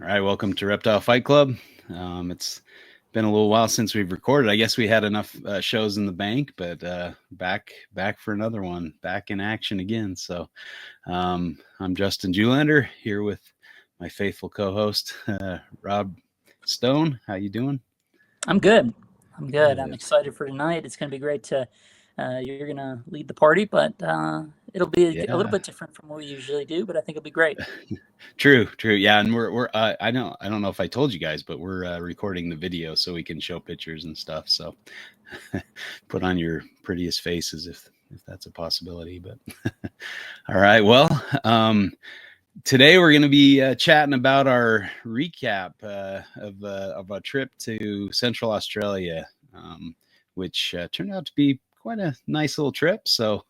All right, welcome to Reptile Fight Club. It's been a little while since we've recorded. I guess we had enough shows in the bank, but back for another one, back in action again. So I'm Justin Julander here with my faithful co-host Rob Stone. How you doing? I'm good. I'm excited for tonight. It's going to be great to. You're going to lead the party, but it'll be a little bit different from what we usually do. But I think it'll be great. True. Yeah, and we're I don't know if I told you guys, but we're recording the video so we can show pictures and stuff. So put on your prettiest faces if that's a possibility. But all right, well, today we're going to be chatting about our recap of a trip to Central Australia, which turned out to be quite a nice little trip. So,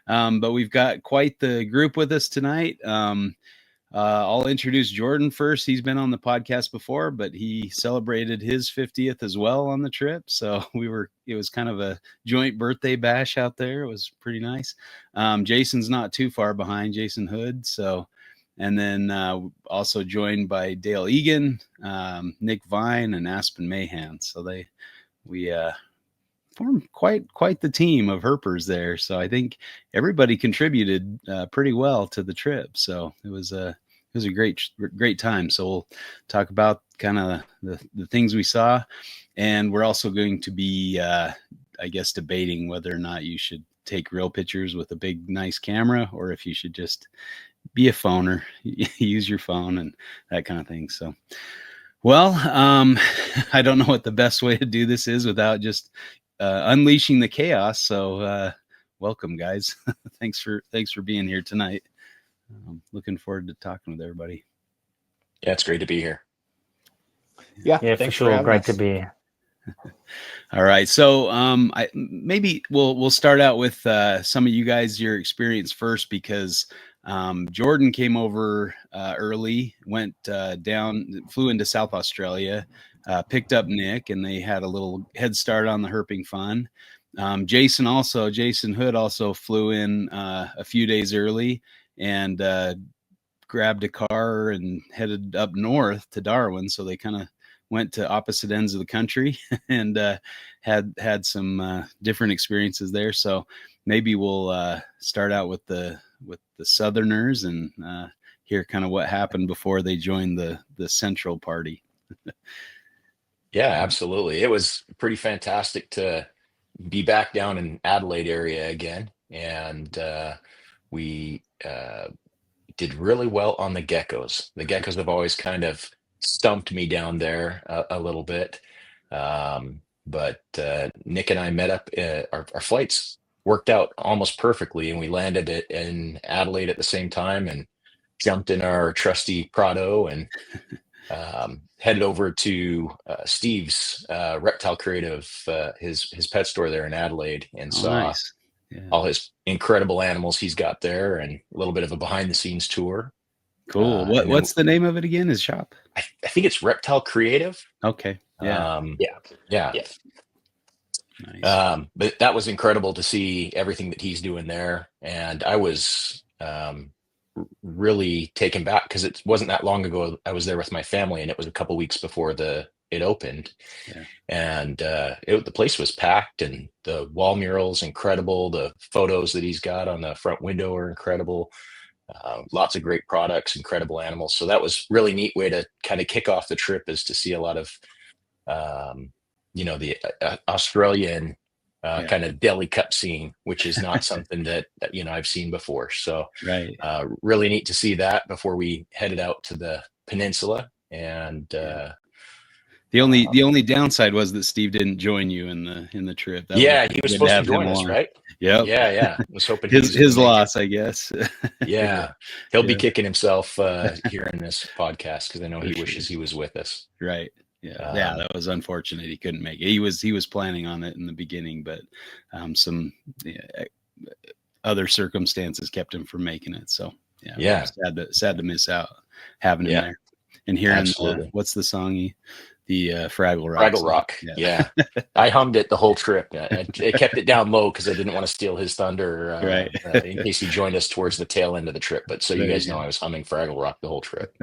but we've got quite the group with us tonight. I'll introduce Jordan first. He's been on the podcast before, but he celebrated his 50th as well on the trip. So it was kind of a joint birthday bash out there. It was pretty nice. Jason's not too far behind, Jason Hood. So, and then also joined by Dale Egan, Nick Vine, and Aspen Mahan. So we formed quite the team of herpers there. So I think everybody contributed pretty well to the trip. So it was a great time. So we'll talk about kind of the things we saw, and we're also going to be I guess debating whether or not you should take real pictures with a big nice camera, or if you should just be a phoner, use your phone and that kind of thing. So, well, I don't know what the best way to do this is without just unleashing the chaos. So, welcome, guys. thanks for being here tonight. Looking forward to talking with everybody. Yeah, it's great to be here. Yeah, for sure. Great to be here. All right, so maybe we'll start out with some of you guys, your experience first, because Jordan came over early, went flew into South Australia, picked up Nick, and they had a little head start on the herping fun. Jason Hood also flew in a few days early and grabbed a car and headed up north to Darwin. So they kind of went to opposite ends of the country and had some different experiences there. So maybe we'll start out with the Southerners and hear kind of what happened before they joined the Central party. Yeah, absolutely. It was pretty fantastic to be back down in Adelaide area again. And we did really well on the geckos. The geckos have always kind of stumped me down there a little bit. But Nick and I met up, our flights worked out almost perfectly, and we landed in Adelaide at the same time and jumped in our trusty Prado and headed over to Steve's Reptile Creative, his pet store there in Adelaide, and saw all his incredible animals he's got there, and a little bit of a behind the scenes tour. Cool. What's the name of it again? His shop? I think it's Reptile Creative. Okay. Yeah. Yeah. Nice. But that was incredible to see everything that he's doing there, and I was really taken back because it wasn't that long ago I was there with my family, and it was a couple weeks before it opened. And the place was packed, and the wall murals incredible. The photos that he's got on the front window are incredible. Lots of great products, incredible animals. So that was really neat way to kind of kick off the trip, is to see a lot of the Australian kind of deli cup scene, which is not something that I've seen before. So really neat to see that before we headed out to the peninsula. And the only downside was that Steve didn't join you in the trip. He was supposed to join us, right? Yeah. I was hoping his loss, I guess. He'll be kicking himself here in this podcast, because I know he wishes he was with us. Right. Yeah, that was unfortunate. He couldn't make it. He was planning on it in the beginning, but some other circumstances kept him from making it. So sad to miss out having him there and hearing what's the song the Fraggle Rock. Fraggle Rock. Yeah. I hummed it the whole trip. I kept it down low because I didn't want to steal his thunder Right. in case he joined us towards the tail end of the trip. But so you There guys you know go. I was humming Fraggle Rock the whole trip.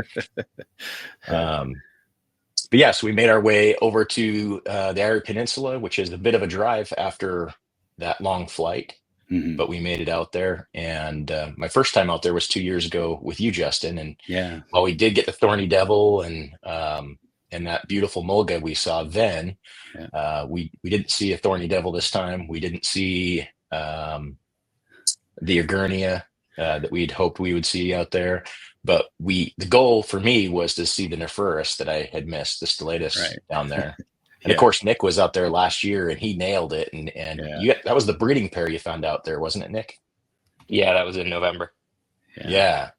But yeah, so we made our way over to the Eyre Peninsula, which is a bit of a drive after that long flight. Mhm. But we made it out there. And my first time out there was 2 years ago with you, Justin. And Yeah. while we did get the Thorny Devil and that beautiful mulga we saw then, we didn't see a Thorny Devil this time. We didn't see the Agurnia that we'd hoped we would see out there. But the goal for me was to see the Nephurus that I had missed, the Stellatus down there. And of course, Nick was out there last year and he nailed it. And that was the breeding pair you found out there, wasn't it, Nick? Yeah, that was in November. Yeah.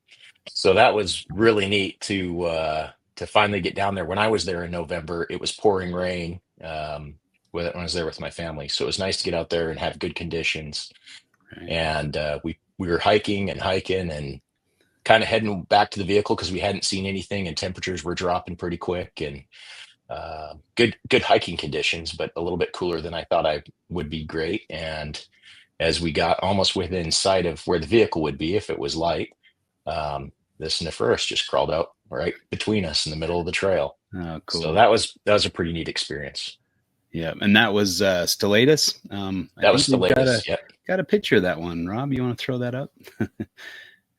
So that was really neat to finally get down there. When I was there in November, it was pouring rain when I was there with my family. So it was nice to get out there and have good conditions. Right. And we were hiking and kind of heading back to the vehicle because we hadn't seen anything and temperatures were dropping pretty quick and good hiking conditions, but a little bit cooler than I thought I would be great. And as we got almost within sight of where the vehicle would be if it was light, this Nephurus just crawled out right between us in the middle of the trail. Oh, cool. So that was a pretty neat experience. Yeah, and that was Stellatus. That was Stellatus. Got a picture of that one, Rob. You want to throw that up?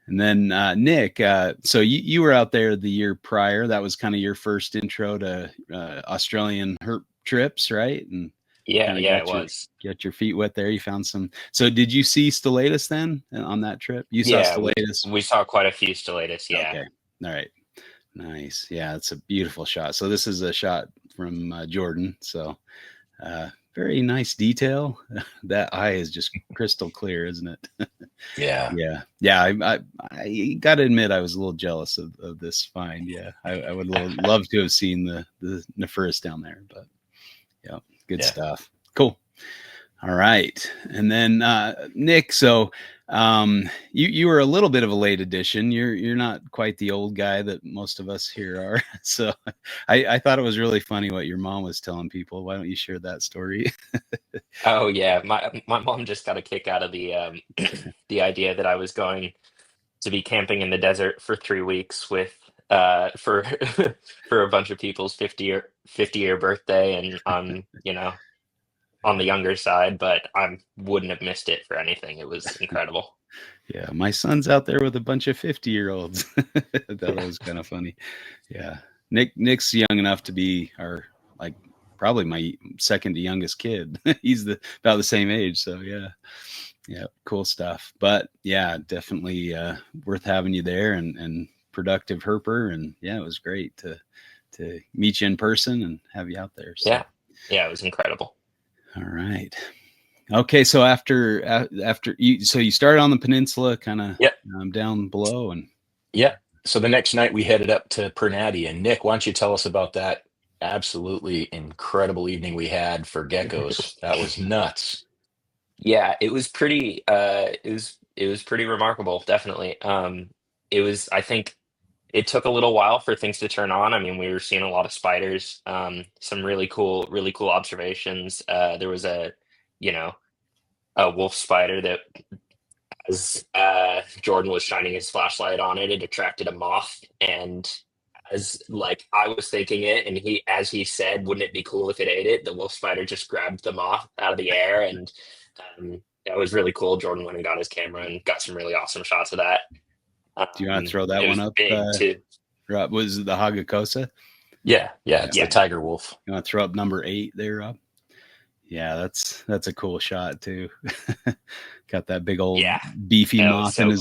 And then Nick, so you were out there the year prior. That was kind of your first intro to Australian herp trips, right? And it was. Get your feet wet there. You found some. So did you see Stellatus then on that trip? You saw Stellatus. We saw quite a few Stellatus. Yeah. Okay. All right. Nice. Yeah, it's a beautiful shot. So this is a shot from Jordan. So very nice detail. That eye is just crystal clear, isn't it? Yeah. I got to admit, I was a little jealous of this find. Yeah, I would love to have seen the Nephurus down there, but yeah, good stuff. Cool. All right, and then Nick. So you were a little bit of a late addition. You're not quite the old guy that most of us here are. So I thought it was really funny what your mom was telling people. Why don't you share that story? Oh yeah, my mom just got a kick out of the the idea that I was going to be camping in the desert for 3 weeks with for for a bunch of people's 50-year birthday, and on the younger side, but I wouldn't have missed it for anything. It was incredible. Yeah, my son's out there with a bunch of 50-year-olds. That was kind of funny. Yeah, Nick's young enough to be probably my second to youngest kid. He's about the same age, so yeah, cool stuff. But yeah, definitely worth having you there and productive herper, and yeah, it was great to meet you in person and have you out there. So. Yeah, it was incredible. All right. Okay, so after you started on the peninsula, kind of down below, and so the next night we headed up to Pernati. And Nick, why don't you tell us about that absolutely incredible evening we had for geckos? That was nuts. Yeah, it was pretty. It was pretty remarkable. Definitely. I think it took a little while for things to turn on. I mean, we were seeing a lot of spiders, some really cool observations. There was a wolf spider that, as Jordan was shining his flashlight on it, it attracted a moth. And as I was thinking it, and as he said, wouldn't it be cool if it ate it? The wolf spider just grabbed the moth out of the air, and that was really cool. Jordan went and got his camera and got some really awesome shots of that. Do you want to throw that one up? Rob, was it the Hagakosa? Yeah, it's the tiger wolf. You want to throw up number 8 there, Rob? Yeah, that's a cool shot too. Got that big old beefy moth in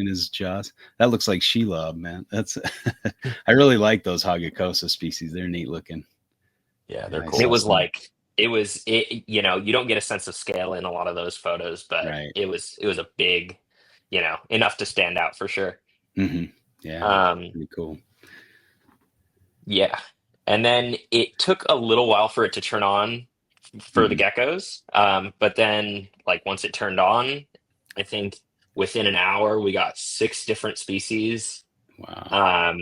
his jaws. That looks like Shelob, man. That's I really like those Hagakosa species. They're neat looking. Yeah, they're cool. It was you don't get a sense of scale in a lot of those photos, but it was a big, enough to stand out for sure. Mm-hmm. Yeah, pretty cool. Yeah, and then it took a little while for it to turn on for the geckos, but then once it turned on, I think within an hour we got 6 different species. Wow.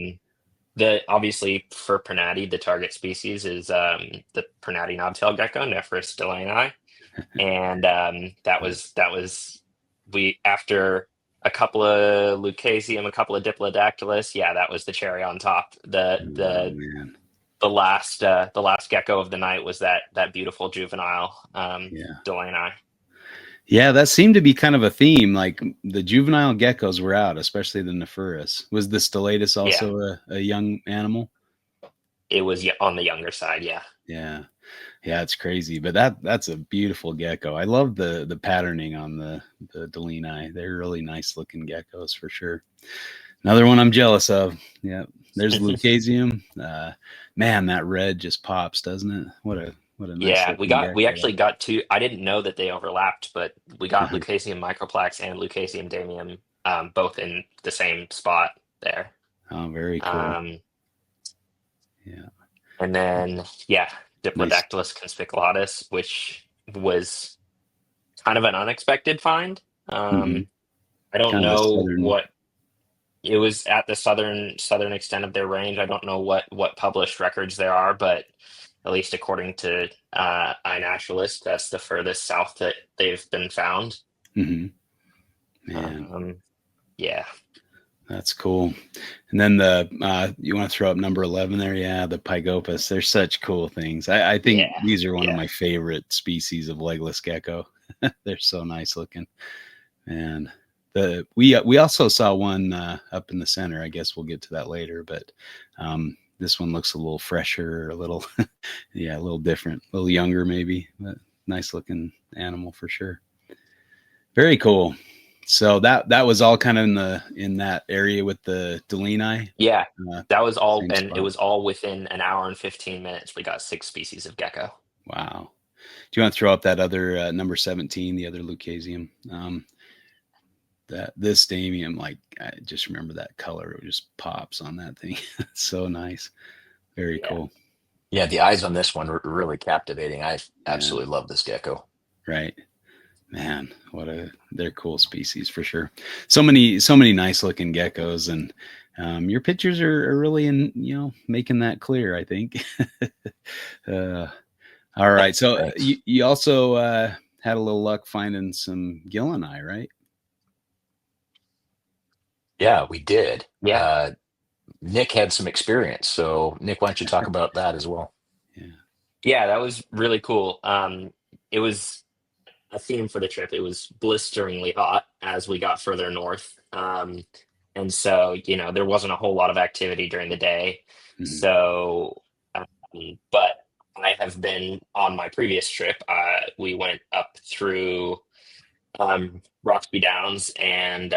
obviously for Pernati, the target species is the Pernati knobtail gecko, Nephrys delaney, and that was we after a couple of Lucasium, a couple of Diplodactylus. Yeah, that was the cherry on top. Man. The last gecko of the night was that beautiful juvenile delaney. Yeah, that seemed to be kind of a theme. Like the juvenile geckos were out, especially the Nephrys. Was the Stellatus also a young animal? It was on the younger side, yeah. Yeah, it's crazy, but that's a beautiful gecko. I love the patterning on the Delaney. They're really nice looking geckos for sure. Another one I'm jealous of. Yeah, there's Lucasium. Man, that red just pops, doesn't it? What a nice we actually got two. I didn't know that they overlapped, but we got Lucasium microplex and Lucasium damium both in the same spot there. Oh, very cool. Yeah. And then Diplodactylus conspiculatus, which was kind of an unexpected find. I don't know what it was at the southern extent of their range. I don't know what published records there are, but at least according to iNaturalist, that's the furthest south that they've been found. Man. Yeah. That's cool. And then you want to throw up number 11 there? Yeah, the Pygopus. They're such cool things. I think these are one of my favorite species of legless gecko. They're so nice looking. And we also saw one up in the center. I guess we'll get to that later, but this one looks a little fresher, a little a little different, a little younger maybe, but nice looking animal for sure. Very cool. So that was all kind of in that area with the Delaney. Yeah, that was all, and spot. It was all within an hour and 15 minutes. We got 6 species of gecko. Wow. Do you want to throw up that other number 17, the other Lucasium? This damium, like I just remember that color. It just pops on that thing. It's so nice. Very cool. Yeah, the eyes on this one were really captivating. I absolutely love this gecko. Right. Man, they're cool species for sure. So many nice looking geckos, and your pictures are really making that clear, I think. All right. So you also had a little luck finding some Gilleni, right? Yeah, we did. Yeah. Nick had some experience. So Nick, why don't you talk about that as well? Yeah, that was really cool. It was a theme for the trip. It was blisteringly hot as we got further north. And so, there wasn't a whole lot of activity during the day. So, but I have been on my previous trip. We went up through Roxby Downs and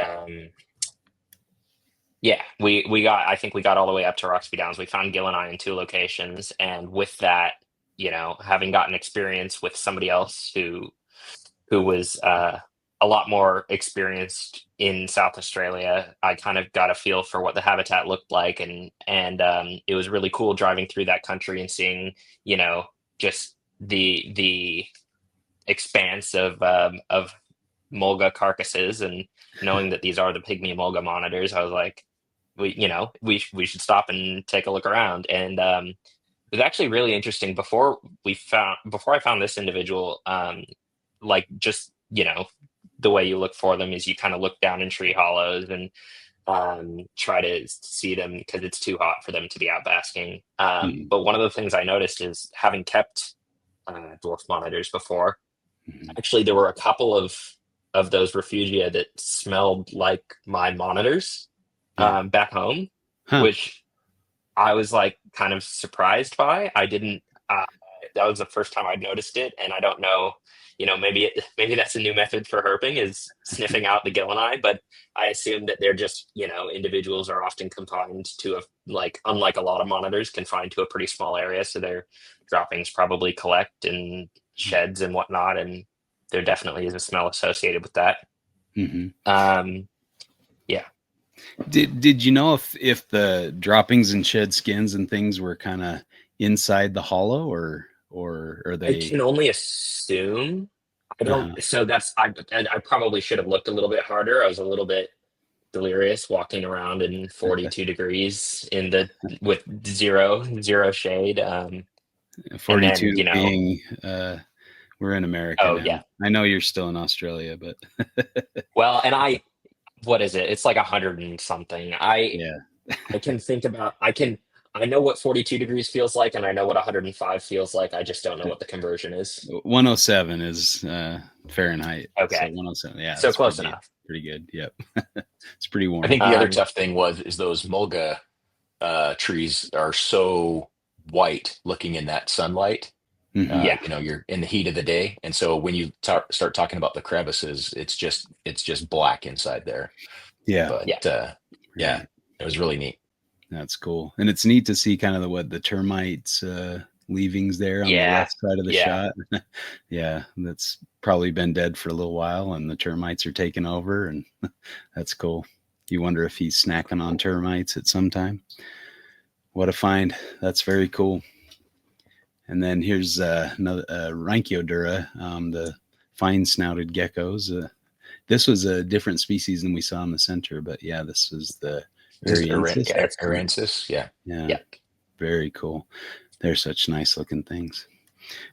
I think we got all the way up to Roxby Downs. We found Gilleni in 2 locations. And with that, having gotten experience with somebody else who was a lot more experienced in South Australia, I kind of got a feel for what the habitat looked like, and it was really cool driving through that country and seeing, just the expanse of mulga carcasses, and knowing that these are the pygmy mulga monitors. I was like, we should stop and take a look around, and it was actually really interesting. Before I found this individual, like just the way you look for them is you kind of look down in tree hollows and try to see them because it's too hot for them to be out basking. But one of the things I noticed is, having kept dwarf monitors before, actually there were a couple of those refugia that smelled like my monitors back home, which I was like kind of surprised by. I didn't. That was the first time I'd noticed it, and I don't know. Maybe that's a new method for herping, is sniffing out the Gilleni, but I assume that they're just, individuals are often confined to unlike a lot of monitors, confined to a pretty small area. So their droppings probably collect in sheds and whatnot. And there definitely is a smell associated with that. Yeah. Did you know if the droppings and shed skins and things were kind of inside the hollow, or are they? I can only assume. I don't. So that's I probably should have looked a little bit harder. I was a little bit delirious walking around in 42 degrees in the with zero shade. And 42 then, being we're in America oh now. yeah. I know you're still in Australia, but Well, and what is it? It's like 100 and something. yeah. I can think about, I know what 42 degrees feels like, and I know what 105 feels like. I just don't know what the conversion is. 107 is Fahrenheit. Okay. So 107. Yeah. So that's close pretty, enough. pretty good. Yep. It's pretty warm. I think the other Um, tough thing is those mulga trees are so white looking in that sunlight. Mhm. Yeah. You know, you're in the heat of the day, and so when you start talking about the crevices, it's just black inside there. Yeah. But Yeah. yeah, Right. it was really neat. That's cool. And it's neat to see kind of the termites leavings there on the Yeah. left side of the Yeah. shot. Yeah, that's probably been dead for a little while and the termites are taking over, and that's cool. You wonder if he's snacking on termites at some time. What a find. That's very cool. And then here's another Rhynchiodura, the fine-snouted geckos. This was a different species than we saw in the center, but yeah, this was the Is it Variensis. Arensis? Yeah. Yeah, very cool. They're such nice looking things.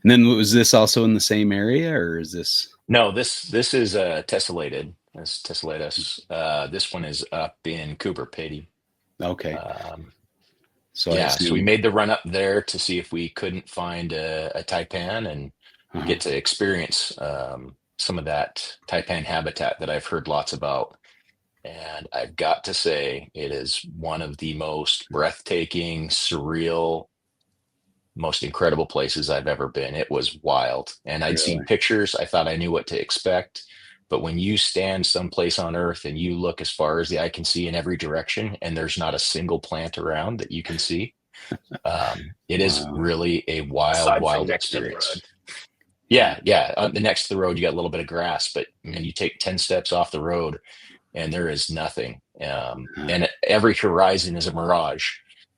And then was this also in the same area, or is this? No, this is tessellated. That's tessellatus. This one is up in Cooper Pedy. Okay. So Yeah, so we made the run up there to see if we couldn't find a taipan and get to experience some of that taipan habitat that I've heard lots about. And I've got to say, it is one of the most breathtaking, surreal, most incredible places I've ever been. It was wild. And I'd seen pictures. I thought I knew what to expect. But when you stand someplace on Earth and you look as far as the eye can see in every direction, and there's not a single plant around that you can see, it is really a wild experience. Yeah. Next to the road, you got a little bit of grass, but when you take 10 steps off the road, and there is nothing. And every horizon is a mirage.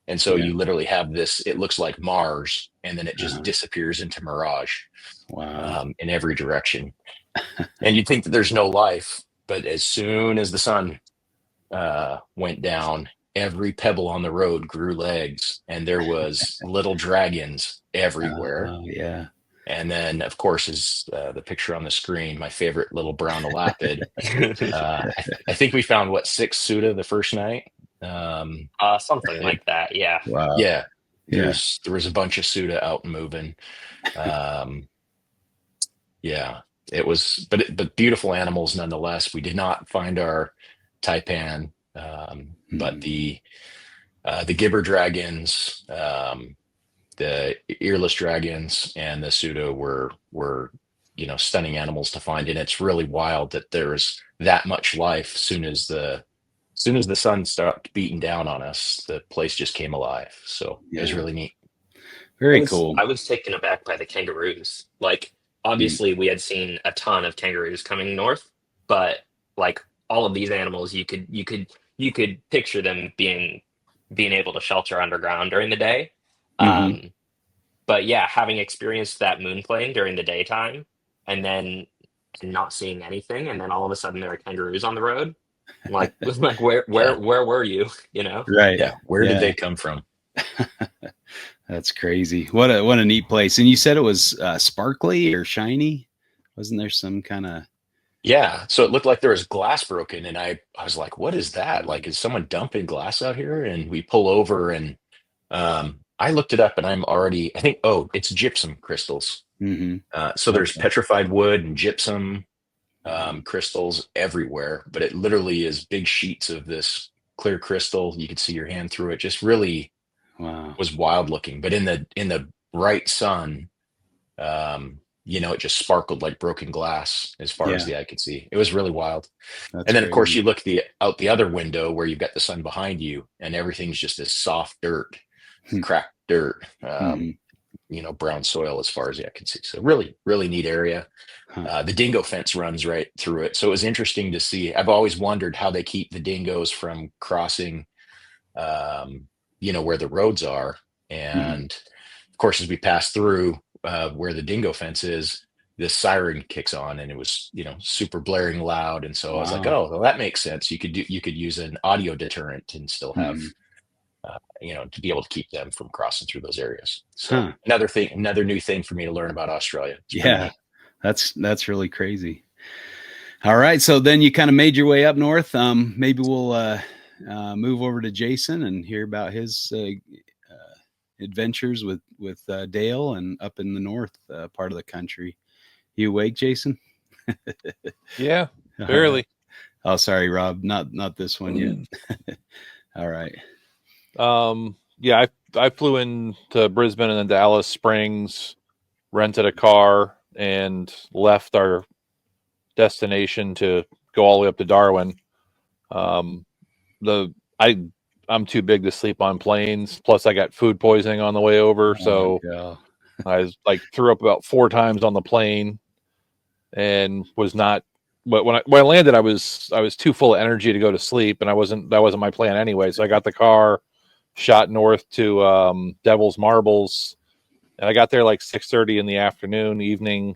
And so you literally have this, it looks like Mars, and then it just disappears into mirage in every direction. And you'd think that there's no life, but as soon as the sun went down, every pebble on the road grew legs, and there was little dragons everywhere. Yeah. And then, of course, is the picture on the screen, my favorite little brown elapid. I think we found, 6 Suda the first night? Something like that, yeah. Wow. Yeah. There was a bunch of Suda out and moving. Yeah, it was, but beautiful animals nonetheless. We did not find our taipan, but the gibber dragons, the earless dragons, and the Suda were stunning animals to find. And it's really wild that there's that much life. Soon as the sun stopped beating down on us, the place just came alive. So it was really neat. Very cool. I was taken aback by the kangaroos. Like, obviously we had seen a ton of kangaroos coming north, but like all of these animals, you could picture them being able to shelter underground during the day. But yeah, having experienced that moon plane during the daytime and then not seeing anything, and then all of a sudden there are kangaroos on the road, like where were you? Right. Yeah. Where did they come from? That's crazy. What a neat place. And you said it was sparkly or shiny. Wasn't there some kind of? Yeah. So it looked like there was glass broken, and I was like, what is that? Like, is someone dumping glass out here? And we pull over, and I looked it up, and I think, it's gypsum crystals. So there's petrified wood and gypsum crystals everywhere, but it literally is big sheets of this clear crystal. You could see your hand through it. Just really was wild looking. But in the bright sun, it just sparkled like broken glass as far as the eye could see. It was really wild. And then, of course, you look out the other window where you've got the sun behind you, and everything's just this soft dirt, cracked dirt, brown soil as far as the eye can see. So really, really neat area. The dingo fence runs right through it. So it was interesting to see. I've always wondered how they keep the dingoes from crossing, where the roads are. And of course, as we pass through where the dingo fence is, this siren kicks on, and it was, super blaring loud. And so I was like, Wow. oh, well, that makes sense. You could use an audio deterrent and still have, to be able to keep them from crossing through those areas. So another new thing for me to learn about Australia. Yeah, that's really crazy. All right, so then you kind of made your way up north. Maybe we'll move over to Jason and hear about his adventures with Dale and up in the north part of the country. You awake, Jason? Yeah, barely. Right. Oh, sorry, Rob. Not this one yet. All right. Yeah, I flew into Brisbane and then to Alice Springs, rented a car, and left our destination to go all the way up to Darwin. I'm too big to sleep on planes. Plus, I got food poisoning on the way over, so I was threw up about 4 times on the plane, and was not. But when I landed, I was too full of energy to go to sleep, and that wasn't my plan anyway. So I got the car, shot north to Devil's Marbles, and I got there 6:30 in the evening,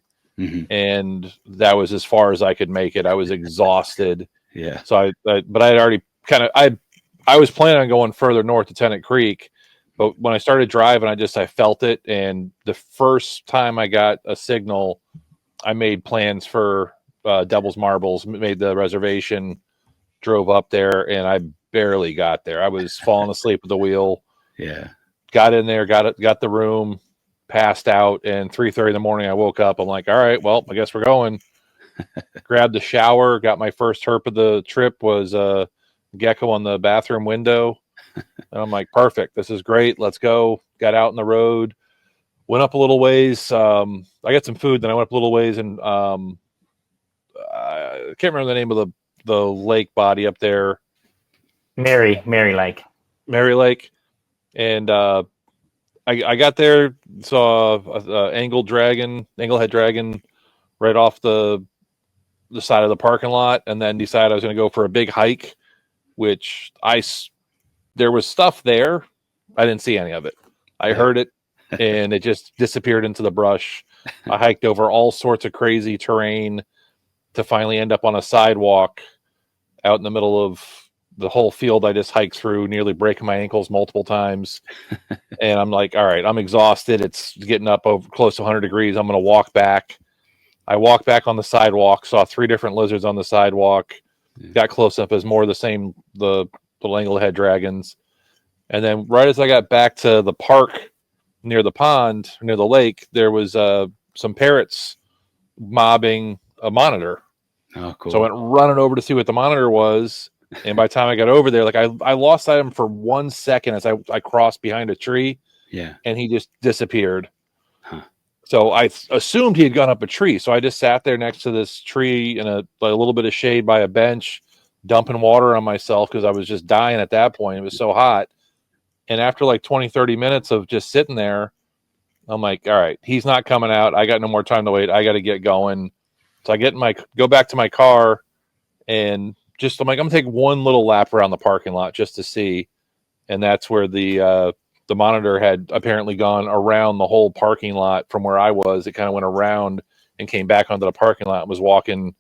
and that was as far as I could make it. I was exhausted. Yeah. So but I had already I was planning on going further north to Tennant Creek, but when I started driving, I felt it, and the first time I got a signal, I made plans for Devil's Marbles, made the reservation, drove up there, and I barely got there. I was falling asleep at the wheel. Yeah. Got in there, got the room, passed out, and 3:30 in the morning I woke up. I'm like, all right, well, I guess we're going. Grabbed the shower, got my first herp of the trip, was a gecko on the bathroom window. And I'm like, perfect, this is great, let's go. Got out on the road, went up a little ways. I got some food, then I went up a little ways, and I can't remember the name of the lake body up there. Mary Lake. And I got there, saw a anglehead dragon right off the side of the parking lot, and then decided I was going to go for a big hike, which there was stuff there. I didn't see any of it. I heard it, and it just disappeared into the brush. I hiked over all sorts of crazy terrain to finally end up on a sidewalk out in the middle of the whole field I just hiked through, nearly breaking my ankles multiple times. And I'm like, all right, I'm exhausted. It's getting up over close to 100 degrees. I'm going to walk back. I walked back on the sidewalk, saw 3 different lizards on the sidewalk, got close up as more of the same, the anglehead dragons. And then right as I got back to the park near the pond, near the lake, there was some parrots mobbing a monitor. Oh, cool. So I went running over to see what the monitor was. And by the time I got over there, I lost sight of him for 1 second as I crossed behind a tree. Yeah. And he just disappeared. Huh. So I assumed he had gone up a tree. So I just sat there next to this tree in a little bit of shade by a bench, dumping water on myself because I was just dying at that point. It was so hot. And after 20, 30 minutes of just sitting there, I'm like, all right, he's not coming out. I got no more time to wait. I got to get going. So I go back to my car, and I'm like, I'm gonna take one little lap around the parking lot just to see. And that's where the monitor had apparently gone around the whole parking lot from where I was. It kind of went around and came back onto the parking lot and was walking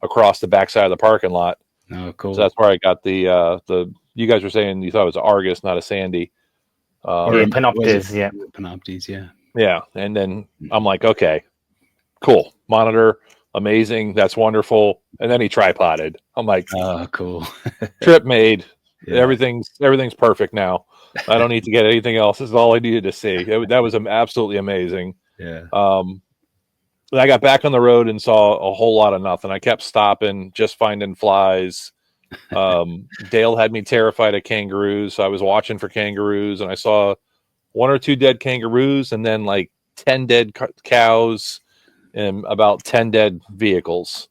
across the backside of the parking lot. Oh, cool. So that's where I got the you guys were saying you thought it was an Argus, not a Sandy. Panoptes, yeah. Panoptes, yeah. Yeah. And then I'm like, okay, cool. Monitor, amazing. That's wonderful. And then he tripoded. I'm like, oh, cool. Trip made. Yeah. Everything's perfect now. I don't need to get anything else. This is all I needed to see. That was absolutely amazing. Yeah. I got back on the road and saw a whole lot of nothing. I kept stopping, just finding flies. Dale had me terrified of kangaroos. So I was watching for kangaroos, and I saw 1 or 2 dead kangaroos, and then 10 dead cows, and about 10 dead vehicles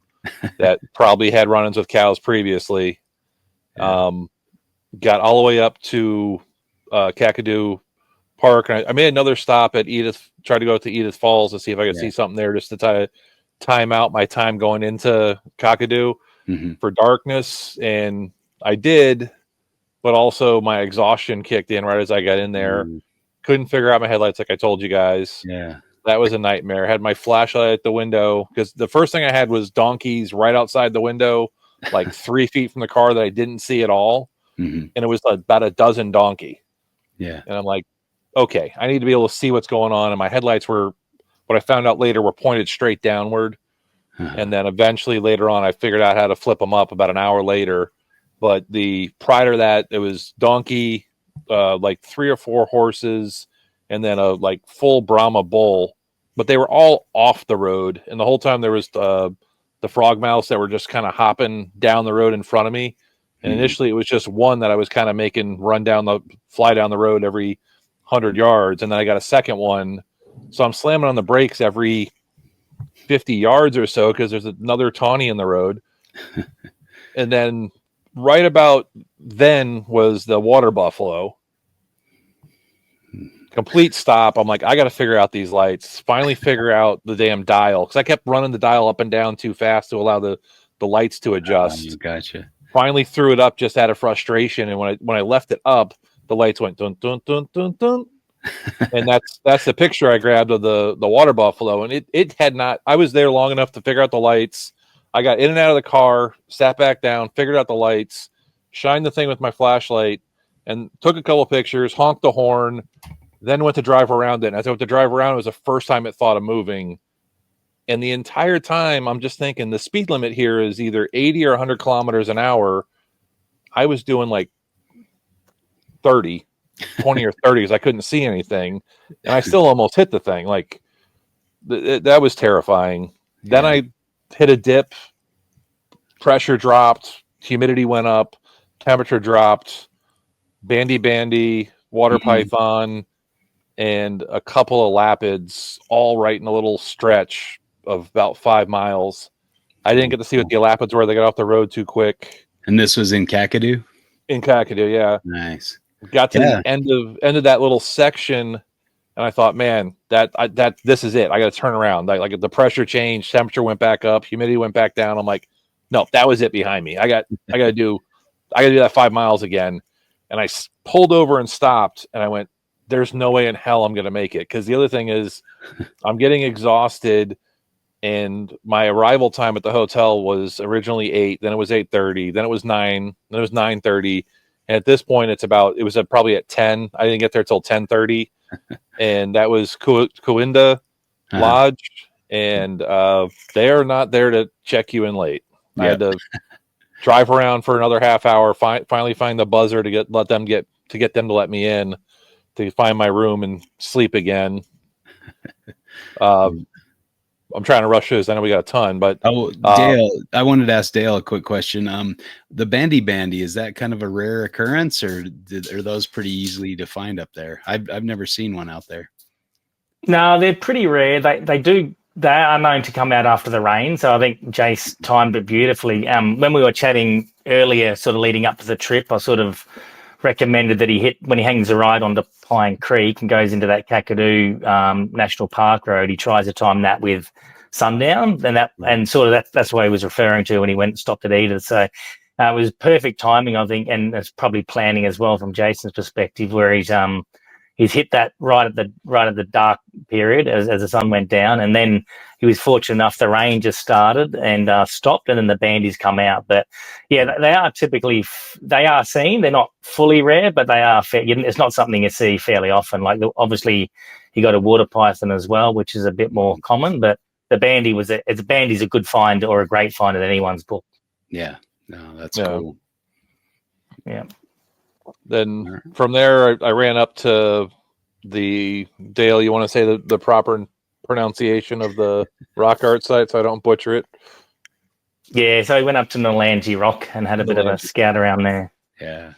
that probably had run-ins with cows previously. Yeah. Got all the way up to Kakadu Park, and I made another stop at Edith. Tried to go to Edith Falls to see if I could see something there, just to try to time out my time going into Kakadu for darkness, and I did. But also my exhaustion kicked in right as I got in there. Couldn't figure out my headlights, like I told you guys. Yeah. That was a nightmare. I had my flashlight at the window because the first thing I had was donkeys right outside the window, like 3 feet from the car that I didn't see at all. Mm-hmm. And it was about a dozen donkey. Yeah. And I'm like, okay, I need to be able to see what's going on. And my headlights were, what I found out later, were pointed straight downward. And then eventually later on, I figured out how to flip them up about an hour later. But prior to that, it was donkey, like 3 or 4 horses, and then a like full Brahma bull. But they were all off the road. And the whole time there was the frogmouths that were just kind of hopping down the road in front of me. And initially it was just one that I was kind of making fly down the road every 100 yards. And then I got a second one. So I'm slamming on the brakes every 50 yards or so because there's another tawny in the road. And then right about then was the water buffalo. Complete stop. I'm like, I got to figure out these lights. Finally figure out the damn dial because I kept running the dial up and down too fast to allow the lights to adjust. Gotcha. Finally threw it up just out of frustration, and when I left it up, the lights went dun dun dun dun dun. And that's the picture I grabbed of the water buffalo, and it had not. I was there long enough to figure out the lights. I got in and out of the car, sat back down, figured out the lights, shined the thing with my flashlight, and took a couple pictures, honked the horn, then went to drive around it. And as I went to drive around, it was the first time it thought of moving. And the entire time, I'm just thinking the speed limit here is either 80 or 100 kilometers an hour. I was doing like 20 or 30 because I couldn't see anything. And I still almost hit the thing. Like, that was terrifying. Yeah. Then I hit a dip. Pressure dropped. Humidity went up. Temperature dropped. Bandy, water python, and a couple of lapids, all right in a little stretch of about 5 miles. I didn't get to see what the lapids were. They got off the road too quick. And this was in Kakadu? In Kakadu, yeah. Nice. Got to the end of that little section, and I thought, man, this is it. I got to turn around. Like the pressure changed, temperature went back up, humidity went back down. I'm like, no, that was it behind me. I got to do that 5 miles again. And I pulled over and stopped, and I went, there's no way in hell I'm going to make it. Because the other thing is, I'm getting exhausted, and my arrival time at the hotel was originally 8, then it was 8:30, then it was 9, then it was 9:30, and at this point it was probably at 10. I didn't get there till 10:30, and that was Coinda Lodge, and they are not there to check you in late. I had to drive around for another half hour, finally find the buzzer to get them to let me in, to find my room and sleep again. I'm trying to rush this. I know we got a ton, but Dale, I wanted to ask Dale a quick question. The bandy, is that kind of a rare occurrence, or are those pretty easily to find up there? I've never seen one out there. No, they're pretty rare. They are known to come out after the rain, so I think Jace timed it beautifully. When we were chatting earlier, sort of leading up to the trip, I sort of recommended that when he hangs a ride onto Pine Creek and goes into that Kakadu National Park Road, he tries to time that with sundown, and sort of that's what he was referring to when he went and stopped at Edith. So it was perfect timing, I think, and it's probably planning as well from Jason's perspective, where he's hit that right at the dark period as the sun went down, and then he was fortunate enough the rain just started and stopped, and then the bandies come out. But yeah, they are typically seen. They're not fully rare, but they are fair. It's not something you see fairly often. Like obviously, you got a water python as well, which is a bit more common. But the bandy's a good find or a great find in anyone's book. Yeah, no, that's cool. Yeah. Then from there, I ran up to the Dale. You want to say the proper pronunciation of the rock art site so I don't butcher it? Yeah, so I went up to Nalangi Rock and had a bit of a scout around there. Yeah.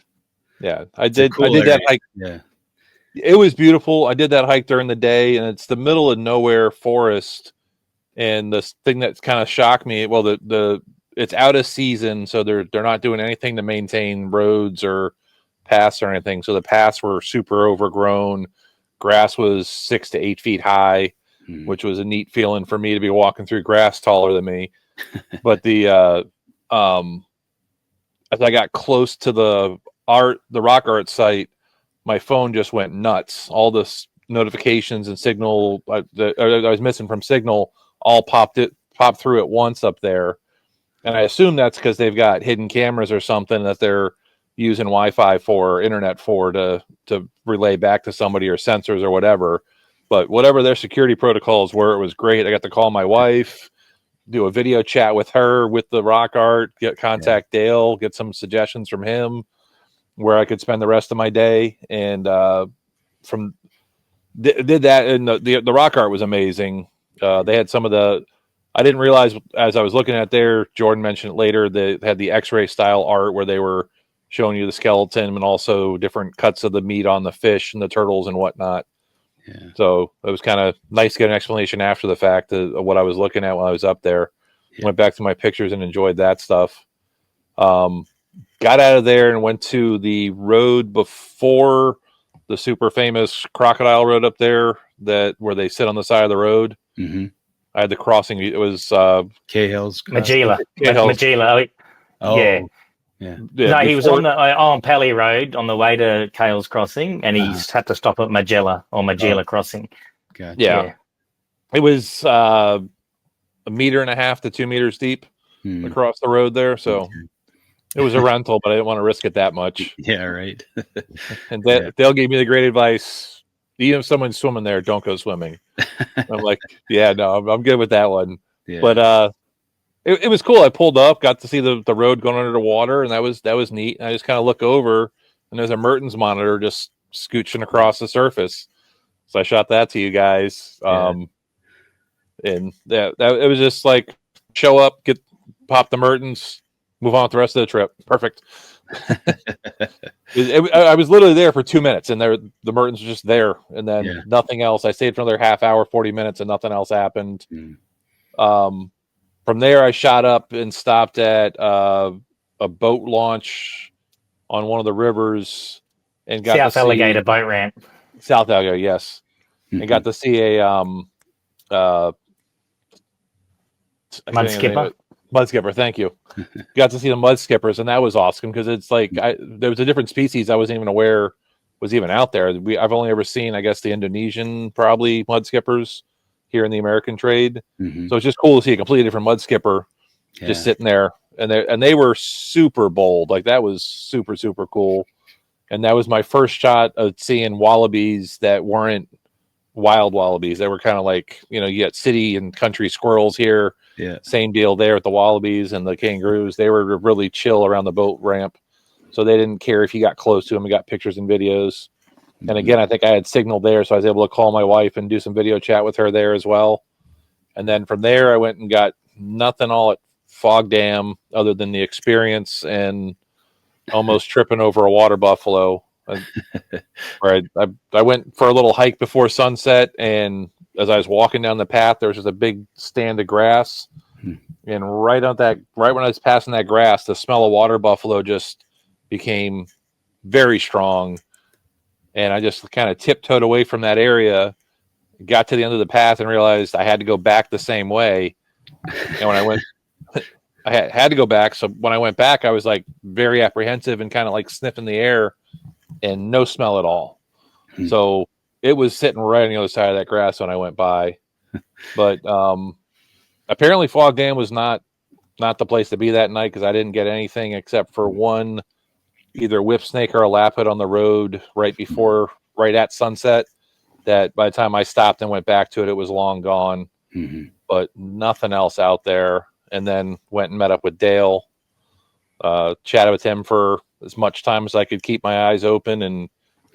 I did that hike. Yeah, it was beautiful. I did that hike during the day, and it's the middle of nowhere forest. And the thing that's kind of shocked me, well, it's out of season, so they're not doing anything to maintain roads or paths or anything. So the paths were super overgrown. Grass was 6 to 8 feet high, which was a neat feeling for me to be walking through grass taller than me. But as I got close to the rock art site, my phone just went nuts. All this notifications and signal that I was missing from Signal all popped through at once up there. And I assume that's because they've got hidden cameras or something that they're using Wi-Fi for, internet for, to relay back to somebody, or sensors or whatever. But whatever their security protocols were, it was great. I got to call my wife, do a video chat with her with the rock art, contact Dale, get some suggestions from him where I could spend the rest of my day. And did that, and the rock art was amazing. They had some of the, I didn't realize as I was looking at there, Jordan mentioned it later, they had the X-ray style art where they were showing you the skeleton and also different cuts of the meat on the fish and the turtles and whatnot. Yeah. So it was kind of nice to get an explanation after the fact of what I was looking at when I was up there. Yeah. Went back to my pictures and enjoyed that stuff. Got out of there and went to the road before the super famous crocodile road up there, where they sit on the side of the road. Mm-hmm. I had the crossing. It was Cahill's Magilla. Magilla. Oh, yeah. No, he was on Pally Road on the way to Cahill's Crossing, and he had to stop at Magilla Crossing. Gotcha. Yeah. It was 1.5 meters to 2 meters deep across the road there, so it was a rental, but I didn't want to risk it that much. Yeah, right. And Dale gave me the great advice: even if someone's swimming there, don't go swimming. I'm like, yeah, no, I'm good with that one. Yeah. But it was cool. I pulled up, got to see the road going under the water, and that was neat. And I just kind of look over, and there's a Mertens monitor just scooching across the surface. So I shot that to you guys. And that it was just like, show up, pop the Mertens, move on with the rest of the trip. Perfect. I was literally there for 2 minutes, and the Mertens were just there, and then nothing else. I stayed for another half hour, 40 minutes, and nothing else happened. From there, I shot up and stopped at a boat launch on one of the rivers, and got South Alligator boat ramp. South Alligator, yes, and got to see a mud skipper. Mud skipper, thank you. Got to see the mud skippers, and that was awesome because it's like there was a different species I wasn't even aware was even out there. I've only ever seen, I guess, the Indonesian probably mud skippers here in the American trade. Mm-hmm. So it's just cool to see a completely different mud skipper just sitting there, and they were super bold. Like, that was super, super cool. And that was my first shot of seeing wallabies that weren't wild wallabies. They were kind of like, you got city and country squirrels here. Yeah. Same deal there with the wallabies and the kangaroos. They were really chill around the boat ramp. So they didn't care if you got close to them. We got pictures and videos. Mm-hmm. And again, I think I had signal there, so I was able to call my wife and do some video chat with her there as well. And then from there, I went and got nothing all at Fog Dam other than the experience and almost tripping over a water buffalo. Where I went for a little hike before sunset, and as I was walking down the path, there was just a big stand of grass. And right when I was passing that grass, the smell of water buffalo just became very strong. And I just kind of tiptoed away from that area, got to the end of the path, and realized I had to go back the same way. And when I went, I had to go back. So when I went back, I was like very apprehensive and kind of like sniffing the air, and no smell at all. So it was sitting right on the other side of that grass when I went by. But apparently Fog Dam was not the place to be that night, because I didn't get anything except for one either whip snake or a lapid on the road right at sunset, that by the time I stopped and went back to it, it was long gone. Mm-hmm. But nothing else out there. And then went and met up with Dale, chatted with him for as much time as I could keep my eyes open, and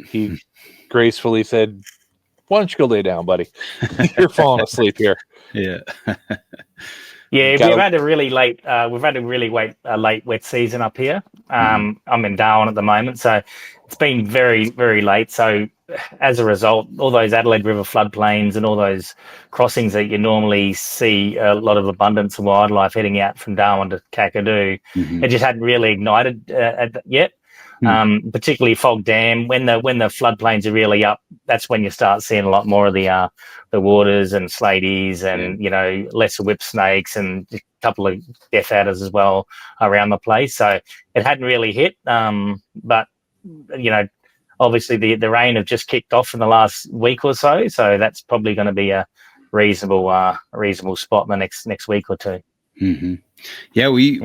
he gracefully said, "Why don't you go lay down, buddy? You're falling asleep here." Yeah. Yeah, we've had a really late wet season up here. I'm in Darwin at the moment, so it's been very, very late. So as a result, all those Adelaide River floodplains and all those crossings that you normally see a lot of abundance of wildlife heading out from Darwin to Kakadu, it just hadn't really ignited yet. Particularly Fog Dam, when the floodplains are really up, that's when you start seeing a lot more of the waters and slaties and lesser whip snakes and a couple of death adders as well around the place. So it hadn't really hit, but obviously the rain have just kicked off in the last week or so, so that's probably going to be a reasonable spot in the next week or two. Mm-hmm. Yeah, we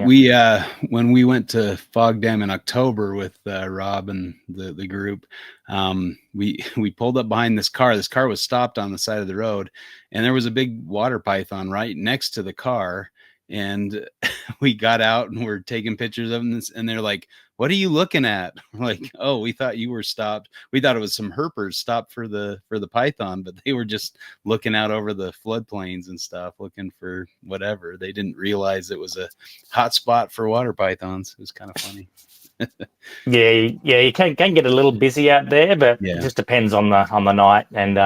when we went to Fog Dam in October with Rob and the group, we pulled up behind this car. This car was stopped on the side of the road, and there was a big water python right next to the car. And we got out and we're taking pictures of them, and they're like, "What are you looking at?" We're like, "Oh, we thought you were stopped. We thought it was some herpers stopped for the python, but they were just looking out over the floodplains and stuff, looking for whatever. They didn't realize it was a hot spot for water pythons." It was kind of funny. Yeah, you can get a little busy out there, but Yeah. it just depends on the night. And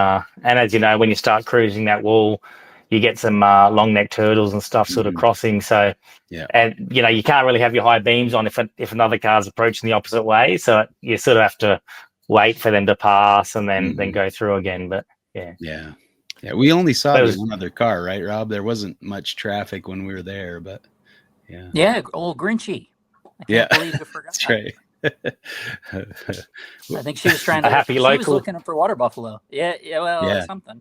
as you know, when you start cruising that wall, you get some long neck turtles and stuff sort of crossing. So, Yeah. and you know, you can't really have your high beams on if another car's approaching the opposite way. So you sort of have to wait for them to pass and then go through again. But yeah. We only saw one other car, right, Rob? There wasn't much traffic when we were there, but yeah, old Grinchy. I can't believe you forgot. That's right. I think she was trying to. Happy she local. was looking up for water buffalo. Well, something.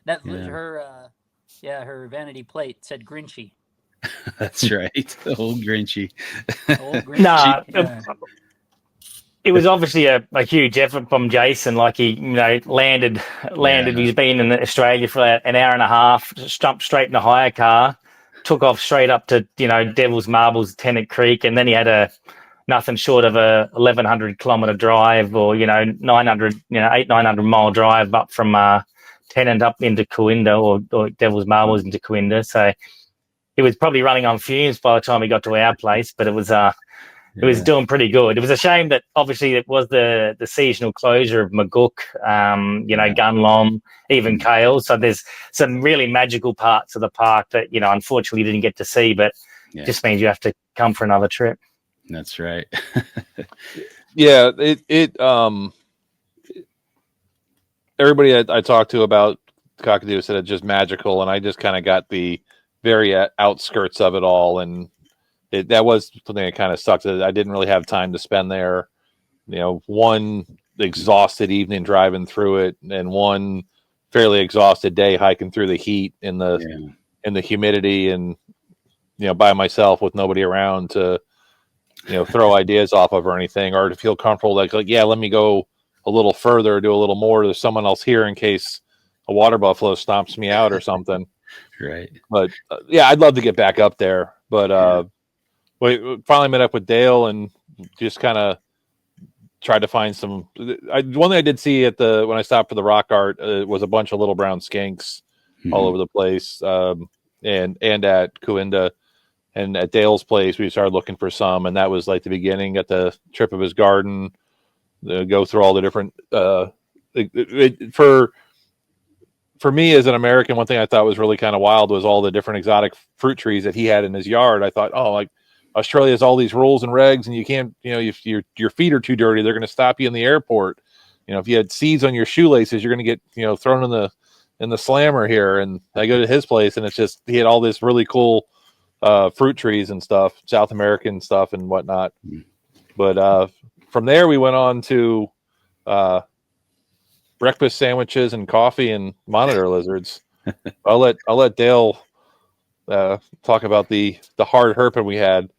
That her vanity plate said Grinchy. That's right, old Grinchy. Old Grinchy. Nah, it was obviously a huge effort from Jason. Like he, landed. He's been in Australia for an hour and a half. Just jumped straight in a hire car, took off straight up to Devil's Marbles, Tennant Creek, and then he had nothing short of a 1,100 kilometre drive, or 900 mile drive up from Tennant up into Coimbra, or Devil's Marbles into Coimbra. So he was probably running on fumes by the time he got to our place, but it was doing pretty good. It was a shame that obviously it was the seasonal closure of Magook, Gunlom, even Kale. So there's some really magical parts of the park that unfortunately you didn't get to see, but just means you have to come for another trip. That's right. Yeah, everybody I talked to about Cockatoo said it's just magical, and I just kind of got the very outskirts of it all, and that was something that kind of sucked. I didn't really have time to spend there. One exhausted evening driving through it, and one fairly exhausted day hiking through the heat in the humidity, and by myself with nobody around to throw ideas off of or anything, or to feel comfortable like let me go a little further, do a little more. There's someone else here in case a water buffalo stomps me out or something. Right. But I'd love to get back up there. But we finally met up with Dale and just kind of tried to find some. One thing I did see when I stopped for the rock art was a bunch of little brown skinks all over the place, and at Coimbra. And at Dale's place, we started looking for some, and that was like the beginning. At the trip of his garden, go through all the different. For me as an American, one thing I thought was really kind of wild was all the different exotic fruit trees that he had in his yard. I thought, like Australia has all these rules and regs, and you can't, if your feet are too dirty, they're going to stop you in the airport. If you had seeds on your shoelaces, you're going to get thrown in the slammer here. And I go to his place, and it's just he had all this really cool fruit trees and stuff, South American stuff and whatnot. But from there we went on to breakfast sandwiches and coffee and monitor lizards. I'll let Dale talk about the hard herping we had.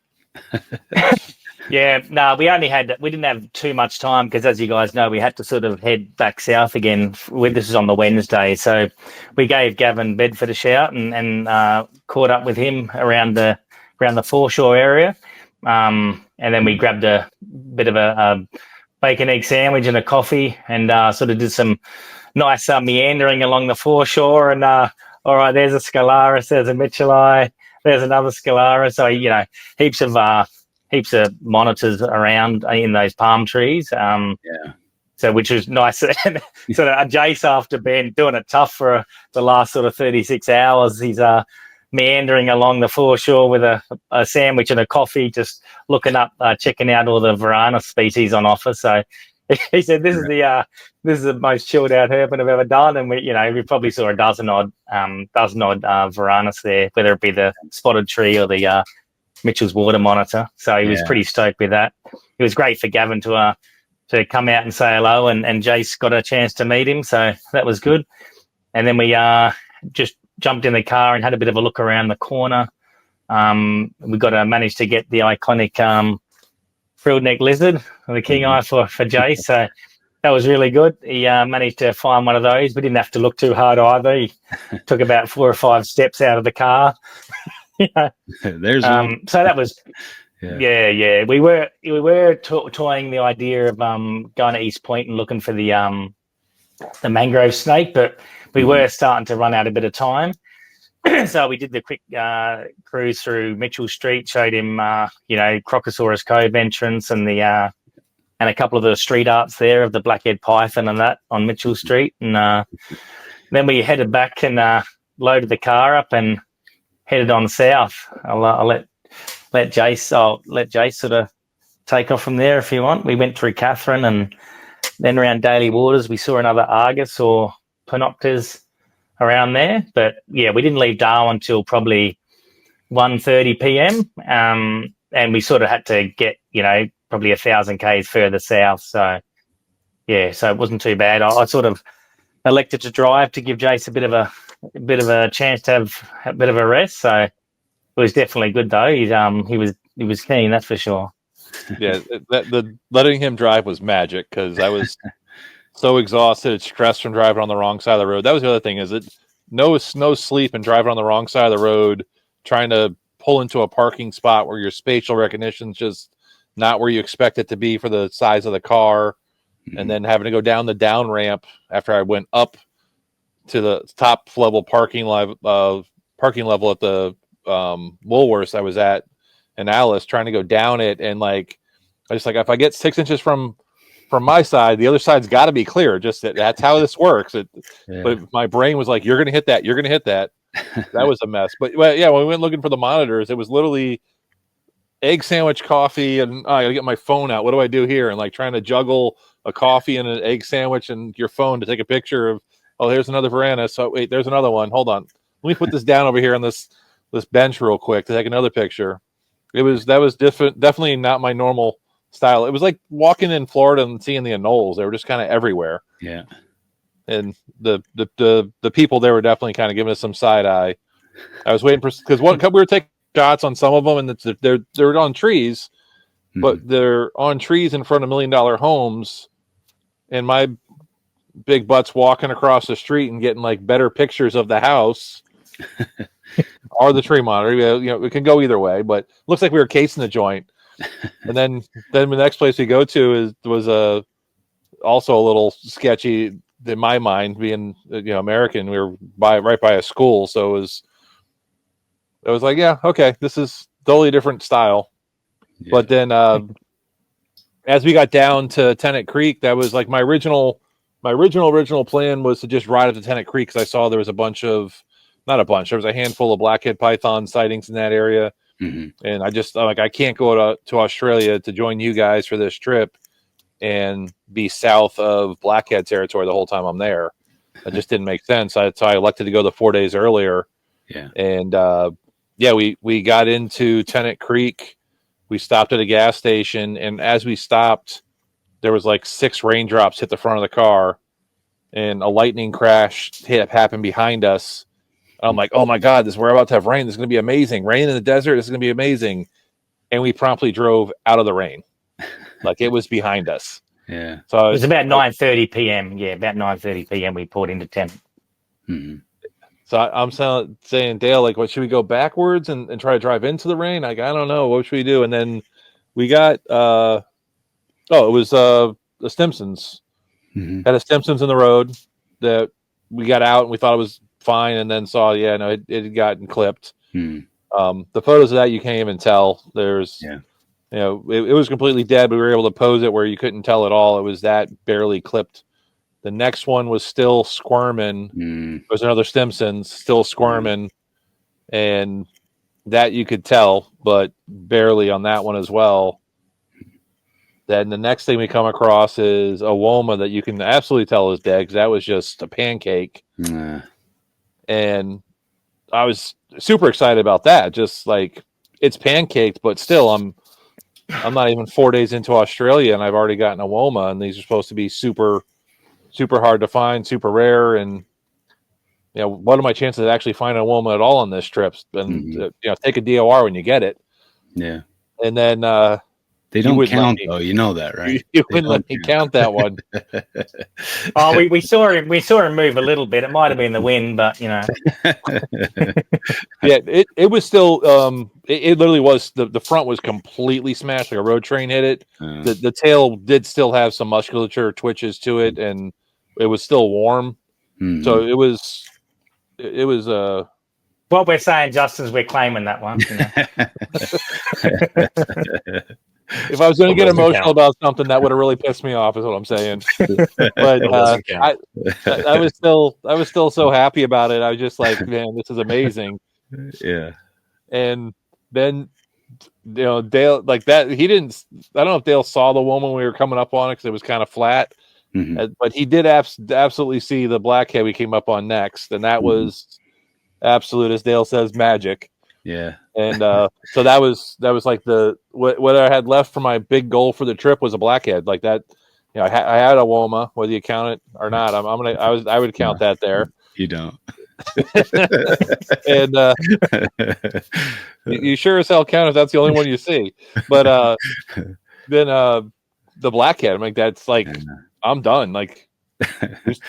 Yeah, no, we didn't have too much time because, as you guys know, we had to sort of head back south again. This is on the Wednesday, so we gave Gavin Bedford a shout and caught up with him around the foreshore area, and then we grabbed a bit of a bacon egg sandwich and a coffee, and sort of did some nice meandering along the foreshore. And all right, there's a Scalaris, there's a Mitchellii, there's another Scalaris. So heaps of monitors around in those palm trees. So which was nice. Sort of Jace, after being doing it tough for the last sort of 36 hours, he's meandering along the foreshore with a sandwich and a coffee, just looking up, checking out all the Varanus species on offer. So he said, "This is the most chilled out herping I've ever done." And we probably saw a dozen odd Varanus there, whether it be the spotted tree or the Mitchell's water monitor. So he was pretty stoked with that. It was great for Gavin to to come out and say hello, and Jace got a chance to meet him, so that was good. And then we just jumped in the car and had a bit of a look around the corner. We managed to get the iconic frilled neck lizard, the king eye for Jace. So that was really good. He managed to find one of those. We didn't have to look too hard either. He took about 4 or 5 steps out of the car. There's one. So that was, yeah. We were toying the idea of going to East Point and looking for the mangrove snake, but we were starting to run out a bit of time. So we did the quick cruise through Mitchell Street, showed him, Crocosaurus Cove entrance and a couple of the street arts there of the blackhead python and that on Mitchell Street. And then we headed back and loaded the car up and headed on south. I'll let Jace sort of take off from there if you want. We went through Catherine and then around Daly Waters. We saw another Argus or Panopters around there, but yeah, we didn't leave Darwin until probably 1:30 p.m. And we sort of had to get, probably 1,000 k's further south. So yeah, so it wasn't too bad. I sort of elected to drive to give Jace a bit of a chance to have a bit of a rest. So it was definitely good though. He was keen, that's for sure. Yeah, the letting him drive was magic because I was so exhausted, stressed from driving on the wrong side of the road. That was the other thing, is it no sleep and driving on the wrong side of the road, trying to pull into a parking spot where your spatial recognition's just not where you expect it to be for the size of the car, and then having to go down the down ramp after I went up to the top level parking level at the Woolworths I was at in Alice, trying to go down it, and I just if I get 6 inches from my side, the other side's got to be clear. Just that's how this works. But my brain was like, "You're going to hit that. You're going to hit that." That was a mess. But yeah, when we went looking for the monitors, it was literally egg sandwich, coffee, and I got to get my phone out. What do I do here? And trying to juggle a coffee and an egg sandwich and your phone to take a picture of. Oh, there's another Varanus. So wait, there's another one. Hold on. Let me put this down over here on this bench real quick to take another picture. That was definitely not my normal style. It was like walking in Florida and seeing the anoles. They were just kind of everywhere. Yeah. And the people there were definitely kind of giving us some side eye. I was waiting for, because we were taking shots on some of them, and they're on trees, but they're on trees in front of $1 million homes, and my big butt's walking across the street and getting better pictures of the house or the tree monitor. It can go either way, but looks like we were casing the joint. And then the next place we go to was also a little sketchy in my mind, being American. We were right by a school, so it was like, yeah, okay, this is totally different style. Yeah. But then as we got down to Tennant Creek, that was my original plan was to just ride up to Tennant Creek, because I saw there was there was a handful of blackhead python sightings in that area. And I can't go to Australia to join you guys for this trip and be south of blackhead territory the whole time I'm there. It just didn't make sense. So I elected to go the 4 days earlier. Yeah. And we got into Tennant Creek. We stopped at a gas station, and as we stopped, there was 6 raindrops hit the front of the car, and a lightning crash happened behind us. I'm like, oh my God, we're about to have rain. This is going to be amazing. Rain in the desert. This is going to be amazing. And we promptly drove out of the rain. It was behind us. Yeah. So it was about 9:30 p.m. Yeah, about 9:30 p.m. we pulled into Tennant. So I'm saying, Dale, what, should we go backwards and try to drive into the rain? I don't know. What should we do? And then we got, it was the Stimsons. Had a Stimsons in the road that we got out, and we thought it was fine, and then saw, it had gotten clipped. The photos of that, you can't even tell. There's, it was completely dead, but we were able to pose it where you couldn't tell at all. It was that barely clipped. The next one was still squirming. There was another Stimsons still squirming, and that you could tell, but barely on that one as well. Then the next thing we come across is a Woma that you can absolutely tell is dead, because that was just a pancake. And I was super excited about that. Just it's pancaked, but still, I'm I'm not even 4 days into Australia, and I've already gotten a Woma, and these are supposed to be super, super hard to find, super rare, and what are my chances of actually finding a Woma at all on this trip? And take a DOR when you get it. Yeah, and then they don't count though. You know that, right? You wouldn't let me count that one. Oh, we saw him. We saw him move a little bit. It might have been the wind, but Yeah, it was still. It literally was. The front was completely smashed, like a road train hit it. The tail did still have some musculature twitches to it, and it was still warm. Mm-hmm. So it was. What we're saying, Justin, is we're claiming that one. If I was going to get emotional about something, that would have really pissed me off. Is what I'm saying. But I was still so happy about it. I was just like, man, this is amazing. Yeah. And then Dale, like that, he didn't. I don't know if Dale saw the woman when we were coming up on it because it was kind of flat. Mm-hmm. But he did absolutely see the blackhead we came up on next, and that was absolute, as Dale says, magic. Yeah. And so that was like what I had left for my big goal for the trip was a blackhead like that. I had a Woma, whether you count it or not. I would count that there. You don't. And you sure as hell count if that's the only one you see. But then the blackhead, I'm like, that's like, I'm done. Like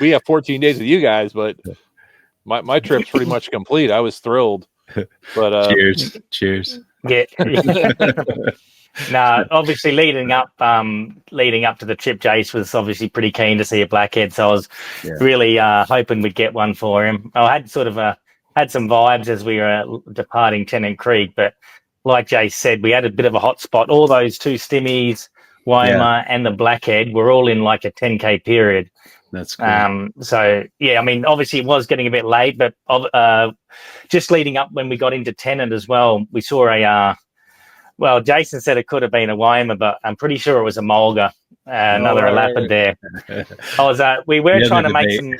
we have 14 days with you guys, but my trip's pretty much complete. I was thrilled. But cheers. Yeah. No, obviously leading up to the trip, Jace was obviously pretty keen to see a blackhead, so I was really hoping we'd get one for him. I had sort of had some vibes as we were departing Tennant Creek, but like Jace said, we had a bit of a hot spot. All those two stimmies, Woma and the blackhead, were all in like a 10K period. That's cool. So yeah, I mean, obviously it was getting a bit late, but just leading up when we got into Tennant as well, we saw well, Jason said it could have been a Woma, but I'm pretty sure it was a Mulga, another elapid there. We were trying to make some,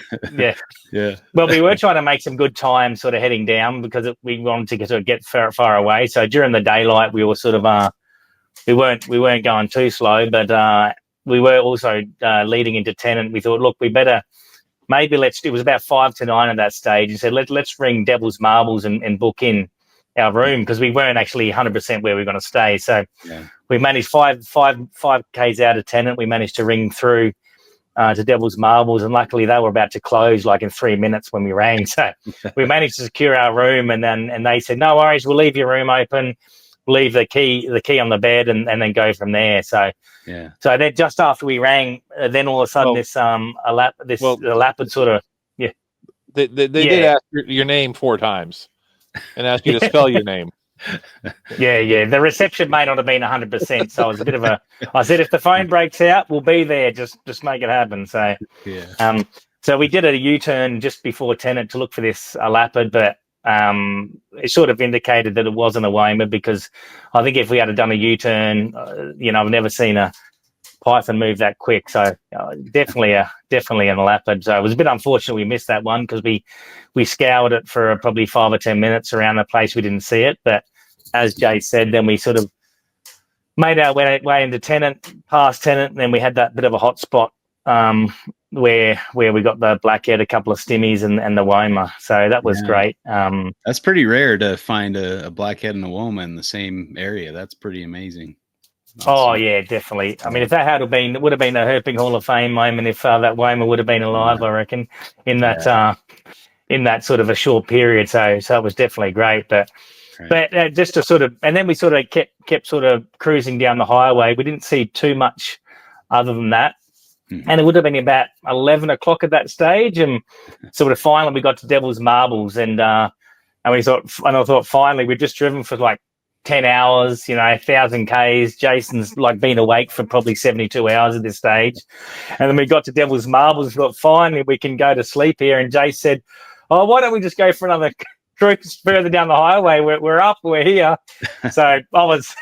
Well, we were trying to make some good time sort of heading down because we wanted to sort of get far away. So during the daylight, we were sort of, we weren't going too slow, but we were also leading into Tennant. We thought, look, we better maybe it was about 5 to 9 at that stage. And said, let's ring Devil's Marbles and book in our room because we weren't actually 100% where we were going to stay. So we managed 5 Ks out of Tennant. We managed to ring through to Devil's Marbles, and luckily they were about to close like in 3 minutes when we rang. So we managed to secure our room, and they said, no worries, we'll leave your room open. Leave the key on the bed and then go from there. So so then just after we rang, then all of a sudden this elapid sort of they did ask your name 4 times and ask you to spell your name. Yeah. The reception may not have been 100%, so it was a bit of I said, if the phone breaks out, we'll be there. Just make it happen. So so we did a U-turn just before Tennant to look for this elapid, but it sort of indicated that it wasn't a Woma because I think if we had done a U-turn, I've never seen a python move that quick. So definitely an elapid. So it was a bit unfortunate we missed that one because we scoured it for probably 5 or 10 minutes around the place. We didn't see it, but as Jay said, then we sort of made our way into Tennant, past Tennant, and then we had that bit of a hot spot where we got the blackhead, a couple of stimmies, and the Woma. So that was great. That's pretty rare to find a blackhead and a Woma in the same area. That's pretty amazing. Oh yeah, definitely. I mean, if that had been, it would have been a Herping Hall of Fame moment if that Woma would have been alive. I reckon in that sort of a short period. So it was definitely great. But just to sort of, and then we sort of kept sort of cruising down the highway. We didn't see too much other than that. And it would have been about 11 o'clock at that stage, and sort of finally we got to Devil's Marbles, and I thought finally we'd just driven for like 10 hours, 1,000 Ks. Jason's like been awake for probably 72 hours at this stage, and then we got to Devil's Marbles. We thought finally we can go to sleep here, and Jace said, "Oh, why don't we just go for another cruise further down the highway? We're up, we're here." So I was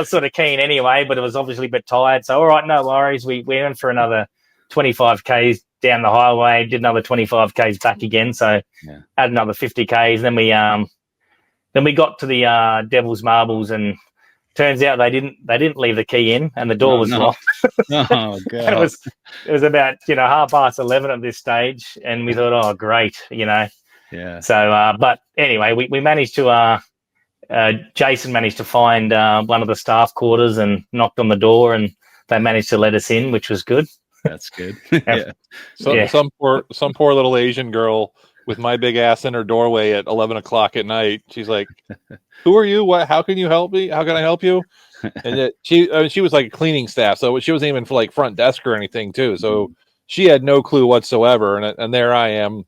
sort of keen anyway, but it was obviously a bit tired. So all right, no worries. We went for another 25 Ks down the highway, did another 25 Ks back again. So had another 50 Ks. Then we got to the Devil's Marbles, and turns out they didn't leave the key in, and the door was locked. Oh And god. it was about 11:30 at this stage, and we thought, oh great, Yeah. So, but anyway, we managed to. Jason managed to find one of the staff quarters and knocked on the door, and they managed to let us in, which was good. That's good. Yeah. Some poor little Asian girl with my big ass in her doorway at 11 o'clock at night. She's like, "Who are you? What? How can you help me? How can I help you?" And yet she was like cleaning staff, so she wasn't even for like front desk or anything too. So she had no clue whatsoever. And there I am,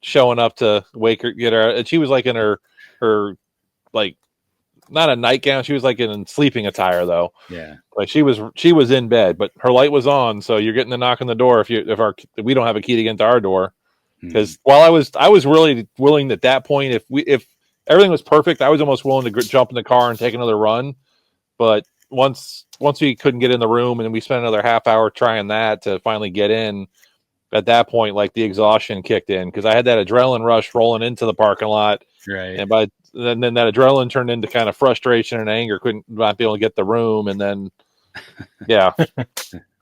showing up to wake her, get her. And she was like in her like not a nightgown. She was like in sleeping attire though. Yeah. Like she was in bed, but her light was on. So you're getting the knock on the door if we don't have a key to get into our door. Because while I was really willing at that point, if everything was perfect, I was almost willing to jump in the car and take another run. But once we couldn't get in the room, and we spent another half hour trying that to finally get in, at that point, like the exhaustion kicked in because I had that adrenaline rush rolling into the parking lot. Right. And then that adrenaline turned into kind of frustration and anger, couldn't not be able to get the room. And then, yeah,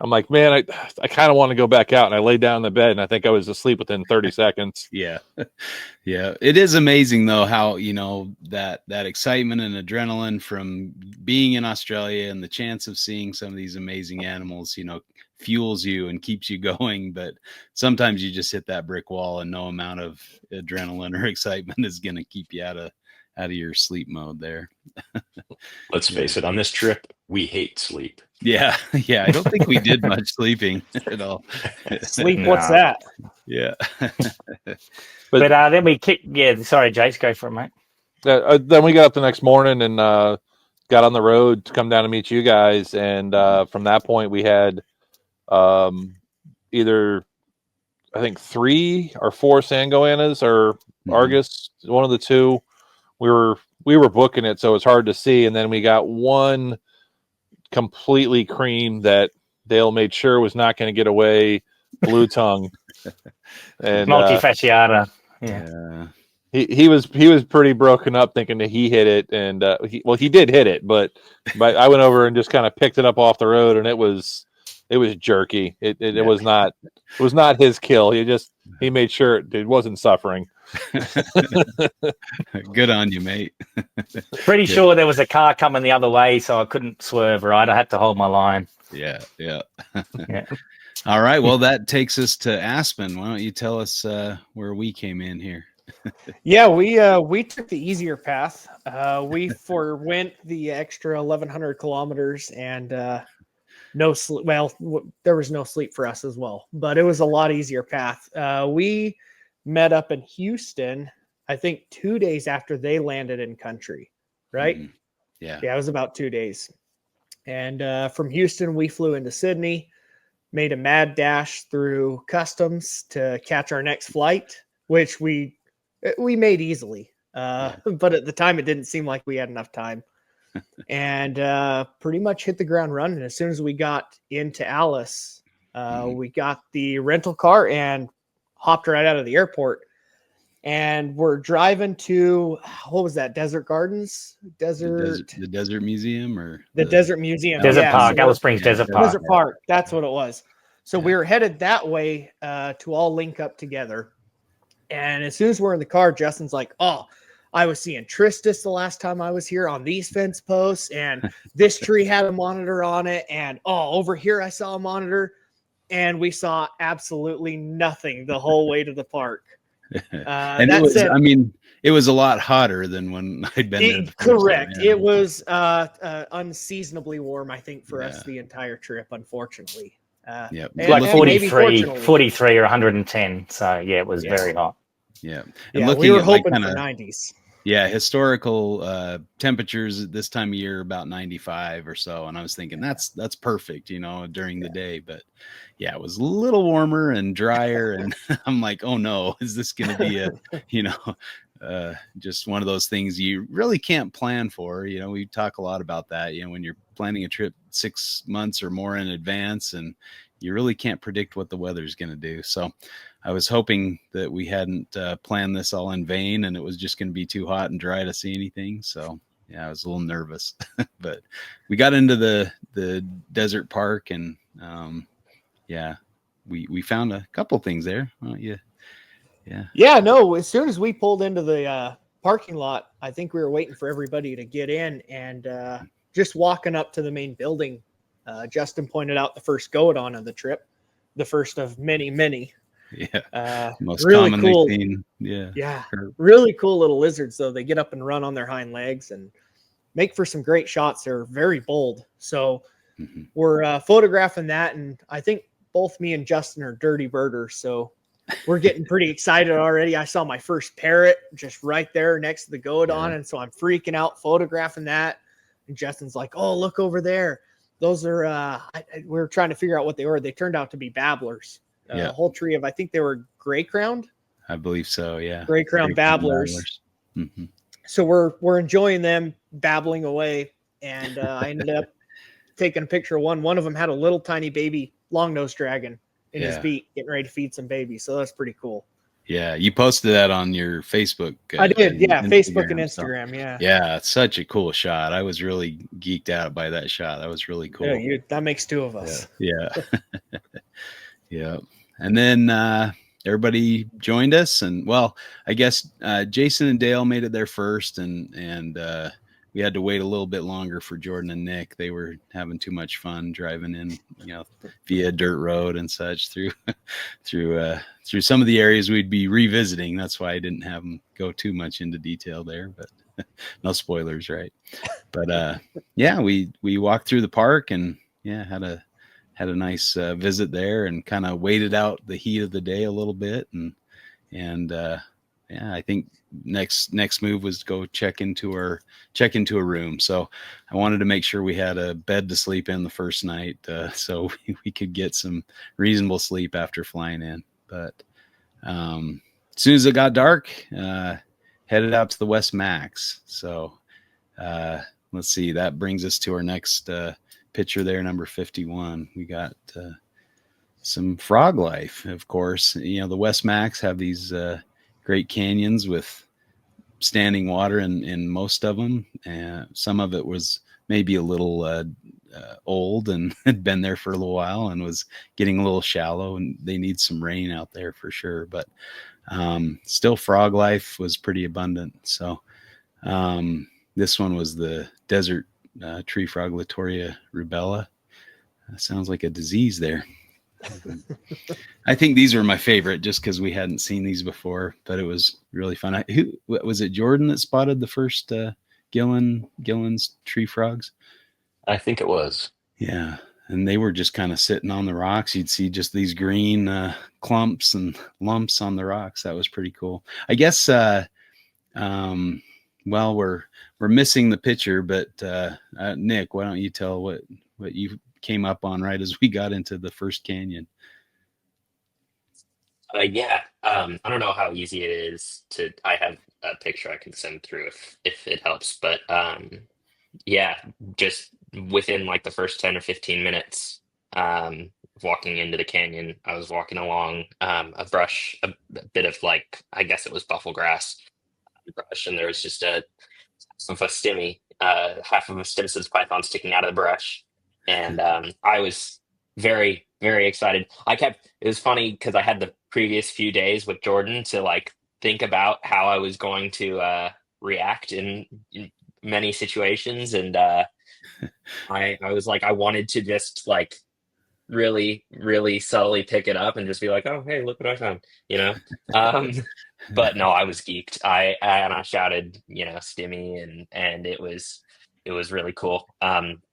I'm like, man, I kind of want to go back out. And I laid down in the bed, and I think I was asleep within 30 seconds. Yeah. Yeah. It is amazing though, how, that excitement and adrenaline from being in Australia and the chance of seeing some of these amazing animals, fuels you and keeps you going. But sometimes you just hit that brick wall, and no amount of adrenaline or excitement is going to keep you out of your sleep mode there. Let's face it, on this trip, we hate sleep. Yeah. Yeah. I don't think we did much sleeping at all. Sleep, what's that? Yeah. But then we kicked. Yeah, sorry, Jace, go for it, mate. Then we got up the next morning and got on the road to come down to meet you guys. And from that point, we had either, I think, 3 or 4 Sangoanas or Argus, one of the two. We were booking it, so it's hard to see. And then we got one completely cream that Dale made sure was not going to get away, blue tongue, and multifasciata. Yeah. He was pretty broken up thinking that he hit it, and he did hit it, but I went over and just kind of picked it up off the road, and it was jerky. It was not his kill. He made sure it wasn't suffering. Good on you, mate. Pretty sure there was a car coming the other way, so I couldn't swerve. Right, I had to hold my line. Yeah. Yeah. All right. Well, that takes us to Aspen. Why don't you tell us where we came in here? Yeah, we took the easier path. We forewent the extra 1,100 kilometers, and no sleep. Well, there was no sleep for us as well, but it was a lot easier path. We met up in Houston, I think 2 days after they landed in country, right? Mm-hmm. Yeah. Yeah, it was about 2 days. And from Houston, we flew into Sydney, made a mad dash through customs to catch our next flight, which we made easily. But at the time, it didn't seem like we had enough time. And pretty much hit the ground running. As soon as we got into Alice, we got the rental car and hopped right out of the airport. And we're driving to, what was that, Desert Gardens? The Desert Museum, or the Desert Museum. Desert Park, Alice Springs Desert Park. Desert Park, that's what it was. So we were headed that way to all link up together. And as soon as we're in the car, Justin's like, oh, I was seeing Tristis the last time I was here on these fence posts, and this tree had a monitor on it, and over here I saw a monitor, and we saw absolutely nothing the whole way to the park. And it was a lot hotter than when I'd been there before. Correct. So, it was unseasonably warm, I think, for us the entire trip, unfortunately. Like 43 or 110. So, yeah, it was very hot. Yeah. And we were hoping for 90s. Yeah, historical temperatures at this time of year about 95 or so, and I was thinking that's perfect, during the day. But yeah, it was a little warmer and drier, and I'm like, oh no, is this going to be a just one of those things you really can't plan for? We talk a lot about that. When you're planning a trip 6 months or more in advance, and you really can't predict what the weather's going to do. So I was hoping that we hadn't planned this all in vain, and it was just going to be too hot and dry to see anything. So I was a little nervous, but we got into the desert park, and we found a couple things there. Yeah, no, as soon as we pulled into the parking lot, I think we were waiting for everybody to get in, and just walking up to the main building, Justin pointed out the first goat-on of the trip, the first of many. Most really commonly cool. seen. Really cool little lizards, though. They get up and run on their hind legs and make for some great shots. They're very bold. So we're photographing that, and I think both me and Justin are dirty birders, so we're getting pretty excited already. I saw my first parrot just right there next to the goat-on, and so I'm freaking out photographing that. And Justin's like, "Oh, look over there. Those are we were trying to figure out what they were. They turned out to be babblers. A whole tree of, I think they were gray-crowned. I believe so, yeah. Gray-crowned babblers. So we're enjoying them babbling away, and I ended up taking a picture of one. One of them had a little tiny baby long-nosed dragon in his beak, getting ready to feed some babies. So that's pretty cool. Yeah, you posted that on your Facebook. I did, Facebook and Instagram, Yeah, it's such a cool shot. I was really geeked out by that shot. That was really cool. Yeah, that makes two of us. Yeah. Yeah. And then everybody joined us, and well, I guess Jason and Dale made it there first, and we had to wait a little bit longer for Jordan and Nick. They were having too much fun driving in, via dirt road and such through some of the areas we'd be revisiting. That's why I didn't have them go too much into detail there, but no spoilers, right? But we walked through the park and had a nice visit there, and kind of waited out the heat of the day a little bit, and I think next move was to go check into a room. So I wanted to make sure we had a bed to sleep in the first night, so we could get some reasonable sleep after flying in. But as soon as it got dark, headed out to the West Max. So let's see, that brings us to our next picture there, number 51. We got some frog life, of course. The West Max have these great canyons with standing water in most of them. Some of it was maybe a little old and had been there for a little while and was getting a little shallow, and they need some rain out there for sure. But still, frog life was pretty abundant. So this one was the desert tree frog, Latoria rubella. Sounds like a disease there. I think these are my favorite just because we hadn't seen these before, but it was really fun. Who was it? Jordan that spotted the first Gillen's tree frogs? I think it was. Yeah, and they were just kind of sitting on the rocks. You'd see just these green clumps and lumps on the rocks. That was pretty cool. I guess. Well, we're missing the picture, but Nick, why don't you tell what you came up on right as we got into the first canyon? I don't know how easy it is to. I have a picture I can send through if it helps, but just within like the first 10 or 15 minutes, walking into the canyon, I was walking along a brush, a bit of like, I guess it was buffalo grass brush, and there was just half of a Stimson's python sticking out of the brush, and I was very, very excited. It was funny because I had the previous few days with Jordan to like think about how I was going to react in many situations, and I was like, I wanted to just like really, really subtly pick it up and just be like, oh, hey, look what I found, but no, I was geeked. I shouted, Stimmy, and it was really cool.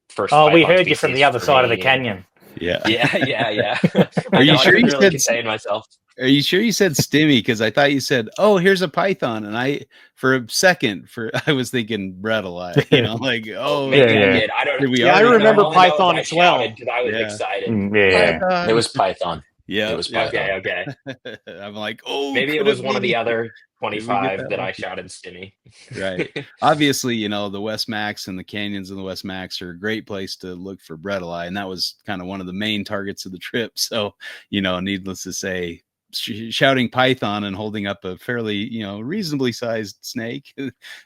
First, we heard you from the other side of the canyon. Yeah. Are you sure you said contain myself? Are you sure you said Stimmy? Because I thought you said, "Oh, here's a python," and for a second, I was thinking Bredli, like, oh, maybe I did. I don't. I remember python as well because I was excited. It was python. Yeah, it was python. Okay. I'm like, oh, maybe it was one of the other 25 that I shouted Stimmy. Right. Obviously, the West Max and the canyons of the West Max are a great place to look for Bredli, and that was kind of one of the main targets of the trip. So, needless to say, shouting python and holding up a fairly, reasonably sized snake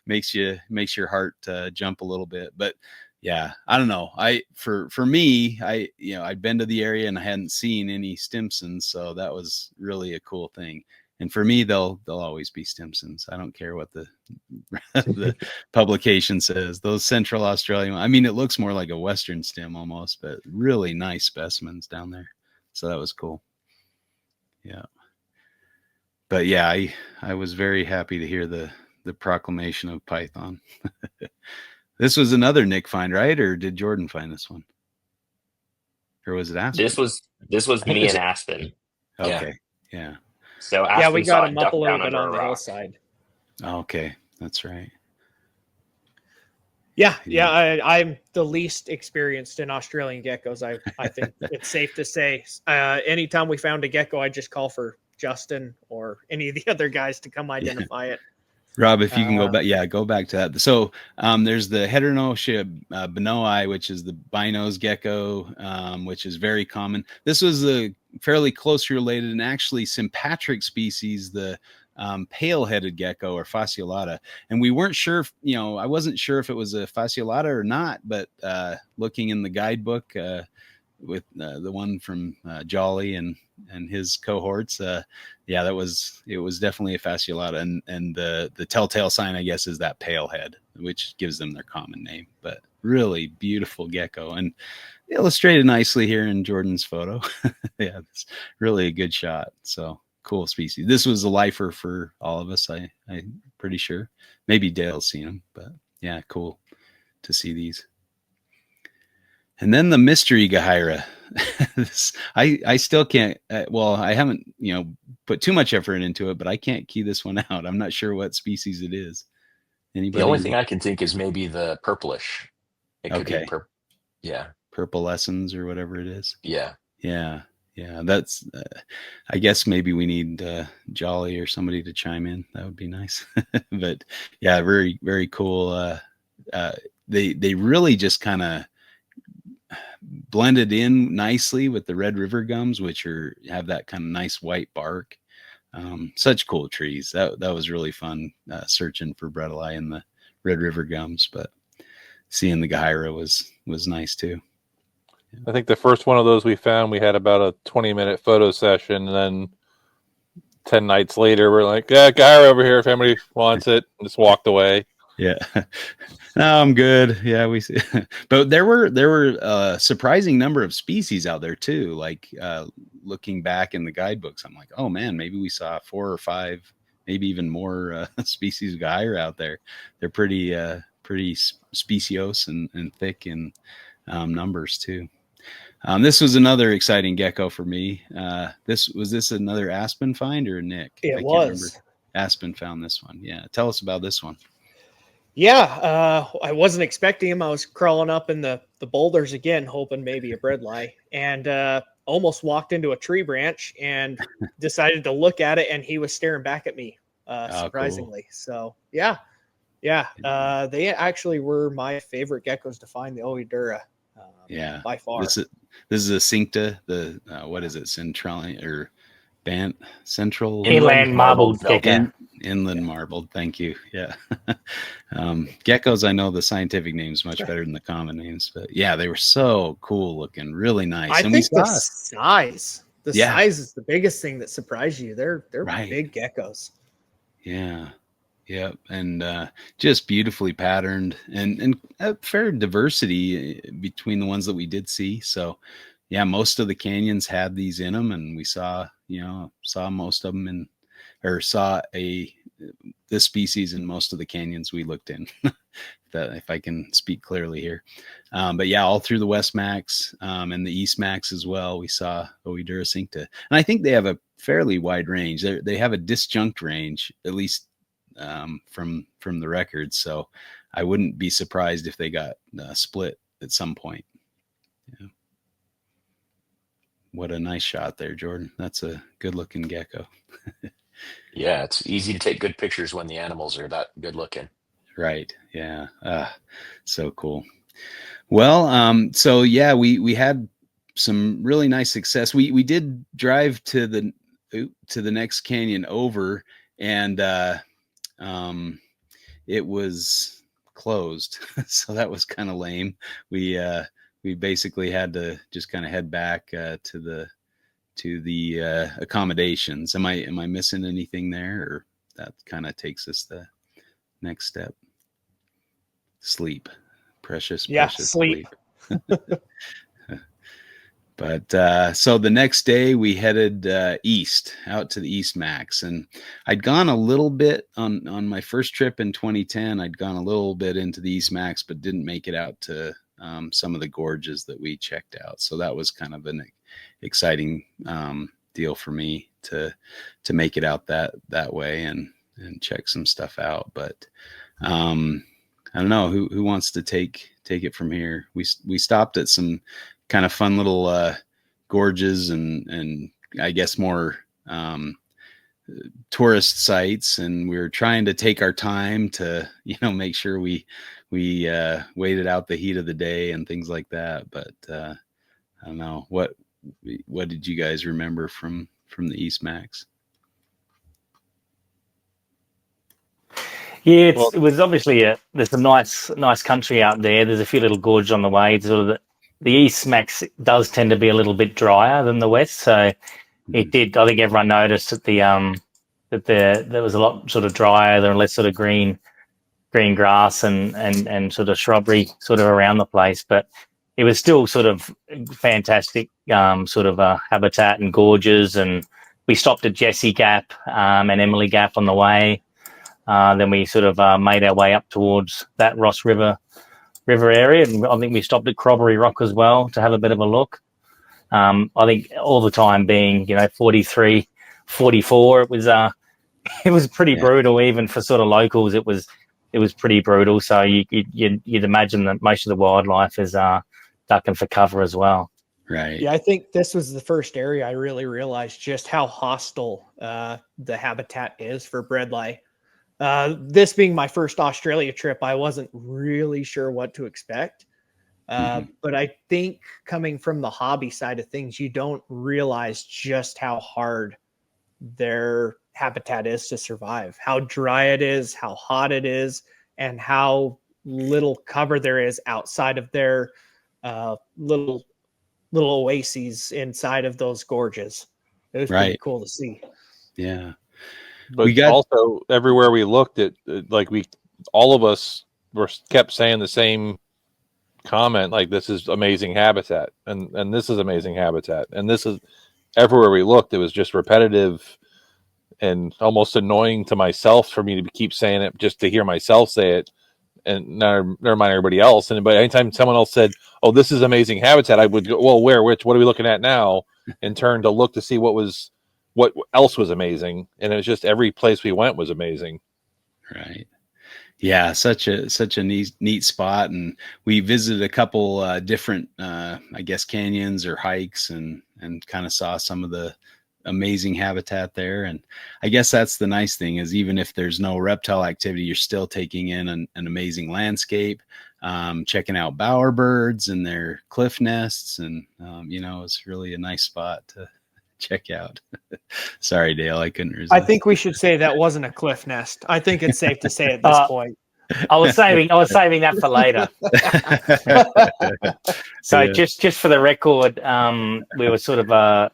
makes your heart jump a little bit. But yeah, I don't know. For me, I'd been to the area and I hadn't seen any Stimsons, so that was really a cool thing. And for me, they'll always be Stimsons. I don't care what the the publication says. Those Central Australian, I mean, it looks more like a Western stim almost, but really nice specimens down there. So that was cool. Yeah. But yeah, I was very happy to hear the proclamation of python. This was another Nick find, right? Or did Jordan find this one? Or was it Aspen? This was me and Aspen. Okay. Yeah. So Aspen we got him up duck a little down bit under on a the rock. hillside. Okay, that's right. Yeah. I'm the least experienced in Australian geckos. I think it's safe to say. Anytime we found a gecko, I just call for Justin or any of the other guys to come identify it. Rob, if you can go back to that. So there's the Heteronotia benoi, which is the binose gecko, which is very common. This was a fairly closely related and actually sympatric species, the pale-headed gecko or fasciolata. And we weren't sure if, I wasn't sure if it was a fasciolata or not, but looking in the guidebook with the one from Jolly and his cohorts, it was definitely a fasciolata, and the telltale sign, I guess, is that pale head, which gives them their common name. But really beautiful gecko, and illustrated nicely here in Jordan's photo. Yeah, it's really a good shot. So cool species. This was a lifer for all of us. I'm pretty sure. Maybe Dale's seen them, but yeah, cool to see these. And then the mystery Gahyra. I still can't. I haven't put too much effort into it, but I can't key this one out. I'm not sure what species it is. Anybody? The only thing I can think is maybe the purplish. It could be purple lessons or whatever it is. Yeah. That's. I guess maybe we need Jolly or somebody to chime in. That would be nice. But yeah, very very cool. They really just kind of blended in nicely with the Red River gums, which have that kind of nice white bark. Such cool trees. That was really fun searching for bredli in the Red River gums, but seeing the Gahyra was nice too. I think the first one of those we found, we had about a 20-minute photo session, and then 10 nights later, we're like, yeah, Gahyra over here if anybody wants it, and just walked away. Yeah. No, I'm good. Yeah, we see. But there were a surprising number of species out there too. Like looking back in the guidebooks, I'm like, oh man, maybe we saw 4 or 5, maybe even more species of Gahyra out there. They're pretty speciose and thick in numbers too. This was another exciting gecko for me. Was this another Aspen find or Nick? It was. Remember. Aspen found this one. Yeah. Tell us about this one. Yeah, I wasn't expecting him. I was crawling up in the boulders again, hoping maybe a bredli, and almost walked into a tree branch and decided to look at it, and he was staring back at me, surprisingly. Cool. So yeah. They actually were my favorite geckos to find, the Oedura. By far. This is a cincta. The what is it? Central or Central inland marbled gecko. Inland marbled. Thank you. Yeah. Geckos, I know the scientific names much better than the common names, but yeah, they were so cool looking, really nice. I think the size is the biggest thing that surprised you. They're right. Big geckos. Yeah. Yep. And just beautifully patterned and a fair diversity between the ones that we did see. So yeah, most of the canyons had these in them, and we saw most of them saw this species in most of the canyons we looked in. If I can speak clearly here. But yeah, all through the West Max and the East Max as well, we saw Oedura cincta. And I think they have a fairly wide range. They have a disjunct range, at least from the records. So I wouldn't be surprised if they got split at some point. Yeah. What a nice shot there, Jordan. That's a good looking gecko. Yeah, it's easy to take good pictures when the animals are that good looking. Right. Yeah. So cool. Well, so yeah, we had some really nice success. We did drive to the to the next canyon over, and it was closed. So that was kind of lame. We basically had to just kind of head back to the accommodations. Am I missing anything there, or that kind of takes us the next step? Sleep, precious sleep. But so the next day we headed east, out to the East Max, and I'd gone a little bit on my first trip in 2010. I'd gone a little bit into the East Max, but didn't make it out to some of the gorges that we checked out. So that was kind of an exciting deal for me to make it out that way and check some stuff out. But I don't know who wants to take it from here. We stopped at some kind of fun little gorges and I guess more tourist sites, and we were trying to take our time to make sure we waited out the heat of the day and things like that. But I don't know, what did you guys remember from the East Max? Yeah, it was obviously there's a nice country out there. There's a few little gorges on the way. Sort of the East Max does tend to be a little bit drier than the West, so it did. I think everyone noticed that there was a lot sort of drier. There were less sort of green grass and sort of shrubbery sort of around the place, but it was still sort of fantastic sort of habitat and gorges. And we stopped at Jesse Gap and Emily Gap on the way. Then we sort of made our way up towards that Ross River area, and I think we stopped at Crobbery Rock as well to have a bit of a look. I think all the time being 43, 44, it was pretty brutal even for sort of locals. It was pretty brutal. So you'd imagine that most of the wildlife is ducking for cover as well. Right. Yeah, I think this was the first area I really realized just how hostile the habitat is for bredli. This being my first Australia trip, I wasn't really sure what to expect. But I think coming from the hobby side of things, you don't realize just how hard their habitat is to survive, how dry it is, how hot it is, and how little cover there is outside of their little oases inside of those gorges. It was pretty cool to see. Yeah. But also everywhere we looked at, all of us kept saying the same comment, like, this is amazing habitat, and this is amazing habitat, and this is everywhere we looked. It was just repetitive and almost annoying to myself for me to keep saying it, just to hear myself say it, and never mind everybody else. But anytime someone else said, "Oh, this is amazing habitat," I would go, "Well, where? Which? What are we looking at now?" and turn to look to see what else was amazing. And it was just every place we went was amazing. Right. Yeah, such a neat spot, and we visited a couple different I guess canyons or hikes, and kind of saw some of the amazing habitat there. And I guess that's the nice thing, is even if there's no reptile activity, you're still taking in an amazing landscape, checking out bowerbirds and their cliff nests, and it's really a nice spot to check out. Sorry, Dale, I couldn't resist. I think we should say that wasn't a cliff nest. I think it's safe to say at this point. I was saving that for later. So just for the record, we were sort of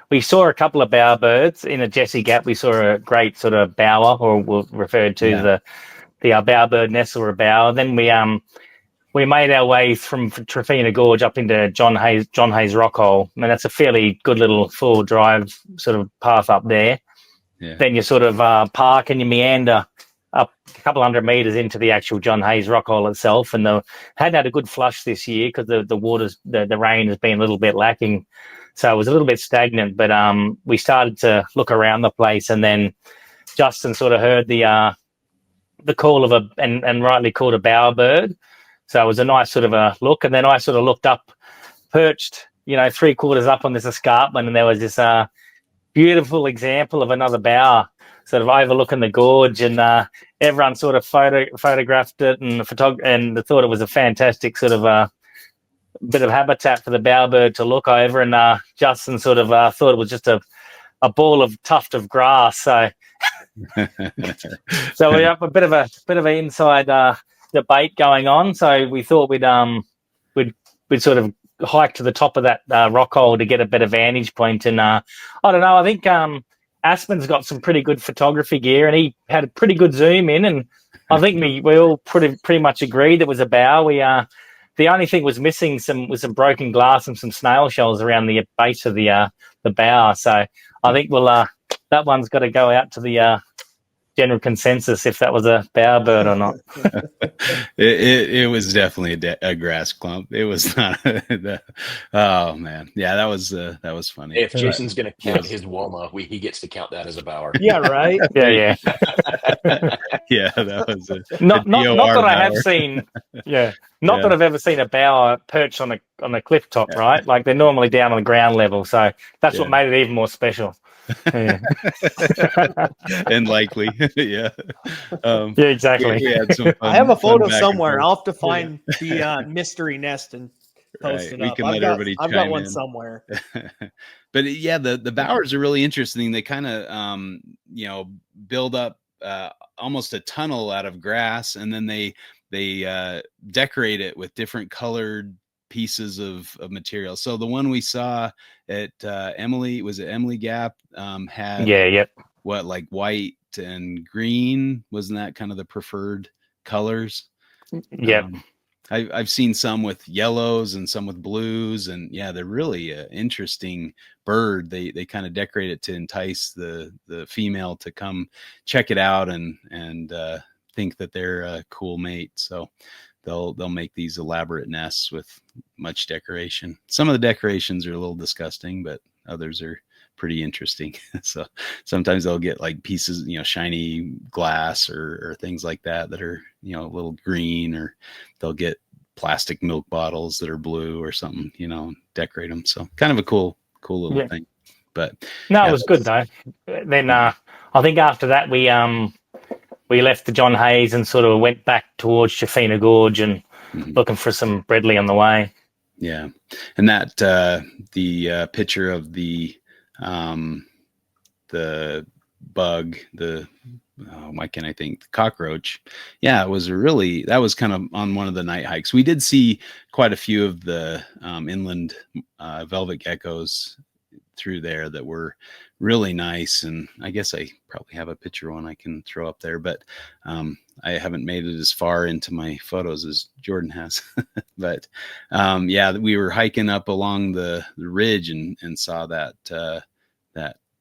we saw a couple of bowerbirds in a Jesse Gap. We saw a great sort of bower, or we'll refer to the bowerbird nest or a bower. Then we made our way from Trafina Gorge up into John Hayes Rockhole. I mean, that's a fairly good little full drive sort of path up there. Yeah. Then you sort of park and you meander up a couple hundred meters into the actual John Hayes Rockhole itself. And hadn't had a good flush this year because the rain has been a little bit lacking. So it was a little bit stagnant, but we started to look around the place, and then Justin sort of heard the call of and rightly called a bowerbird. So it was a nice sort of a look. And then I sort of looked up, perched, 3/4 up on this escarpment, and there was this beautiful example of another bower sort of overlooking the gorge, and everyone sort of photographed it and thought it was a fantastic sort of bit of habitat for the bowerbird to look over. And Justin sort of thought it was just a a ball of tuft of grass. So so we have a bit of an inside debate going on. So we thought we'd sort of hike to the top of that rock hole to get a better vantage point. And I don't know. I think Aspen's got some pretty good photography gear, and he had a pretty good zoom in. And I think we all pretty much agreed there was a bow. The only thing was missing was some broken glass and some snail shells around the base of the bow. So I think that one's got to go out to the general consensus if that was a bowerbird or not. It was definitely a grass clump. It was not. Oh man, yeah, that was funny. If Jason's going to count his WOMA, he gets to count that as a bower. Yeah, right. Yeah. Yeah, that was not that I have bower. seen. Yeah, not that I've ever seen a bower perch on a cliff top, right? Like they're normally down on the ground level, so that's what made it even more special. Yeah. And likely, yeah. Yeah, exactly. We had some fun, I have a photo back and somewhere. forth. I'll have to find the mystery nest and post it We up. can let everybody I've got chime one in. somewhere. But yeah, the bowers are really interesting. They kind of build up almost a tunnel out of grass, and then they decorate it with different colored pieces of material. So the one we saw at Emily Gap had what, like white and green? Wasn't that kind of the preferred colors? Yep. I've seen some with yellows and some with blues, and yeah, they're really interesting bird. They kind of decorate it to entice the female to come check it out and think that they're a cool mate. So they'll make these elaborate nests with much decoration. Some of the decorations are a little disgusting, but others are pretty interesting. So sometimes they'll get like pieces, shiny glass or things like that are, a little green, or they'll get plastic milk bottles that are blue or something, decorate them. So kind of a cool little thing. But no, it was good though. Then I think after that we left the John Hayes and sort of went back towards Chafina Gorge and looking for some Bredley on the way. Yeah. And that the picture of the bug, why can't I think? The cockroach. Yeah, that was kind of on one of the night hikes. We did see quite a few of the inland velvet geckos through there that were really nice, and I guess I probably have a picture one I can throw up there, but I haven't made it as far into my photos as Jordan has. But yeah, we were hiking up along the ridge and saw that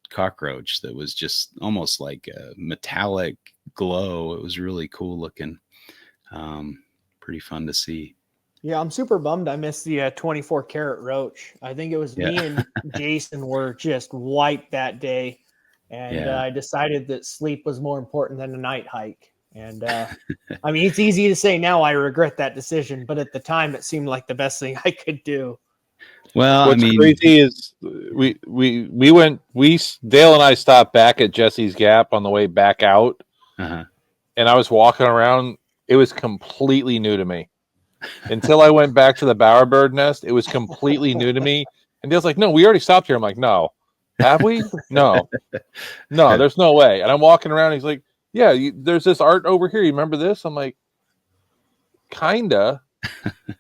cockroach that was just almost like a metallic glow. It was really cool looking. Pretty fun to see. Yeah, I'm super bummed I missed the 24 karat roach. I think it was me and Jason were just wiped that day, and I decided that sleep was more important than a night hike. And I mean, it's easy to say now I regret that decision, but at the time it seemed like the best thing I could do. Well, what's crazy is Dale and I stopped back at Jesse's Gap on the way back out, and I was walking around. It was completely new to me. Until I went back to the bowerbird nest, it was completely new to me. And Dale's like, "No, we already stopped here." I'm like, "No, have we? No, there's no way." And I'm walking around. And he's like, "Yeah, there's this art over here. You remember this?" I'm like, "Kinda."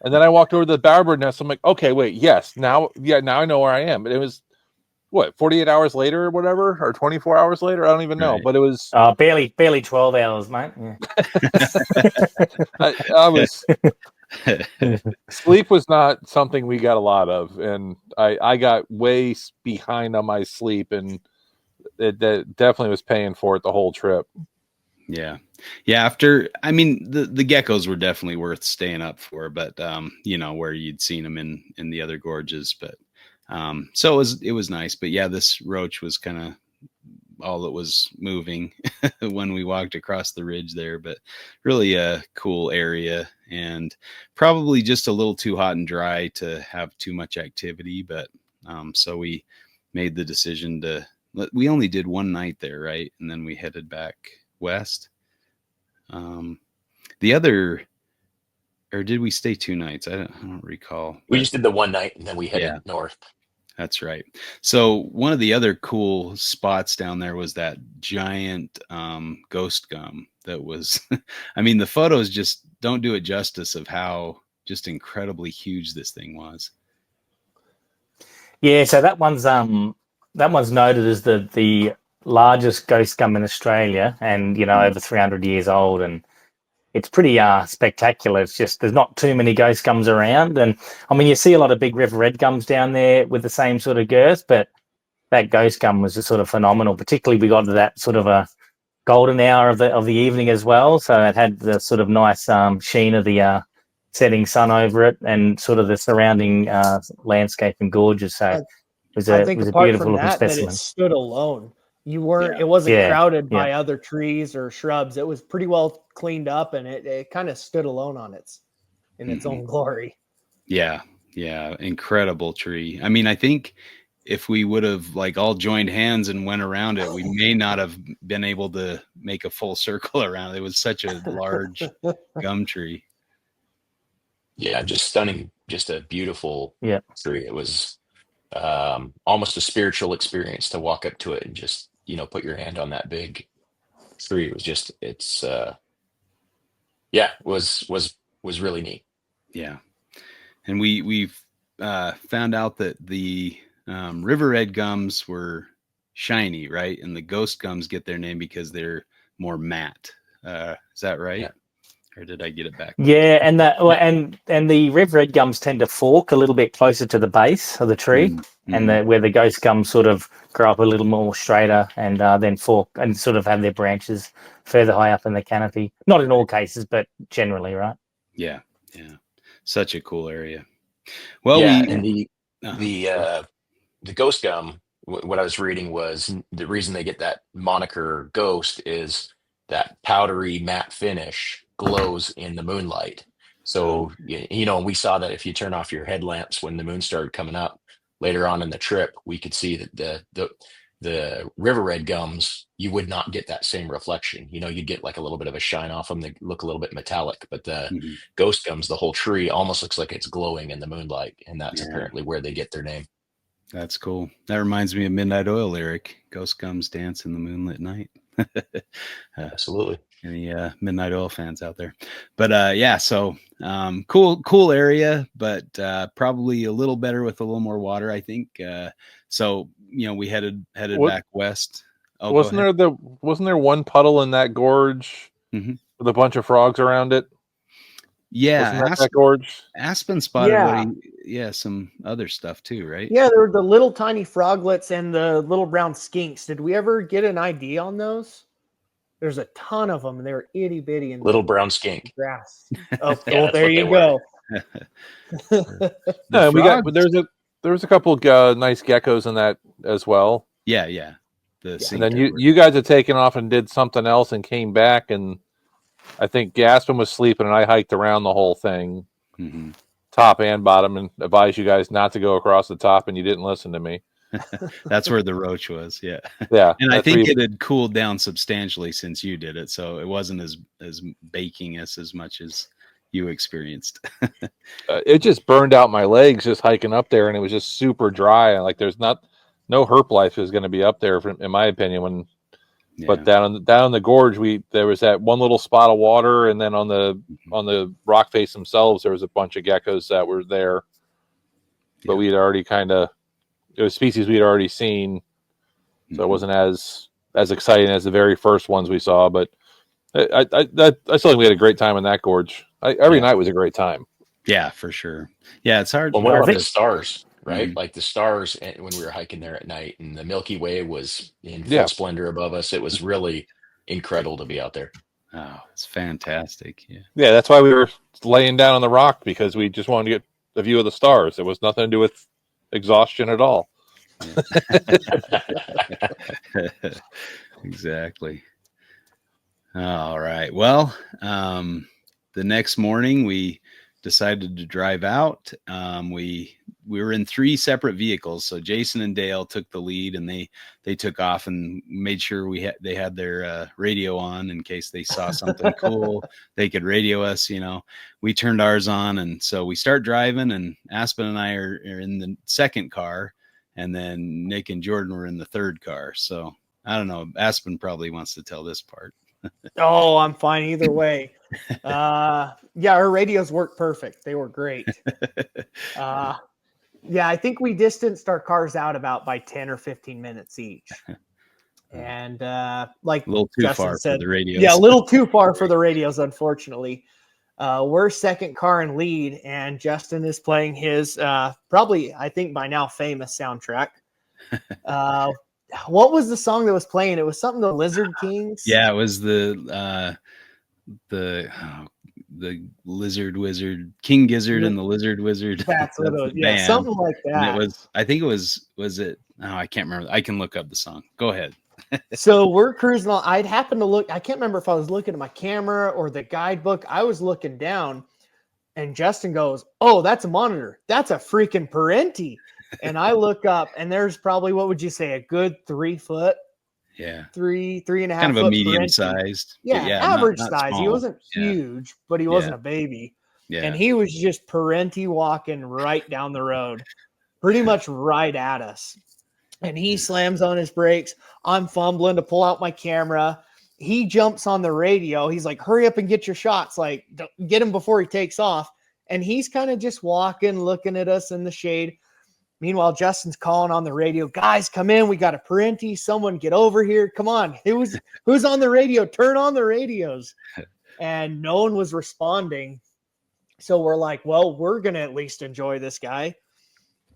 And then I walked over to the bowerbird nest. I'm like, "Okay, wait, yes, now I know where I am." But it was 48 hours later or whatever, or 24 hours later. I don't even know, but it was barely 12 hours, mate. Yeah. I was. Sleep was not something we got a lot of, and I got way behind on my sleep, and it definitely was paying for it the whole trip. Yeah. After, I mean, the geckos were definitely worth staying up for, but where you'd seen them in the other gorges, but so it was nice. But yeah, this roach was kind of all that was moving when we walked across the ridge there, but really a cool area, and probably just a little too hot and dry to have too much activity. But so we made the decision we only did one night there, right? And then we headed back west. The other, or did we stay 2 nights? I don't recall. We just did the one night and then we headed north. That's right. So one of the other cool spots down there was that giant ghost gum that was, I mean, the photos just don't do it justice of how just incredibly huge this thing was. Yeah, so that one's noted as the largest ghost gum in Australia, and over 300 years old, and it's pretty spectacular. It's just there's not too many ghost gums around, and I mean you see a lot of big river red gums down there with the same sort of girth, but that ghost gum was just sort of phenomenal. Particularly we got to that sort of a golden hour of the evening as well, so it had the sort of nice sheen of the setting sun over it, and sort of the surrounding landscape and gorgeous. So I it think was a apart beautiful from looking that it specimen. stood alone. You weren't. Yeah. It wasn't Yeah, crowded yeah. by other trees or shrubs. It was pretty well cleaned up, and it kind of stood alone on its own glory. Yeah, yeah, incredible tree. I mean, I think if we would have like all joined hands and went around it, we may not have been able to make a full circle around it. It was such a large gum tree. Yeah, just stunning, just a beautiful Yeah. tree. It was almost a spiritual experience to walk up to it and just, put your hand on that big tree. It was just, was really neat. Yeah. And we've found out that the river red gums were shiny, right? And the ghost gums get their name because they're more matte. Is that right? Yeah. Or did I get it back? Yeah, and and the red red gums tend to fork a little bit closer to the base of the tree, Mm-hmm. and where the ghost gums sort of grow up a little more straighter, and then fork and sort of have their branches further high up in the canopy. Not in all cases, but generally, right? Yeah, yeah. Such a cool area. Well, Yeah, we and the ghost gum, what I was reading was the reason they get that moniker ghost is that powdery matte finish glows in the moonlight. So, we saw that if you turn off your headlamps when the moon started coming up later on in the trip, we could see that the river red gums, you would not get that same reflection. You'd get like a little bit of a shine off them. They look a little bit metallic, but the ghost gums, the whole tree almost looks like it's glowing in the moonlight. And that's apparently where they get their name. That's cool. That reminds me of Midnight Oil lyric. Ghost gums dance in the moonlit night. Absolutely. Any Midnight Oil fans out there? But yeah, so cool area, but probably a little better with a little more water, I think. So we headed back west. Oh, wasn't there one puddle in that gorge with a bunch of frogs around it? Yeah, wasn't that gorge? Aspen spotted some other stuff too, right? Yeah, there were the little tiny froglets and the little brown skinks. Did we ever get an ID on those? There's a ton of them, and they were itty bitty in little the brown skink grass. Oh, Yeah, well, there you go. No, there was a couple of nice geckos in that as well. Yeah. And then you guys had taken off and did something else and came back, and I think Aspen was sleeping, and I hiked around the whole thing, top and bottom, and advised you guys not to go across the top, and you didn't listen to me. That's where the roach was. Yeah. And I think it had cooled down substantially since you did it, so it wasn't as baking us as much as you experienced. It just burned out my legs just hiking up there, and it was just super dry, and like there's no herp life is going to be up there in my opinion. But down in the gorge, there was that one little spot of water, and then on the rock face themselves, there was a bunch of geckos that were there. But we'd already it was species we'd already seen, so it wasn't as exciting as the very first ones we saw. But I still think we had a great time in that gorge. Every night was a great time. Yeah, for sure. Yeah, it's hard. Well, what about the stars, right? Like the stars when we were hiking there at night, and the Milky Way was in full splendor above us. It was really incredible to be out there. Oh, it's fantastic. Yeah, that's why we were laying down on the rock, because we just wanted to get a view of the stars. It was nothing to do with exhaustion at all. Exactly. All right. Well, the next morning we decided to drive out. We were in 3 separate vehicles, so Jason and Dale took the lead, and they took off and made sure they had their radio on in case they saw something cool. They could radio us. We turned ours on, and so we start driving, and Aspen and I are in the second car, and then Nick and Jordan were in the third car. So I don't know. Aspen probably wants to tell this part. Oh, I'm fine either way. Yeah, our radios worked perfect. They were great. Yeah, I think we distanced our cars out about by 10 or 15 minutes each. And like A little too Justin far said, for the radios. yeah, a little too far for the radios, unfortunately. We're second car in lead, and Justin is playing his probably, I think by now, famous soundtrack. What was the song that was playing? It was something the Lizard Kings. Yeah, it was the Lizard Wizard, King Gizzard and the Lizard Wizard. That's what it was. the Yeah, band. something like that. And it was, I think it was it? Oh, I can't remember. I can look up the song. Go ahead. So we're cruising on. I'd happen to look. I can't remember if I was looking at my camera or the guidebook. I was looking down, and Justin goes, "Oh, that's a monitor. That's a freaking Parenti." And I look up, and there's probably, what would you say, a good 3 foot? Yeah. 3.5 kind of foot a medium Parenti. sized. Yeah, Yeah, average not size. He small. wasn't huge, but he wasn't a baby. Yeah. And he was just Parenti walking right down the road, pretty much right at us. And he slams on his brakes. I'm fumbling to pull out my camera. He jumps on the radio. He's like, hurry up and get your shots. Like, get him before he takes off. And he's kind of just walking, looking at us in the shade. Meanwhile, Justin's calling on the radio. Guys, come in. We got a Parenti. Someone get over here. Come on. Who's on the radio? Turn on the radios. And no one was responding. So we're like, well, we're going to at least enjoy this guy.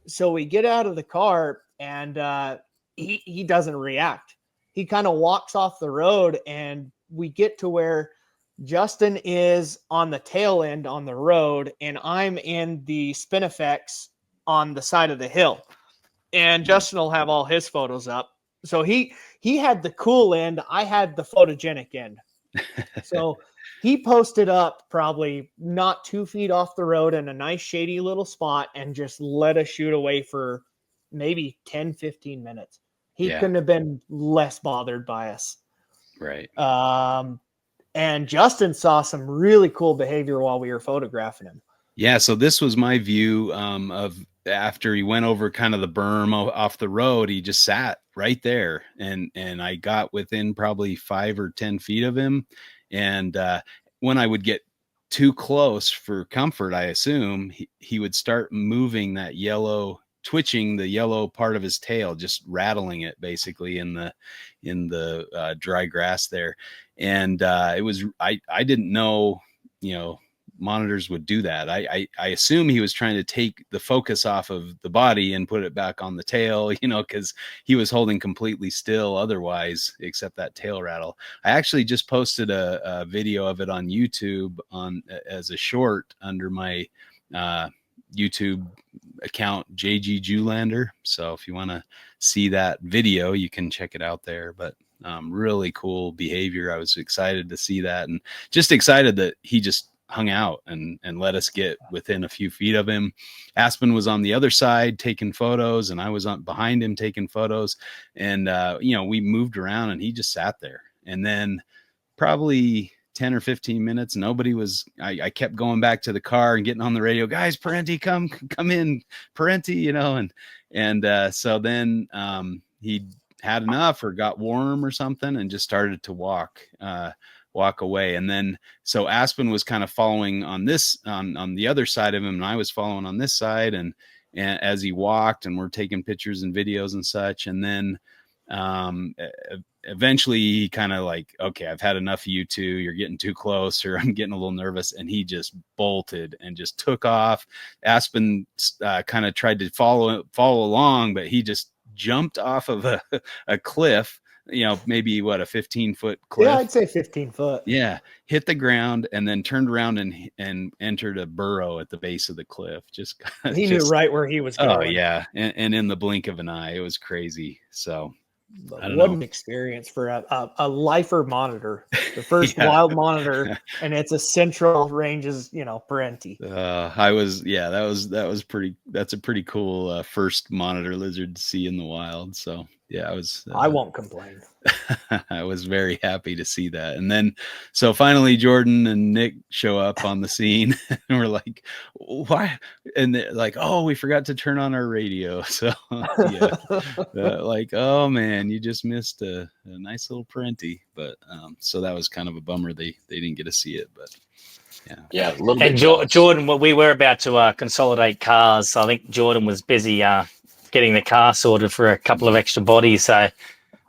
So we get out of the car, and he doesn't react. He kind of walks off the road, and we get to where Justin is on the tail end on the road, and I'm in the Spinifex on the side of the hill. And Justin will have all his photos up. So he had the cool end. I had the photogenic end. So he posted up probably not 2 feet off the road in a nice shady little spot and just let us shoot away for maybe 10, 15 minutes. He couldn't have been less bothered by us. Right. And Justin saw some really cool behavior while we were photographing him. Yeah. So this was my view of after he went over kind of the berm off the road, he just sat right there. And I got within probably 5 or 10 feet of him. And when I would get too close for comfort, I assume he would start moving that yellow, twitching the yellow part of his tail, just rattling it basically in the dry grass there. And it was, I didn't know, monitors would do that. I assume he was trying to take the focus off of the body and put it back on the tail, because he was holding completely still otherwise, except that tail rattle. I actually just posted a video of it on YouTube as a short under my YouTube account, JG Julander. So if you want to see that video, you can check it out there. But really cool behavior. I was excited to see that, and just excited that he just hung out and let us get within a few feet of him. Aspen was on the other side taking photos, and I was behind him taking photos. And, we moved around, and he just sat there. And then probably 10 or 15 minutes, nobody was, I kept going back to the car and getting on the radio, guys, Parenti, come in, Parenti, and so then he had enough or got warm or something and just started to walk away. And then so Aspen was kind of following on the other side of him, and I was following on this side, and as he walked, and we're taking pictures and videos and such. And then eventually he kind of like, okay, I've had enough of you two, you're getting too close, or I'm getting a little nervous. And he just bolted and just took off. Aspen kind of tried to follow along, but he just jumped off of a cliff, maybe a 15-foot cliff. Yeah, I'd say 15 foot. Yeah. Hit the ground and then turned around and entered a burrow at the base of the cliff. He knew right where he was going. Oh yeah. And in the blink of an eye, it was crazy. So what an experience for a lifer monitor, the first wild monitor, and it's a Central Ranges, Parenti. That's a pretty cool first monitor lizard to see in the wild. So yeah, I was. I won't complain. I was very happy to see that. And then, so finally, Jordan and Nick show up on the scene, and we're like, "Why?" And they're like, "Oh, we forgot to turn on our radio." So yeah, like, oh man, you just missed a nice little parenti. But so that was kind of a bummer. They didn't get to see it, but Yeah, a little And bit jealous. Jordan, well, we were about to consolidate cars. So I think Jordan was busy getting the car sorted for a couple of extra bodies. So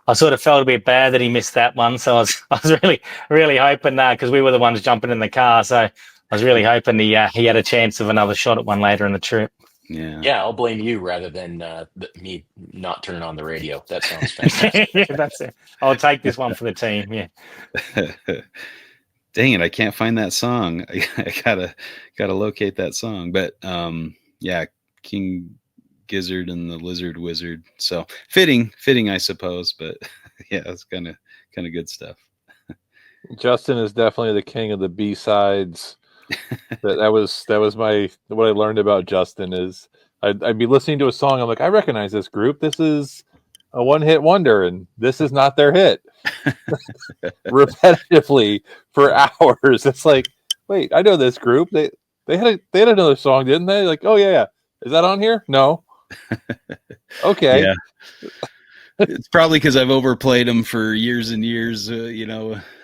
I sort of felt a bit bad that he missed that one. So I was really hoping because we were the ones jumping in the car. So I was really hoping he had a chance of another shot at one later in the trip. Yeah, I'll blame you rather than me not turning on the radio. That sounds fantastic. Yeah, that's it. I'll take this one for the team. Yeah. Dang it, I can't find that song. I gotta locate that song. But yeah, King Gizzard and the Lizard Wizard. So fitting, I suppose. But yeah, it's kind of good stuff. Justin is definitely the king of the B-sides. that was what I learned about Justin is I'd be listening to a song. I'm like, I recognize this group. This is a one-hit wonder, and this is not their hit. Repetitively for hours. It's like, wait, I know this group. They had another song, didn't they? Like, oh yeah. Is that on here? No. Okay. Yeah. It's probably because I've overplayed them for years and years,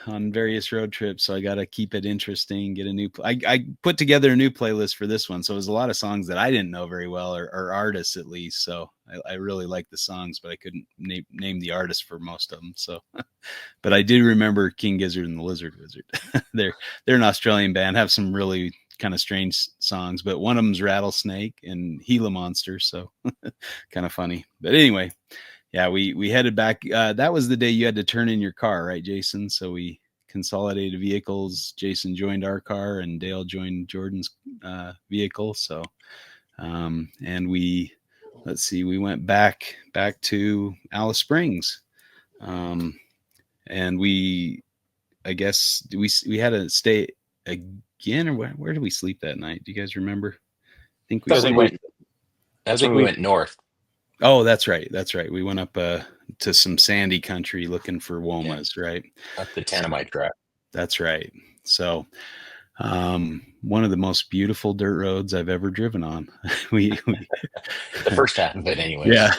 on various road trips. So I got to keep it interesting, get a new, I put together a new playlist for this one. So it was a lot of songs that I didn't know very well, or artists at least. So I really liked the songs, but I couldn't name the artist for most of them. So, but I did remember King Gizzard and the Lizard Wizard. They're an Australian band, have some really kind of strange songs, but one of them's Rattlesnake and Gila Monster. So kind of funny, but anyway. Yeah, we headed back. That was the day you had to turn in your car, right, Jason? So we consolidated vehicles. Jason joined our car, and Dale joined Jordan's vehicle. So, and we went back to Alice Springs, and I guess we had to stay again, or where did we sleep that night? Do you guys remember? I think we went. That's when we went north. Oh, that's right. We went up to some sandy country looking for womas, right? Up the Tanamite track. That's right. So, one of the most beautiful dirt roads I've ever driven on. we the first half of it, anyway. Yeah,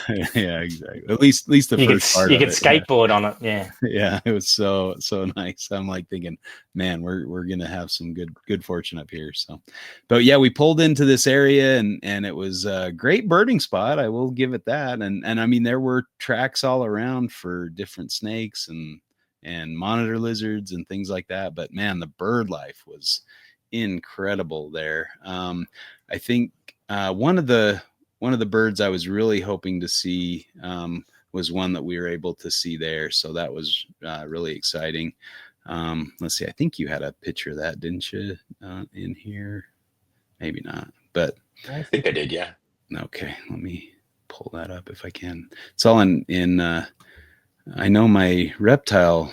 exactly. At least the first part. You could skateboard on it. Yeah. Yeah, it was so nice. I'm like thinking, man, we're gonna have some good fortune up here. So, but yeah, we pulled into this area, and it was a great birding spot. I will give it that. And I mean, there were tracks all around for different snakes and monitor lizards and things like that. But man, the bird life was incredible there. I think one of the birds I was really hoping to see was one that we were able to see there. So that was really exciting. Let's see. I think you had a picture of that, didn't you, in here? Maybe not, but I think I did. Yeah. Okay. Let me pull that up if I can. It's all in I know my reptile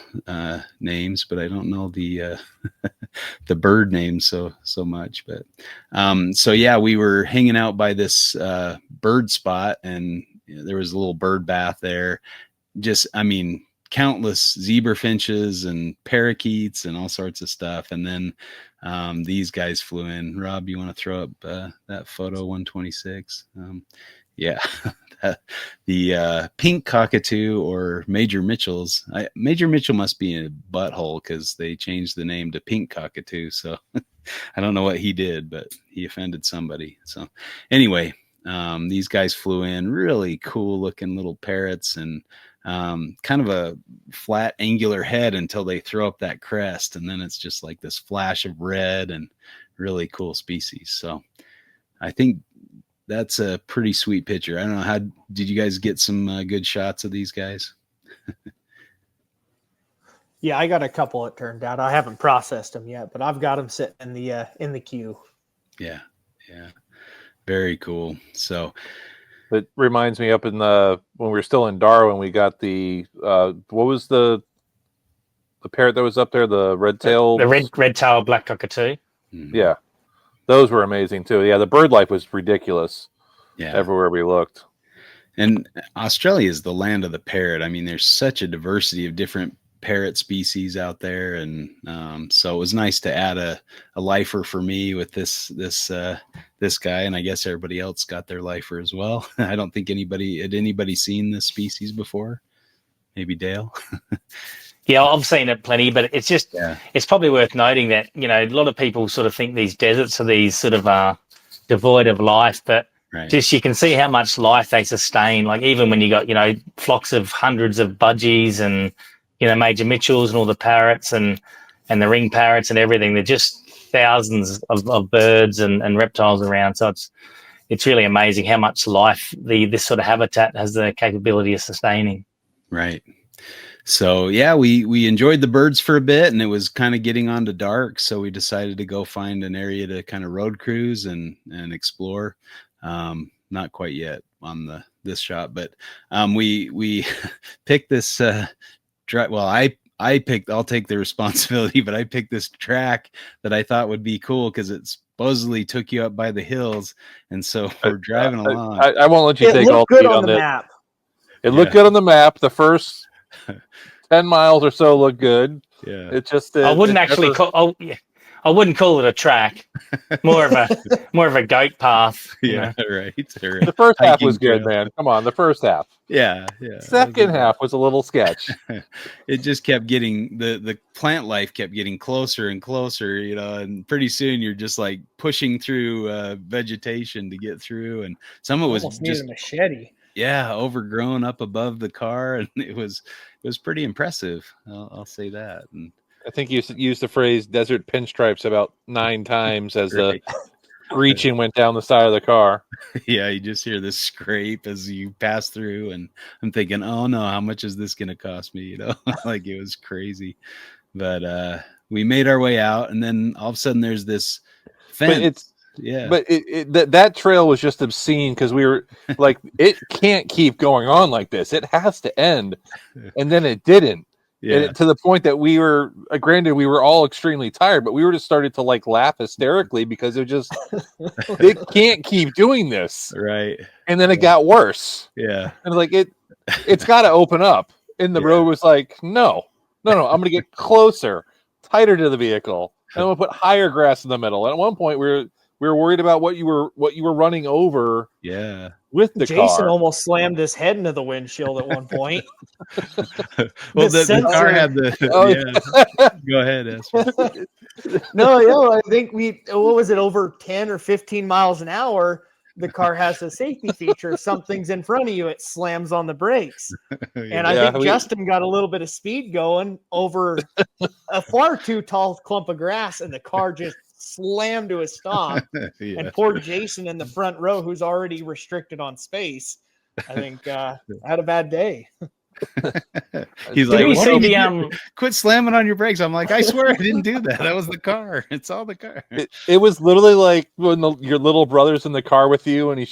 names, but I don't know the the bird names so much. But so yeah, we were hanging out by this bird spot, and there was a little bird bath there. Just, I mean, countless zebra finches and parakeets and all sorts of stuff. And then these guys flew in. Rob, you want to throw up that photo 126? Yeah. The pink cockatoo, or Major Mitchell's. Major Mitchell must be in a butthole because they changed the name to pink cockatoo. So I don't know what he did, but he offended somebody. So anyway, these guys flew in, really cool looking little parrots, and kind of a flat angular head until they throw up that crest. And then it's just like this flash of red, and really cool species. So I think that's a pretty sweet picture. I don't know, how did you guys get some good shots of these guys? Yeah, I got a couple. It turned out I haven't processed them yet, but I've got them sitting in the queue. Yeah, very cool. So it reminds me, up in when we were still in Darwin, we got the what was the parrot that was up there, the red tail, red tail black cockatoo. Mm-hmm. Yeah. Those were amazing too. Yeah, the bird life was ridiculous. Yeah, everywhere we looked. And Australia is the land of the parrot. I mean, there's such a diversity of different parrot species out there, and so it was nice to add a lifer for me with this guy, and I guess everybody else got their lifer as well. I don't think anybody seen this species before. Maybe Dale. Yeah, I've seen it plenty, but it's just Yeah. it's probably worth noting that a lot of people sort of think these deserts are these sort of devoid of life, but Right. just you can see how much life they sustain. Like even when you got flocks of hundreds of budgies and Major Mitchells and all the parrots and the ring parrots and everything, they're just thousands of birds and reptiles around. So it's really amazing how much life this sort of habitat has the capability of sustaining. Right. So yeah, we enjoyed the birds for a bit, and it was kind of getting on to dark, so we decided to go find an area to kind of road cruise and explore. Not quite yet on this shot, but we picked this well, I'll take the responsibility, but I picked this track that I thought would be cool because it supposedly took you up by the hills, and so we're driving along. I won't let you take all the the lead on the this. map. It looked good on the map. The first 10 miles or so looked good. Yeah. It just I wouldn't actually call. I wouldn't call it a track. More of a goat path. Yeah, right. The first half was good, trail. man. Come on, the first half. Yeah. Second half was a little sketch. It just kept getting the plant life kept getting closer and closer, and pretty soon you're just like pushing through vegetation to get through, and some of it was Almost just needed a machete. Yeah, overgrown up above the car, and it was pretty impressive. I'll say that. And I think you used the phrase "desert pinstripes" about 9 times as right. the screeching went down the side of the car. Yeah, you just hear this scrape as you pass through, and I'm thinking, oh no, how much is this going to cost me? Like it was crazy. But we made our way out, and then all of a sudden there's this fence. But that trail was just obscene because we were like, it can't keep going on like this. It has to end. And then it didn't. Yeah. To the point that we were, granted, we were all extremely tired, but we were just started to like laugh hysterically because it can't keep doing this. Right. And then it got worse. Yeah. And like it's got to open up. And the road was like, no, I'm going to get closer, tighter to the vehicle. And I'm going to put higher grass in the middle. And at one point we were worried about what you were running over. Yeah. With the Jason car. almost slammed his head into the windshield at one point. Well, the car had the. Go ahead, Esther. No, I think what was it, over 10 or 15 miles an hour? The car has a safety feature. If something's in front of you, it slams on the brakes. And I think Justin got a little bit of speed going over a far too tall clump of grass, and the car just slammed to a stop. And poor Jason in the front row, who's already restricted on space, I think had a bad day. He's like, quit slamming on your brakes. I'm like, I swear I didn't do that. That was the car. It's all the car. It was literally like when your little brother's in the car with you and he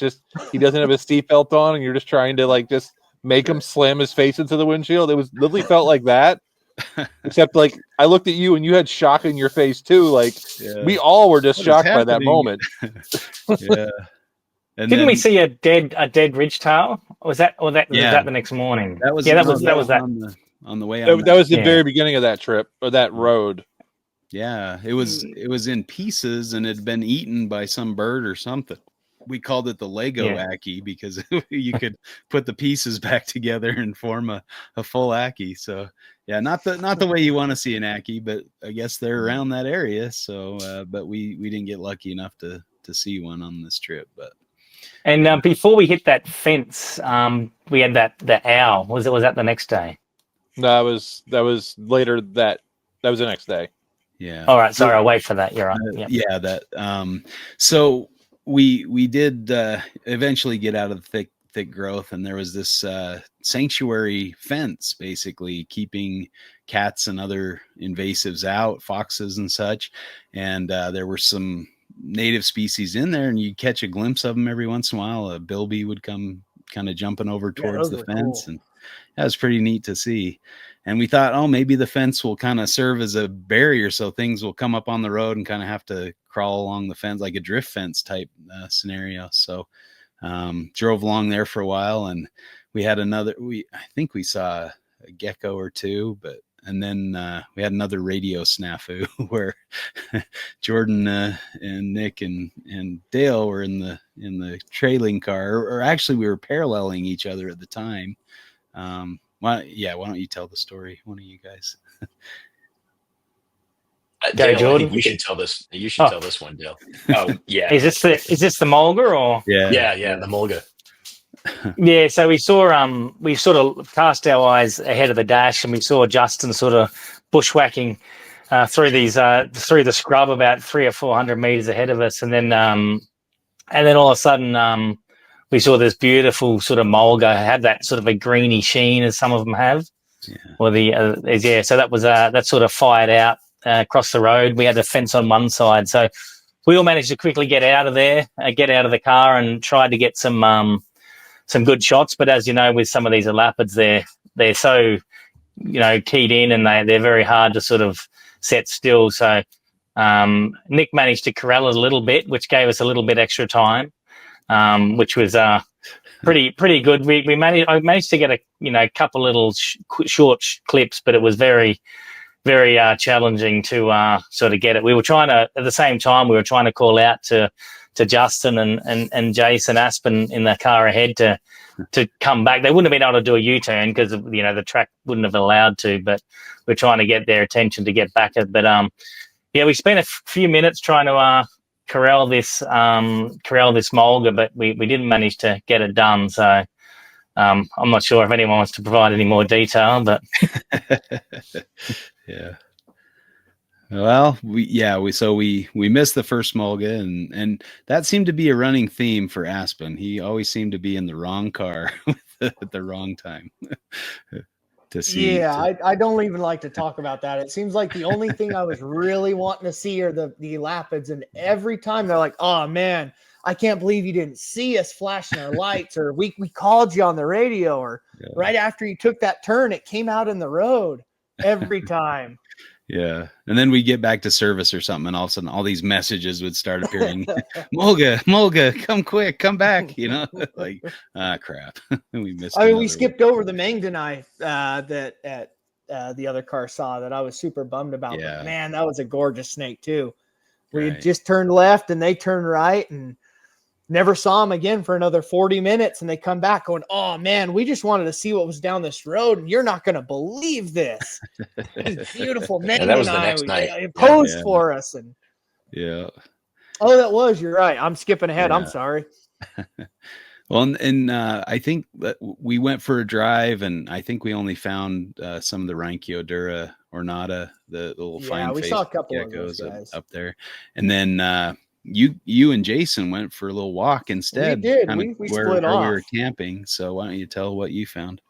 doesn't have his seatbelt on and you're just trying to like just make him slam his face into the windshield. It was literally felt like that. Except like I looked at you and you had shock in your face too. Like we all were just shocked by that moment. Yeah. And didn't we see a dead ridgetail? Was that the next morning? That was on the way out. That was the very beginning of that trip or that road. Yeah, it was in pieces and it had been eaten by some bird or something. We called it the Lego Ackie because you could put the pieces back together and form a full Ackie. So yeah, not the way you want to see an Ackie, but I guess they're around that area. So but we didn't get lucky enough to see one on this trip. But and before we hit that fence, we had the owl. Was that the next day? That was later. That was the next day. Yeah. All right. Sorry, I'll wait for that. You're right. Yeah. That. So we did eventually get out of the thick growth, and there was this sanctuary fence basically keeping cats and other invasives out, foxes and such. And there were some native species in there, and you'd catch a glimpse of them every once in a while. A bilby would come kind of jumping over towards the fence, and that was pretty neat to see. And we thought, oh, maybe the fence will kind of serve as a barrier, so things will come up on the road and kind of have to crawl along the fence, like a drift fence type scenario. So Drove along there for a while, and we had I think we saw a gecko or two, and then we had another radio snafu where Jordan and Nick and Dale were in the trailing car, or actually we were paralleling each other at the time. Why don't you tell the story, one of you guys? Dale, Jordan. I think you should tell this. You should tell this one, Dale. Oh yeah. Is this the Mulga or? Yeah, the Mulga. Yeah, so we sort of cast our eyes ahead of the dash, and we saw Justin sort of bushwhacking through the scrub about 300 or 400 meters ahead of us, and then all of a sudden we saw this beautiful sort of mulga have that sort of a greeny sheen as some of them have. Yeah. Or so that was that sort of fired out across the road. We had the fence on one side, so we all managed to quickly get out of there, get out of the car, and tried to get some good shots. But as you know, with some of these elapids, they're so keyed in, and they're very hard to sort of set still. So Nick managed to corral it a little bit, which gave us a little bit extra time, which was pretty good. I managed to get a couple little short clips, but it was very very challenging to sort of get it. We were trying to, at the same time, call out to Justin and Jason Aspen in the car ahead to come back. They wouldn't have been able to do a U-turn because the track wouldn't have allowed to, but we're trying to get their attention to get back. But we spent a few minutes trying to corral this mulga, but we didn't manage to get it done. So I'm not sure if anyone wants to provide any more detail, but yeah. Well, we missed the first mulga, and that seemed to be a running theme for Aspen. He always seemed to be in the wrong car at the wrong time to see. Yeah, I don't even like to talk about that. It seems like the only thing I was really wanting to see are the elapids, and every time they're like, "Oh man, I can't believe you didn't see us flashing our lights," or we called you on the radio, or right after you took that turn, it came out in the road every time. Yeah. And then we get back to service or something, and all of a sudden all these messages would start appearing. Mulga, come quick, come back, like, crap. We missed we skipped over the Mangdanai that the other car saw that I was super bummed about. Yeah. But man, that was a gorgeous snake too. We had just turned left and they turned right, and never saw them again for another 40 minutes. And they come back going, "Oh man, we just wanted to see what was down this road, and you're not going to believe this. These beautiful men." Yeah, that was the next night. It posed for us. And oh, that was, you're right. I'm skipping ahead. Yeah. I'm sorry. Well, and I think that we went for a drive, and I think we only found some of the Rhynchiodura ornata, the little fine faced geckos up there. And then you and Jason went for a little walk instead. We did. We split off. We were camping. So why don't you tell what you found?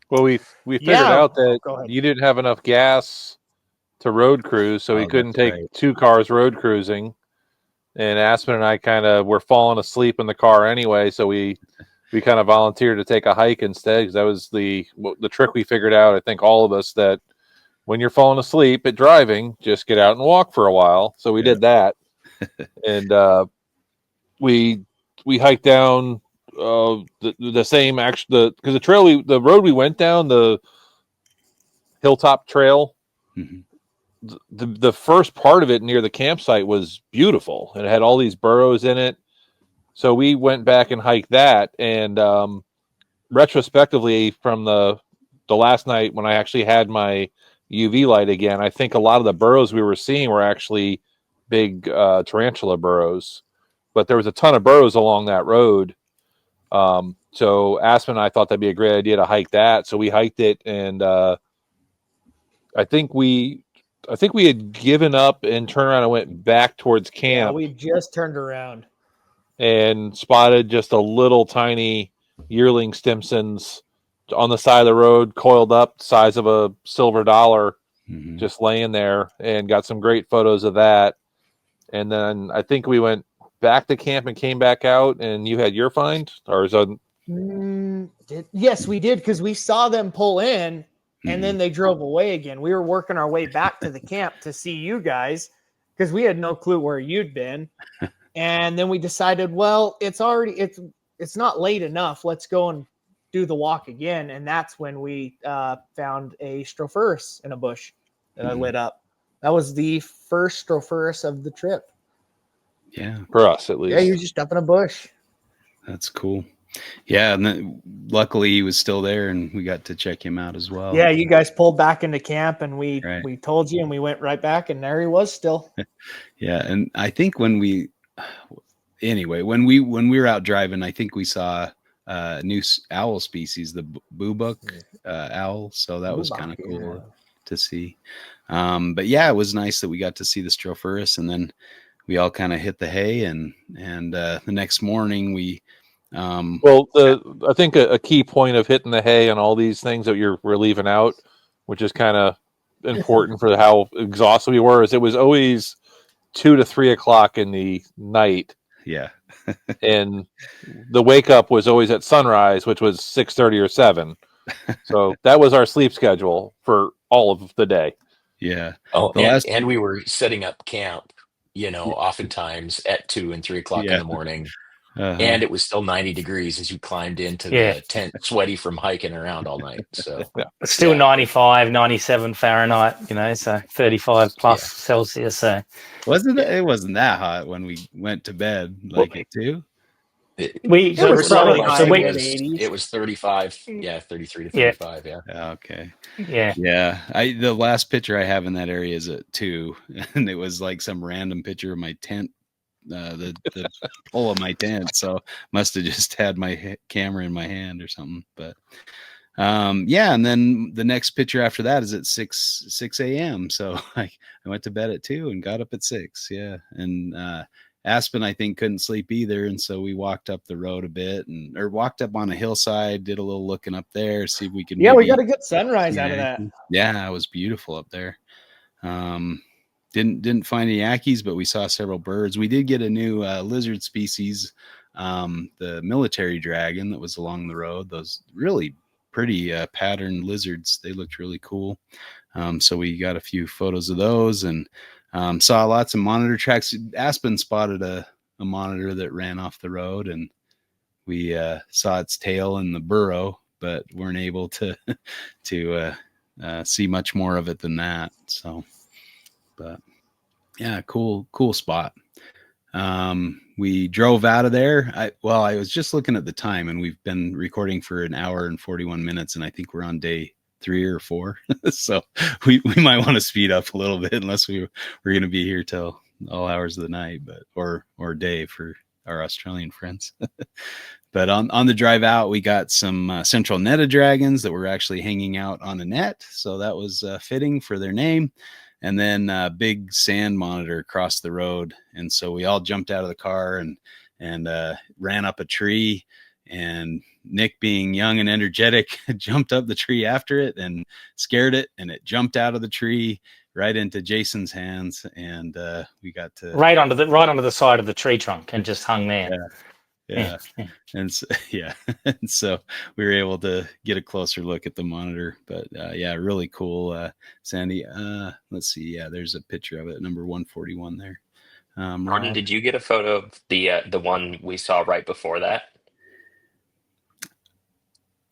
Well, we figured out that you didn't have enough gas to road cruise, so we couldn't take two cars road cruising. And Aspen and I kind of were falling asleep in the car anyway, so we kind of volunteered to take a hike instead, because that was the trick we figured out. I think all of us, that when you're falling asleep at driving, just get out and walk for a while. So we did that. And we hiked down the same because the road we went down, the hilltop trail, the first part of it near the campsite was beautiful. It had all these burrows in it, so we went back and hiked that. And retrospectively, from the last night when I actually had my UV light again, I think a lot of the burrows we were seeing were actually big tarantula burrows, but there was a ton of burrows along that road. So Aspen and I thought that'd be a great idea to hike that. So we hiked it, and I think we had given up and turned around and went back towards camp. Yeah, we just turned around and spotted just a little tiny yearling Stimson's on the side of the road, coiled up, size of a silver dollar, just laying there, and got some great photos of that. And then I think we went back to camp and came back out, and you had your find? Or is that... Yes, we did, because we saw them pull in, and then they drove away again. We were working our way back to the camp to see you guys, because we had no clue where you'd been. And then we decided, well, it's not late enough. Let's go and do the walk again. And that's when we found a Strophaurus in a bush that I lit up. That was the first Strophaurus of the trip. Yeah. For us, at least. Yeah, he was just up in a bush. That's cool. Yeah, and then luckily he was still there, and we got to check him out as well. Yeah, you guys pulled back into camp, and we Right. told you, and we went right back, and there he was still. Yeah, and I think when we were out driving, I think we saw a new owl species, the bubuk owl. So that was kind of cool to see. But yeah, it was nice that we got to see the Strophaurus, and then we all kind of hit the hay, and the next morning we. I think a key point of hitting the hay and all these things that we're leaving out, which is kind of important for how exhausted we were, is it was always 2 to 3 o'clock in the night. Yeah. And the wake up was always at sunrise, which was 6:30 or 7. So that was our sleep schedule for all of the day. Yeah. Oh, and we were setting up camp, oftentimes at 2 and 3 o'clock in the morning. And it was still 90 degrees as you climbed into the tent, sweaty from hiking around all night. So still 95, 97 Fahrenheit, so 35 plus Celsius. So it wasn't that hot when we went to bed, at 2? It was 35, 33 to 35, Okay. Yeah. Yeah. The last picture I have in that area is at 2, and it was like some random picture of my tent, the pole of my tent. So must have just had my camera in my hand or something. But and then the next picture after that is at 6 a.m. So I went to bed at 2 and got up at 6. Yeah. And Aspen, I think, couldn't sleep either, and so we walked up the road a bit, or walked up on a hillside, did a little looking up there, see if we could. Yeah, we got a good sunrise out of that. Yeah, it was beautiful up there. Didn't find any Yankees, but we saw several birds. We did get a new lizard species, the military dragon that was along the road. Those really pretty patterned lizards. They looked really cool. So we got a few photos of those, and saw lots of monitor tracks. Aspen spotted a monitor that ran off the road, and we saw its tail in the burrow, but weren't able to see much more of it than that. So, but yeah, cool spot. We drove out of there. I was just looking at the time, and we've been recording for an hour and 41 minutes, and I think we're on day 3 or 4. So we might want to speed up a little bit, unless we're going to be here till all hours of the night, but or day for our Australian friends. But on the drive out, we got some central netted dragons that were actually hanging out on a net, so that was fitting for their name. And then a big sand monitor across the road, and so we all jumped out of the car and ran up a tree. And Nick, being young and energetic, jumped up the tree after it and scared it, and it jumped out of the tree right into Jason's hands, and we got to right onto the side of the tree trunk and just hung there. Yeah. And so, and so we were able to get a closer look at the monitor. But really cool, Sandy. Let's see. Yeah, there's a picture of it, number 141 there. Ronnie, did you get a photo of the one we saw right before that?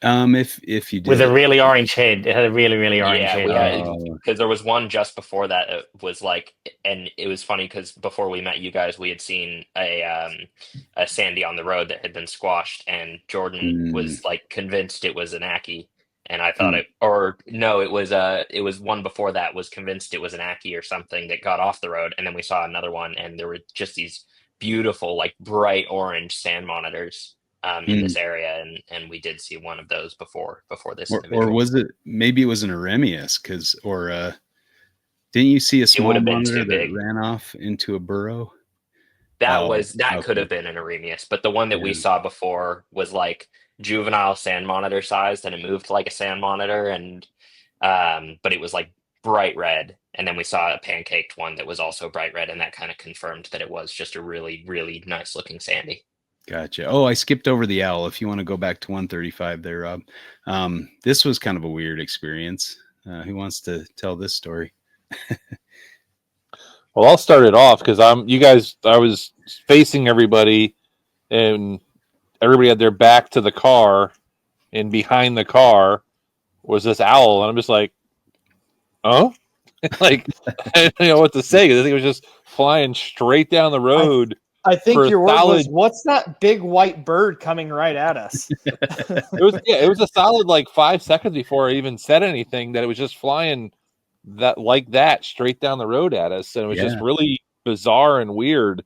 If you did, with a really orange head, it had a really orange head. Yeah, because there was one just before that. It was and it was funny because before we met you guys, we had seen a Sandy on the road that had been squashed, and Jordan was convinced it was an Aki, and I thought it was one before that was convinced it was an Aki or something that got off the road, and then we saw another one, and there were just these beautiful bright orange sand monitors in this area, and we did see one of those before this or was it, maybe it was an Eremius, didn't you see a small monitor that ran off into a burrow? That could have been an Eremius, but the one that we saw before was juvenile sand monitor sized, and it moved like a sand monitor, and but it was bright red, and then we saw a pancaked one that was also bright red, and that kind of confirmed that it was just a really nice looking Sandy. Gotcha. Oh, I skipped over the owl. If you want to go back to 135 there, Rob. This was kind of a weird experience. Who wants to tell this story? Well, I'll start it off because I was facing everybody, and everybody had their back to the car, and behind the car was this owl, and I'm just like, oh, like I don't know what to say. 'Cause I think it was just flying straight down the road. I think for a your word solid- was, "What's that big white bird coming right at us?" It was a solid like 5 seconds before I even said anything that it was just flying that straight down the road at us, and it was just really bizarre and weird.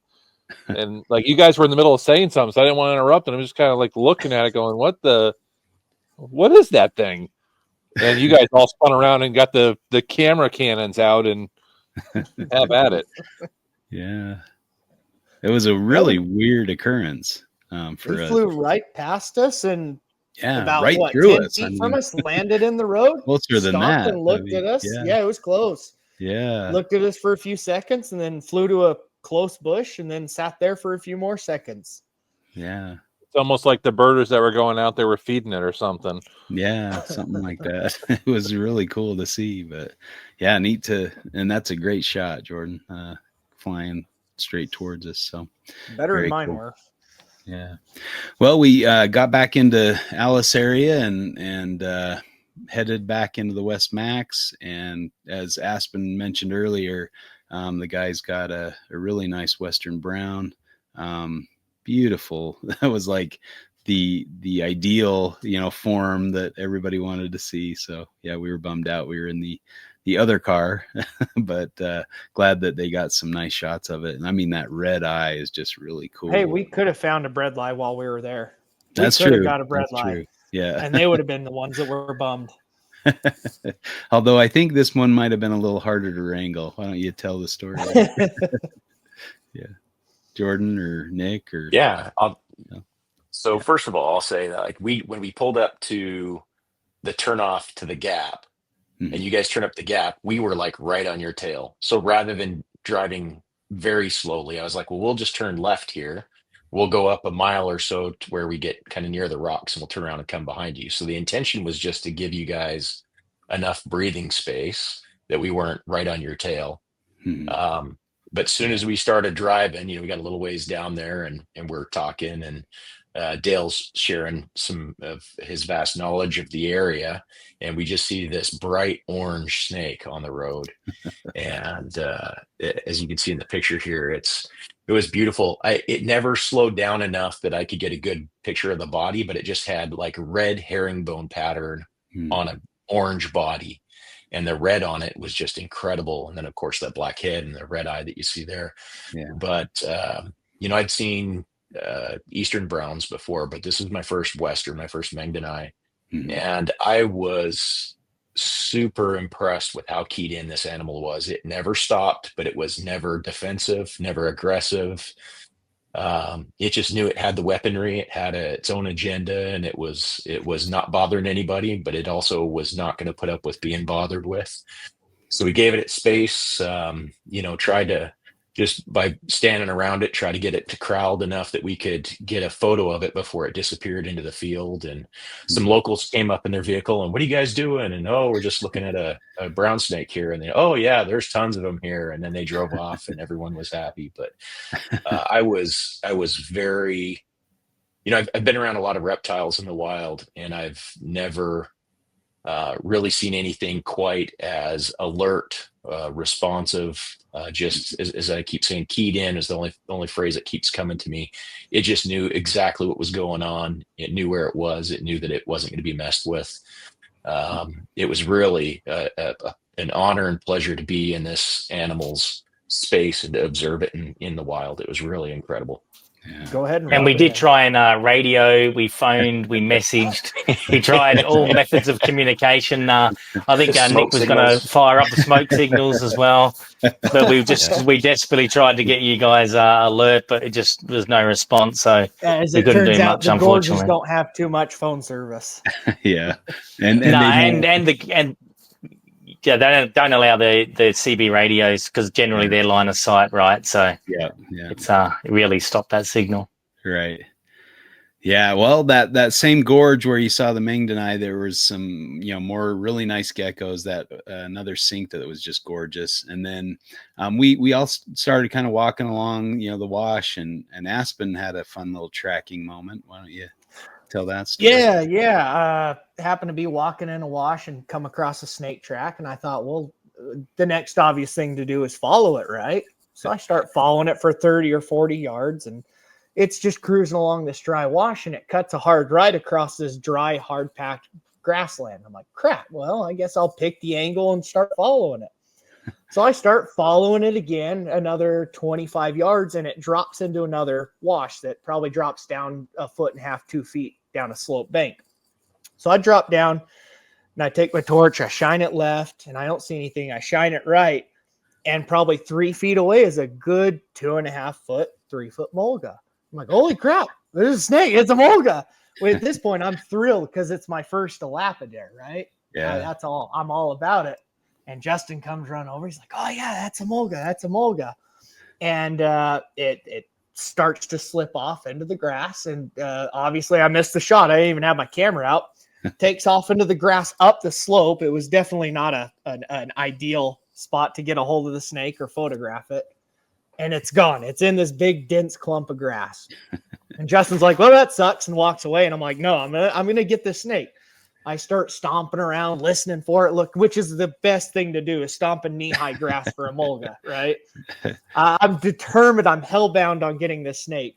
And like you guys were in the middle of saying something, so I didn't want to interrupt, and I'm just kind of like looking at it, going, what is that thing?" And you guys all spun around and got the camera cannons out and have at it. Yeah, it was a really weird occurrence. He flew right past us and about right what, through 10 us. feet from us, landed in the road, Closer than stopped that. and looked at us. Yeah, it was close. Yeah. Looked at us for a few seconds and then flew to a close bush and then sat there for a few more seconds. Yeah. It's almost like the birders that were going out there were feeding it or something. Yeah, something like that. It was really cool to see, but yeah, neat to, and that's a great shot, Jordan, flying straight towards us. So better than mine were. Yeah. Well, we got back into Alice area and headed back into the West Max. And as Aspen mentioned earlier, the guys got a really nice Western brown. Beautiful. That was like the ideal, form that everybody wanted to see. So yeah, we were bummed out. We were in the other car, but glad that they got some nice shots of it. And I mean, that red eye is just really cool. Hey, we could have found a bredli while we were there. That's true. Have got a bredli. Yeah. And they would have been the ones that were bummed. Although I think this one might have been a little harder to wrangle. Why don't you tell the story? Yeah. Jordan or Nick or So first of all, I'll say that when we pulled up to the turnoff to the gap, and you guys turn up the gap, we were like right on your tail. So rather than driving very slowly, I was like, well, we'll just turn left here. We'll go up a mile or so to where we get kind of near the rocks, and we'll turn around and come behind you. So the intention was just to give you guys enough breathing space that we weren't right on your tail. But as soon as we started driving, we got a little ways down there and we're talking, and Dale's sharing some of his vast knowledge of the area, and we just see this bright orange snake on the road. And as you can see in the picture here, it was beautiful. It never slowed down enough that I could get a good picture of the body, but it just had like red herringbone pattern on an orange body. And the red on it was just incredible. And then, of course, that black head and the red eye that you see there. Yeah. But, I'd seen Eastern browns before, but this is my first Western, my first Mengdenai. And I was super impressed with how keyed in this animal was. It never stopped, but it was never defensive, never aggressive. It just knew it had the weaponry, it had its own agenda, and it was not bothering anybody, but it also was not going to put up with being bothered with. So we gave it its space, tried to, just by standing around it, try to get it to crowd enough that we could get a photo of it before it disappeared into the field. And some locals came up in their vehicle and, "What are you guys doing?" And, "Oh, we're just looking at a brown snake here." And they, "Oh yeah, there's tons of them here." And then they drove off and everyone was happy. But I was very, I've been around a lot of reptiles in the wild, and I've never really seen anything quite as alert, responsive, just as I keep saying, keyed in is the only phrase that keeps coming to me. It just knew exactly what was going on. It knew where it was. It knew that it wasn't going to be messed with. It was really an honor and pleasure to be in this animal's space and to observe it in the wild. It was really incredible. Yeah. Go ahead. And we did try and radio, we phoned, we messaged, we tried all methods of communication. I think Nick was going to fire up the smoke signals as well, but we desperately tried to get you guys alert, but it just was no response. So as we it couldn't turns do out, much, the gorges unfortunately. don't have too much phone service. Yeah, they don't allow the CB radios because generally they're line of sight, right? So yeah, it's really stopped that signal. Right. Yeah, well, that same gorge where you saw the Mangdanai, there was some, more really nice geckos. That another sink that was just gorgeous, and then we all started kind of walking along, the wash, and Aspen had a fun little tracking moment. Why don't you tell that story? Yeah. Happened to be walking in a wash and come across a snake track, and I thought, well, the next obvious thing to do is follow it, right? So I start following it for 30 or 40 yards, and it's just cruising along this dry wash, and it cuts a hard right across this dry, hard packed grassland. I'm like, crap. Well, I guess I'll pick the angle and start following it. So I start following it again, another 25 yards, and it drops into another wash that probably drops down 1.5 feet, 2 feet down a slope bank. So I drop down and I take my torch, I shine it left, and I don't see anything. I shine it right, and probably 3 feet away is a good 2.5 foot, 3 foot mulga. I'm like, holy crap, there's a snake. It's a mulga. Well, at this point, I'm thrilled because it's my first Elapidaire, right? Yeah. That's all. I'm all about it. And Justin comes running over. He's like, oh, yeah, that's a mulga. That's a mulga. And it starts to slip off into the grass. And obviously, I missed the shot. I didn't even have my camera out. Takes off into the grass up the slope. It was definitely not an ideal spot to get a hold of the snake or photograph it. And it's gone. It's in this big, dense clump of grass. And Justin's like, well, that sucks, and walks away. And I'm like, no, I'm gonna get this snake. I start stomping around, listening for it. Look, which is the best thing to do is stomp in knee-high grass for a mulga, right? I'm determined. I'm hellbound on getting this snake.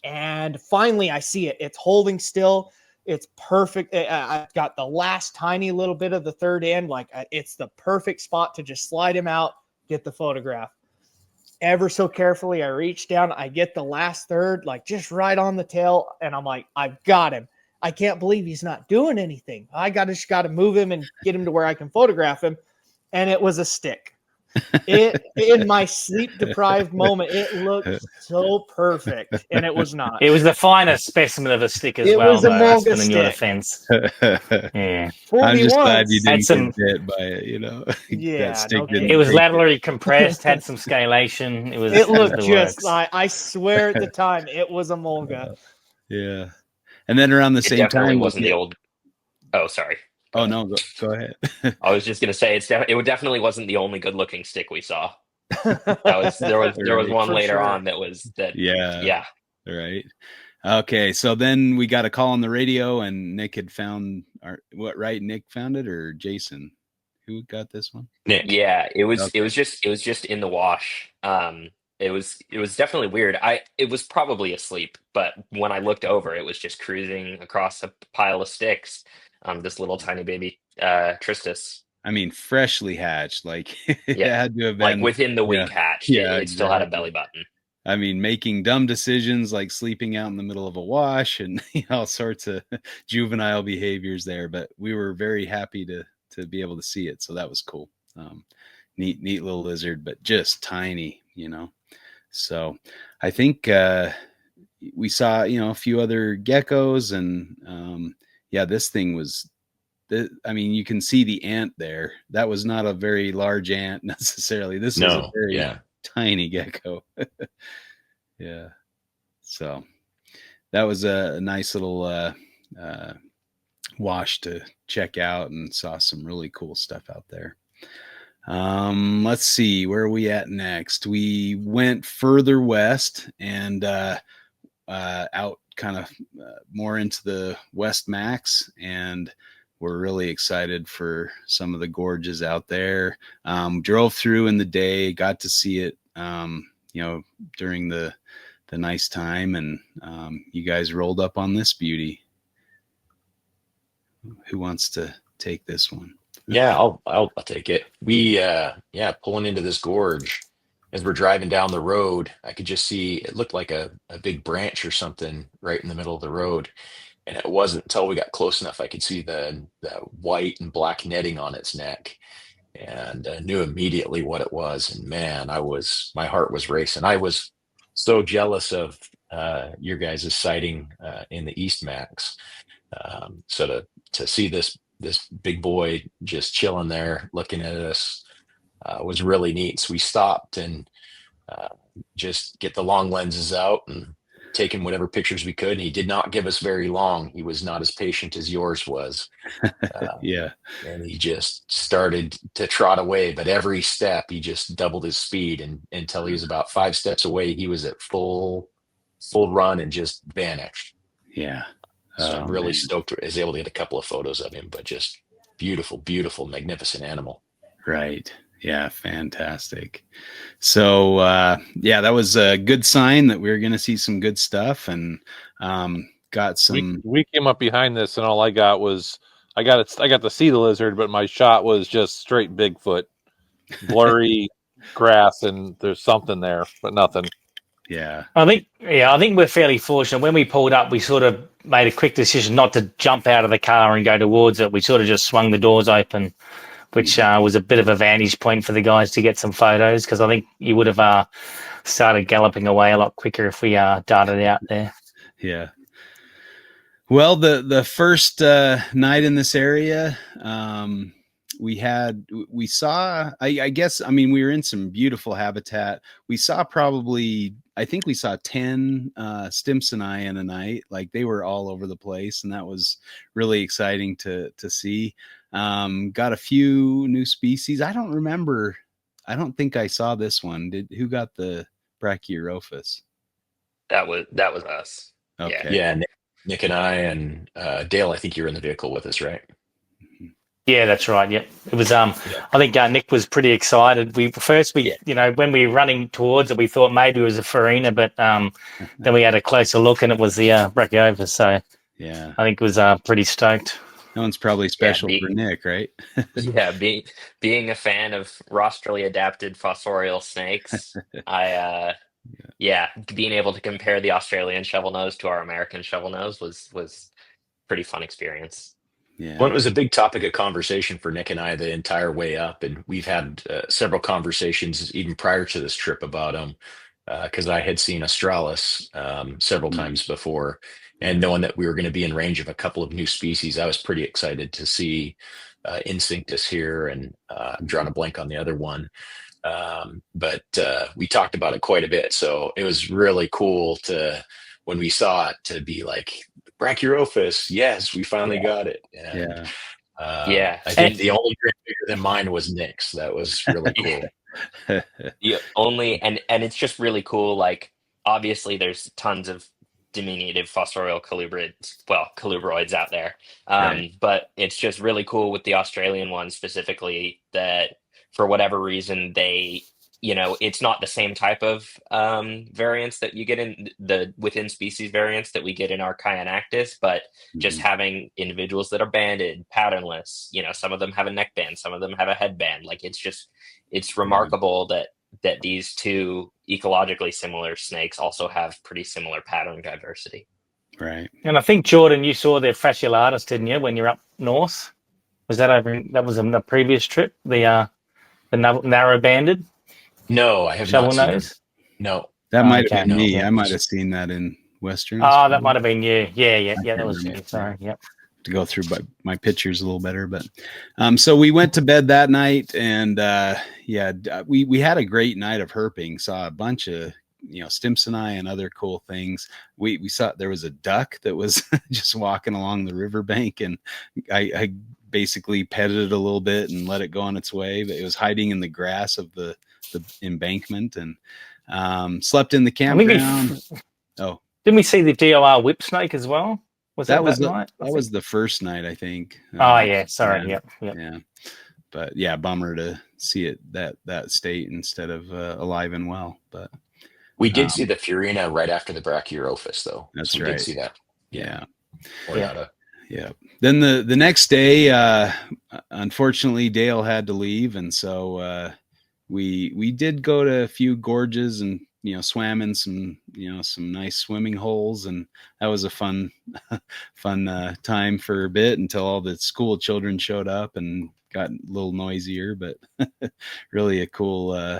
And finally, I see it. It's holding still. It's perfect. I've got the last tiny little bit of the third end. Like, it's the perfect spot to just slide him out, get the photograph. Ever so carefully, I reach down, I get the last third, like just right on the tail, and I'm like, I've got him. I can't believe he's not doing anything. I just got to move him and get him to where I can photograph him. And it was a stick. In my sleep-deprived moment, it looked so perfect, and it was not. It was the finest specimen of a stick as It well, was a though, mulga Aspen, in your stick. defense. Yeah. I'm just glad you Had didn't some- get bit by it, Yeah, that stick no didn't It was take laterally compressed, had some scalation. It looked the just works. like, I swear at the time, it was a mulga. Yeah. And then around the It same definitely time, wasn't the old. Oh, sorry. Oh no, go ahead. I was just gonna say it definitely wasn't the only good-looking stick we saw. There was Right. one For later sure. on that was that. Yeah. Right. Okay, so then we got a call on the radio, and Nick had found Nick found it, or Jason? Who got this one? Nick. Yeah, it was Okay. it was just in the wash. It was definitely weird. It was probably asleep, but when I looked over, it was just cruising across a pile of sticks. This little tiny baby Tristis. I mean, freshly hatched, like it Yeah, had to have like been within the week hatched. It still had a exactly. belly button. I mean, making dumb decisions like sleeping out in the middle of a wash and all sorts of juvenile behaviors there. But we were very happy to be able to see it, so that was cool. Neat little lizard, but just tiny, So I think we saw a few other geckos, and this thing was. I mean, you can see the ant there. That was not a very large ant necessarily. This was a very tiny gecko. Yeah. So that was a nice little wash to check out, and saw some really cool stuff out there. Let's see, where are we at next? We went further west and out kind of more into the West Max, and we're really excited for some of the gorges out there. Drove through in the day, got to see it, during the nice time, and you guys rolled up on this beauty. Who wants to take this one? Yeah, I'll take it. We pulling into this gorge. As we're driving down the road, I could just see it looked like a big branch or something right in the middle of the road. And it wasn't until we got close enough I could see the white and black netting on its neck, and knew immediately what it was. And man, my heart was racing. I was so jealous of your guys' sighting in the East Max. So to see this big boy just chilling there looking at us was really neat. So we stopped and just get the long lenses out and taking whatever pictures we could, and he did not give us very long. He was not as patient as yours was. Yeah. And he just started to trot away, but every step he just doubled his speed, and until he was about 5 steps away, he was at full run and just vanished. Yeah. So I'm really Man. stoked I was able to get a couple of photos of him, but just beautiful, magnificent animal. Right. Yeah. Fantastic. So, yeah, that was a good sign that we were going to see some good stuff, and got some. We came up behind this, and all I got was I got to see the lizard, but my shot was just straight Bigfoot, blurry grass, and there's something there, but nothing. Yeah. I think we're fairly fortunate. When we pulled up, we sort of made a quick decision not to jump out of the car and go towards it. We sort of just swung the doors open, which was a bit of a vantage point for the guys to get some photos, because I think you would have started galloping away a lot quicker if we darted out there. Yeah. Well, the first night in this area, we saw, I guess, I mean, we were in some beautiful habitat. We saw I think we saw 10 Stimsoni in a night. Like, they were all over the place, and that was really exciting to see. Got a few new species. I don't think I saw this one. Who got the Brachiophis? That was us. Okay. Yeah, Nick and I, and Dale, I think you were in the vehicle with us, right? Yeah, that's right. Yeah, it was. I think Nick was pretty excited. When we were running towards it, we thought maybe it was a farina, but then we had a closer look, and it was the Brachiophis. So yeah, I think it was pretty stoked. That one's probably special for Nick, right? Yeah, being a fan of rostrally adapted fossorial snakes, being able to compare the Australian shovel nose to our American shovel nose was pretty fun experience. Yeah. Well, it was a big topic of conversation for Nick and I the entire way up, and we've had several conversations even prior to this trip about him, because I had seen Australis several times before, and knowing that we were going to be in range of a couple of new species, I was pretty excited to see Instinctus here, and I'm drawing a blank on the other one. But we talked about it quite a bit, so it was really cool when we saw it to be like, Brachiophis, yes, we finally got it. And, I think the only grade bigger than mine was Nick's. That was really cool. And it's just really cool. Like, obviously, there's tons of diminutive fossorial colubroids out there, Right. but it's just really cool with the Australian one specifically that, for whatever reason, they, it's not the same type of variants that you get in the within species variants that we get in our Cyanactis, but just having individuals that are banded, patternless, some of them have a neckband, some of them have a headband. Like, it's remarkable that these two ecologically similar snakes also have pretty similar pattern diversity. Right. And I think, Jordan, you saw the fasciolatus, didn't you, when you're up north? Was that that was in the previous trip, the narrow banded? No, I have not seen it. No. That might have been me. I might have seen that in Western. Oh, that might have been you. Yeah, that was you. Sorry, yep. To go through my pictures a little better, but so we went to bed that night, and we had a great night of herping. Saw a bunch of Stimsoni and other cool things. We saw there was a duck that was just walking along the riverbank, and I basically petted it a little bit and let it go on its way, but it was hiding in the grass of the embankment, and slept in the campground. Didn't we see the DOR whip snake as well? Was that night? That was the first night, I think. Sorry. Yep. Yeah. But yeah, bummer to see it that state instead of alive and well. But we did see the Furina right after the Brachiophis, though. That's right. We did see that. Yeah. Yeah. Then the next day, unfortunately, Dale had to leave, and so we did go to a few gorges and swam in some some nice swimming holes, and that was a fun time for a bit until all the school children showed up and got a little noisier, but really a cool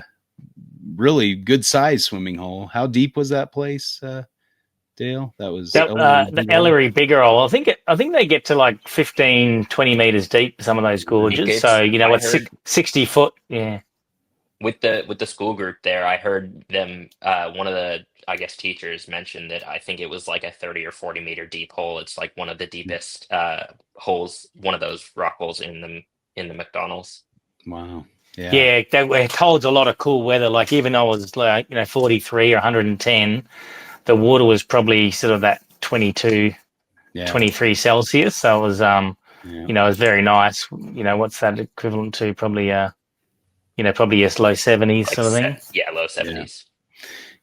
really good size swimming hole. How deep was that place, Dale? That was the Ellery bigger hole. I think they get to like 15-20 meters deep, some of those gorges. So it's 60 foot. Yeah. with the school group there, I heard them one of the, I guess, teachers mentioned that I think it was like a 30 or 40 meter deep hole. It's like one of the deepest holes, one of those rock holes in the McDonald's. Wow. Yeah. Yeah, it holds a lot of cool weather. Like even though it was like 43 or 110, the water was probably sort of that 22, 23 Celsius. So it was it was very nice. What's that equivalent to? Probably probably yes, low 70s Like sort of thing. low 70s.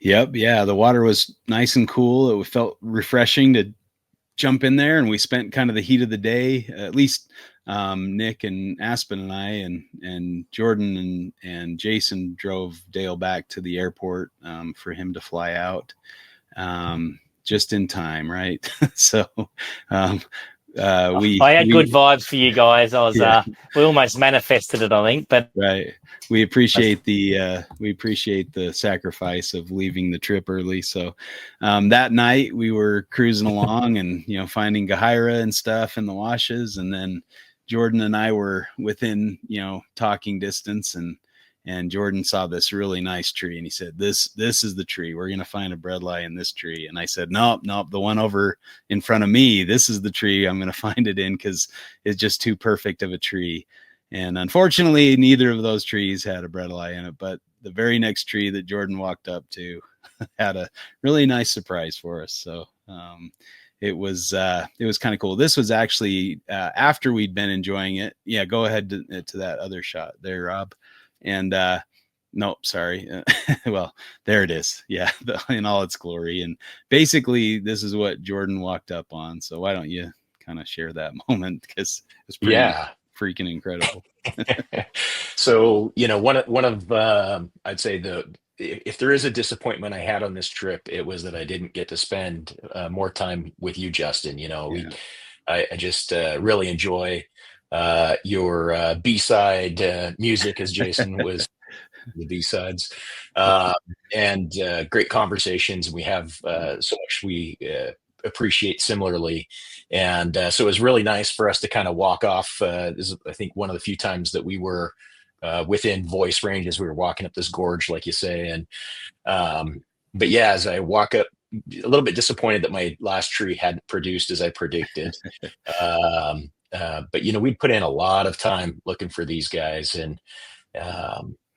Yep. Yeah. The water was nice and cool. It felt refreshing to jump in there, and we spent kind of the heat of the day, at least Nick and Aspen and I and Jordan and Jason drove Dale back to the airport for him to fly out just in time, right? So I had good vibes for you guys. I was we almost manifested it, I think. But right, we appreciate the sacrifice of leaving the trip early. So that night we were cruising along and finding Gahira and stuff in the washes, and then Jordan and I were within talking distance, and Jordan saw this really nice tree and he said, this is the tree. We're going to find a breadlie in this tree. And I said, nope, the one over in front of me, this is the tree I'm going to find it in, because it's just too perfect of a tree. And unfortunately, neither of those trees had a breadlie in it, but the very next tree that Jordan walked up to had a really nice surprise for us. So it was kind of cool. This was actually after we'd been enjoying it. Yeah, go ahead to that other shot there, Rob. And nope, sorry. Well, there it is. Yeah, in all its glory. And basically, this is what Jordan walked up on. So why don't you kind of share that moment, because it's pretty freaking incredible. So one of I'd say if there is a disappointment I had on this trip, it was that I didn't get to spend more time with you, Justin. I just really enjoy your B-side music, as Jason was the B-sides, and great conversations. We have so much we appreciate similarly, and so it was really nice for us to kind of walk off. This is, I think, one of the few times that we were within voice range as we were walking up this gorge, like you say. And but yeah, as I walk up, a little bit disappointed that my last tree hadn't produced as I predicted. But we'd put in a lot of time looking for these guys, and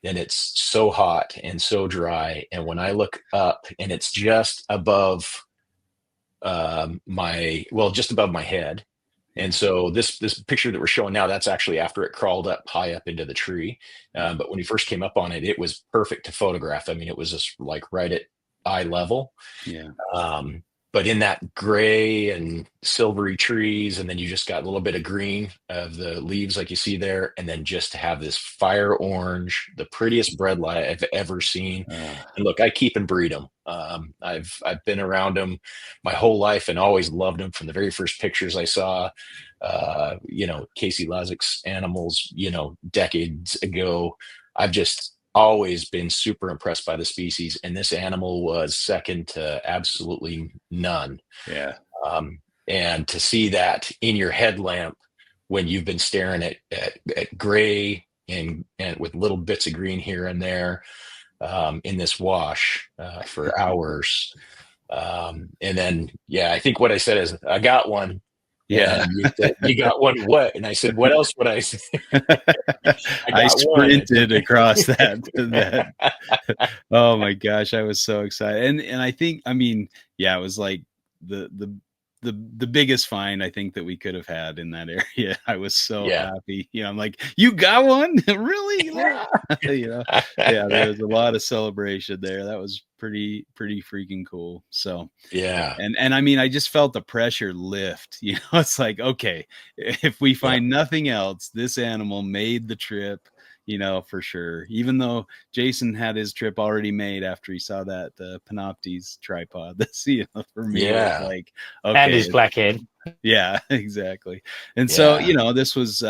it's so hot and so dry. And when I look up, and it's just above just above my head. And so this picture that we're showing now, that's actually after it crawled up high up into the tree. But when he first came up on it, it was perfect to photograph. I mean, it was just like right at eye level. Yeah. But in that gray and silvery trees, and then you just got a little bit of green of the leaves like you see there, and then just to have this fire orange, the prettiest breadlie I've ever seen. And look, I keep and breed them. I've been around them my whole life and always loved them from the very first pictures I saw. Casey Lazick's animals, decades ago. I've just always been super impressed by the species, and this animal was second to absolutely none. Yeah. And to see that in your headlamp when you've been staring at gray and with little bits of green here and there in this wash for hours. And then, I think what I said is, I got one. Yeah. You got one what? And I said, what else would I say? I sprinted across that. Oh my gosh, I was so excited. And I think, it was like the biggest find I think that we could have had in that area. I was so happy. I'm like, you got one? Really? There was a lot of celebration there. That was pretty freaking cool. So and I just felt the pressure lift. It's like, okay, if we find nothing else, this animal made the trip, for sure. Even though Jason had his trip already made after he saw that Panoptes tripod. This, for me, it was like, okay, and his blackhead. Yeah, exactly. And so, this was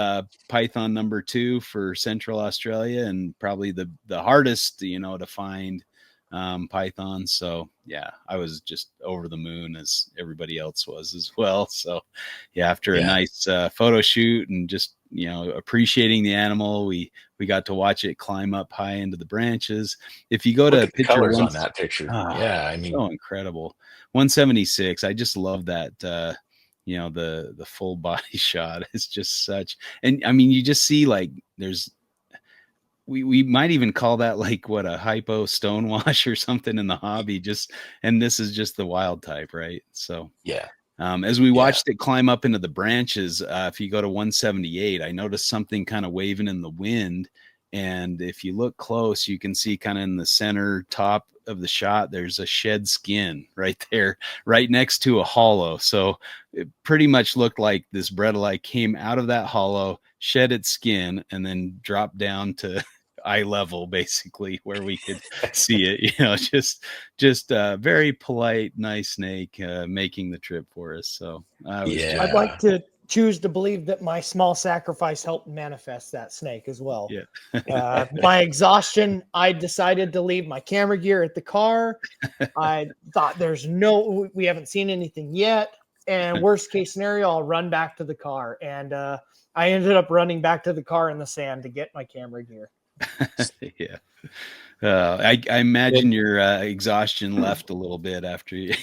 Python number 2 for Central Australia, and probably the hardest, to find Python. So I was just over the moon, as everybody else was as well. So after a nice photo shoot and just appreciating the animal, we we got to watch it climb up high into the branches. If you go Look to at the picture colors one, on that picture. oh, Yeah, I mean, so incredible. 176. I just love that. You know, the full body shot is just such, and I mean, you just see like we might even call that like what, a hypo stonewash or something in the hobby, just, and this is just the wild type, right? So yeah. as we watched it climb up into the branches, if you go to 178, I noticed something kind of waving in the wind. And if you look close, you can see kind of in the center top of the shot, there's a shed skin right there, right next to a hollow. So it pretty much looked like this bredli came out of that hollow, shed its skin, and then dropped down to eye level, basically, where we could see it. You know, just a very polite, nice snake making the trip for us. So I'd like to choose to believe that my small sacrifice helped manifest that snake as well. Yeah. My exhaustion, I decided to leave my camera gear at the car. I thought we haven't seen anything yet. And worst case scenario, I'll run back to the car. And I ended up running back to the car in the sand to get my camera gear. Yeah. I imagine your exhaustion left a little bit after you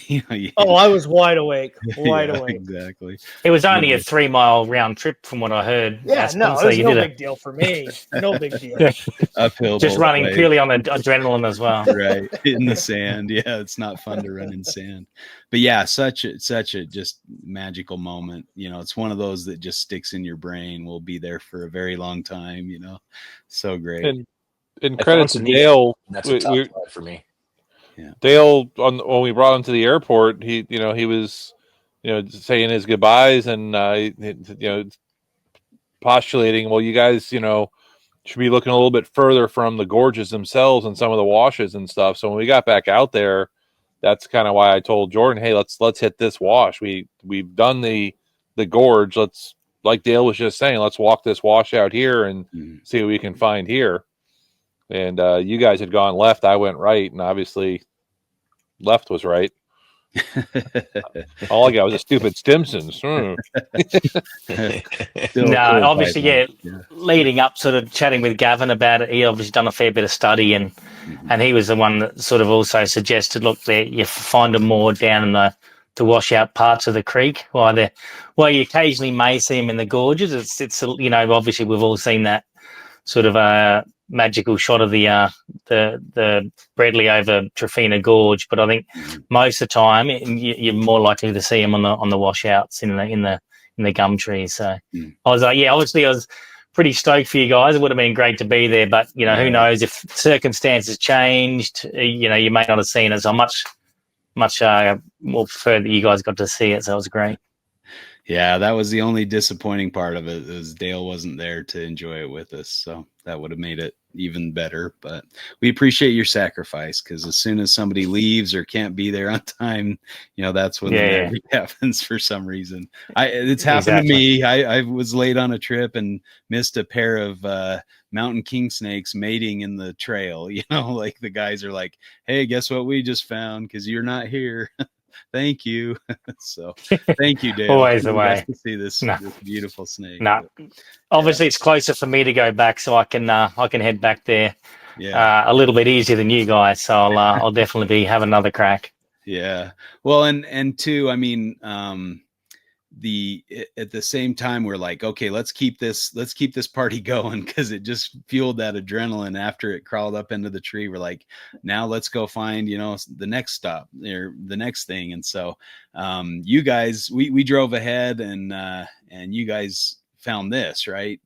I was wide awake. Awake. Exactly. It was only a 3 mile round trip from what I heard. Yeah, Aspen, no, so it was you no did big deal for me. No big deal. Uphill, just running way. purely on adrenaline as well. Right, in the sand. Yeah, it's not fun to run in sand. But yeah, such a just magical moment. You know, it's one of those that just sticks in your brain. Will be there for a very long time. You know, so great. And credit to Dale. That's a top five for me. Yeah. Dale, when we brought him to the airport, he was, saying his goodbyes and, postulating, well, you guys, should be looking a little bit further from the gorges themselves and some of the washes and stuff. So when we got back out there, that's kind of why I told Jordan, hey, let's hit this wash. We've done the gorge. Let's, like Dale was just saying, let's walk this wash out here and see what we can find here. And you guys had gone left. I went right, and obviously left was right. All I got was a stupid Stimson's. No, obviously, leading up, sort of chatting with Gavin about it, he obviously done a fair bit of study, and he was the one that sort of also suggested, look, there you find them more down in the washout parts of the creek. While you occasionally may see them in the gorges, it's obviously we've all seen that sort of magical shot of the Bredli over Trofina Gorge, but I think most of the time you're more likely to see them on the washouts in the gum trees. So I was like, obviously I was pretty stoked for you guys. It would have been great to be there, but who knows if circumstances changed? You may not have seen it. So much more prefer that you guys got to see it. So it was great. Yeah, that was the only disappointing part of it, is Dale wasn't there to enjoy it with us. So that would have made it even better. But we appreciate your sacrifice, because as soon as somebody leaves or can't be there on time, that's when the magic happens for some reason. It's happened to me. I was late on a trip and missed a pair of mountain king snakes mating in the trail. Like the guys are like, hey, guess what we just found? Because you're not here. Thank you. So thank you, Dale. Always the way to see this beautiful snake. Obviously it's closer for me to go back, so I can head back there a little bit easier than you guys. So I'll definitely have another crack. Yeah. Well, and two, I mean, at the same time, we're like, okay, let's keep this party going, because it just fueled that adrenaline after it crawled up into the tree. We're like, now let's go find the next stop or the next thing. And so you guys, we drove ahead, and you guys found this, right?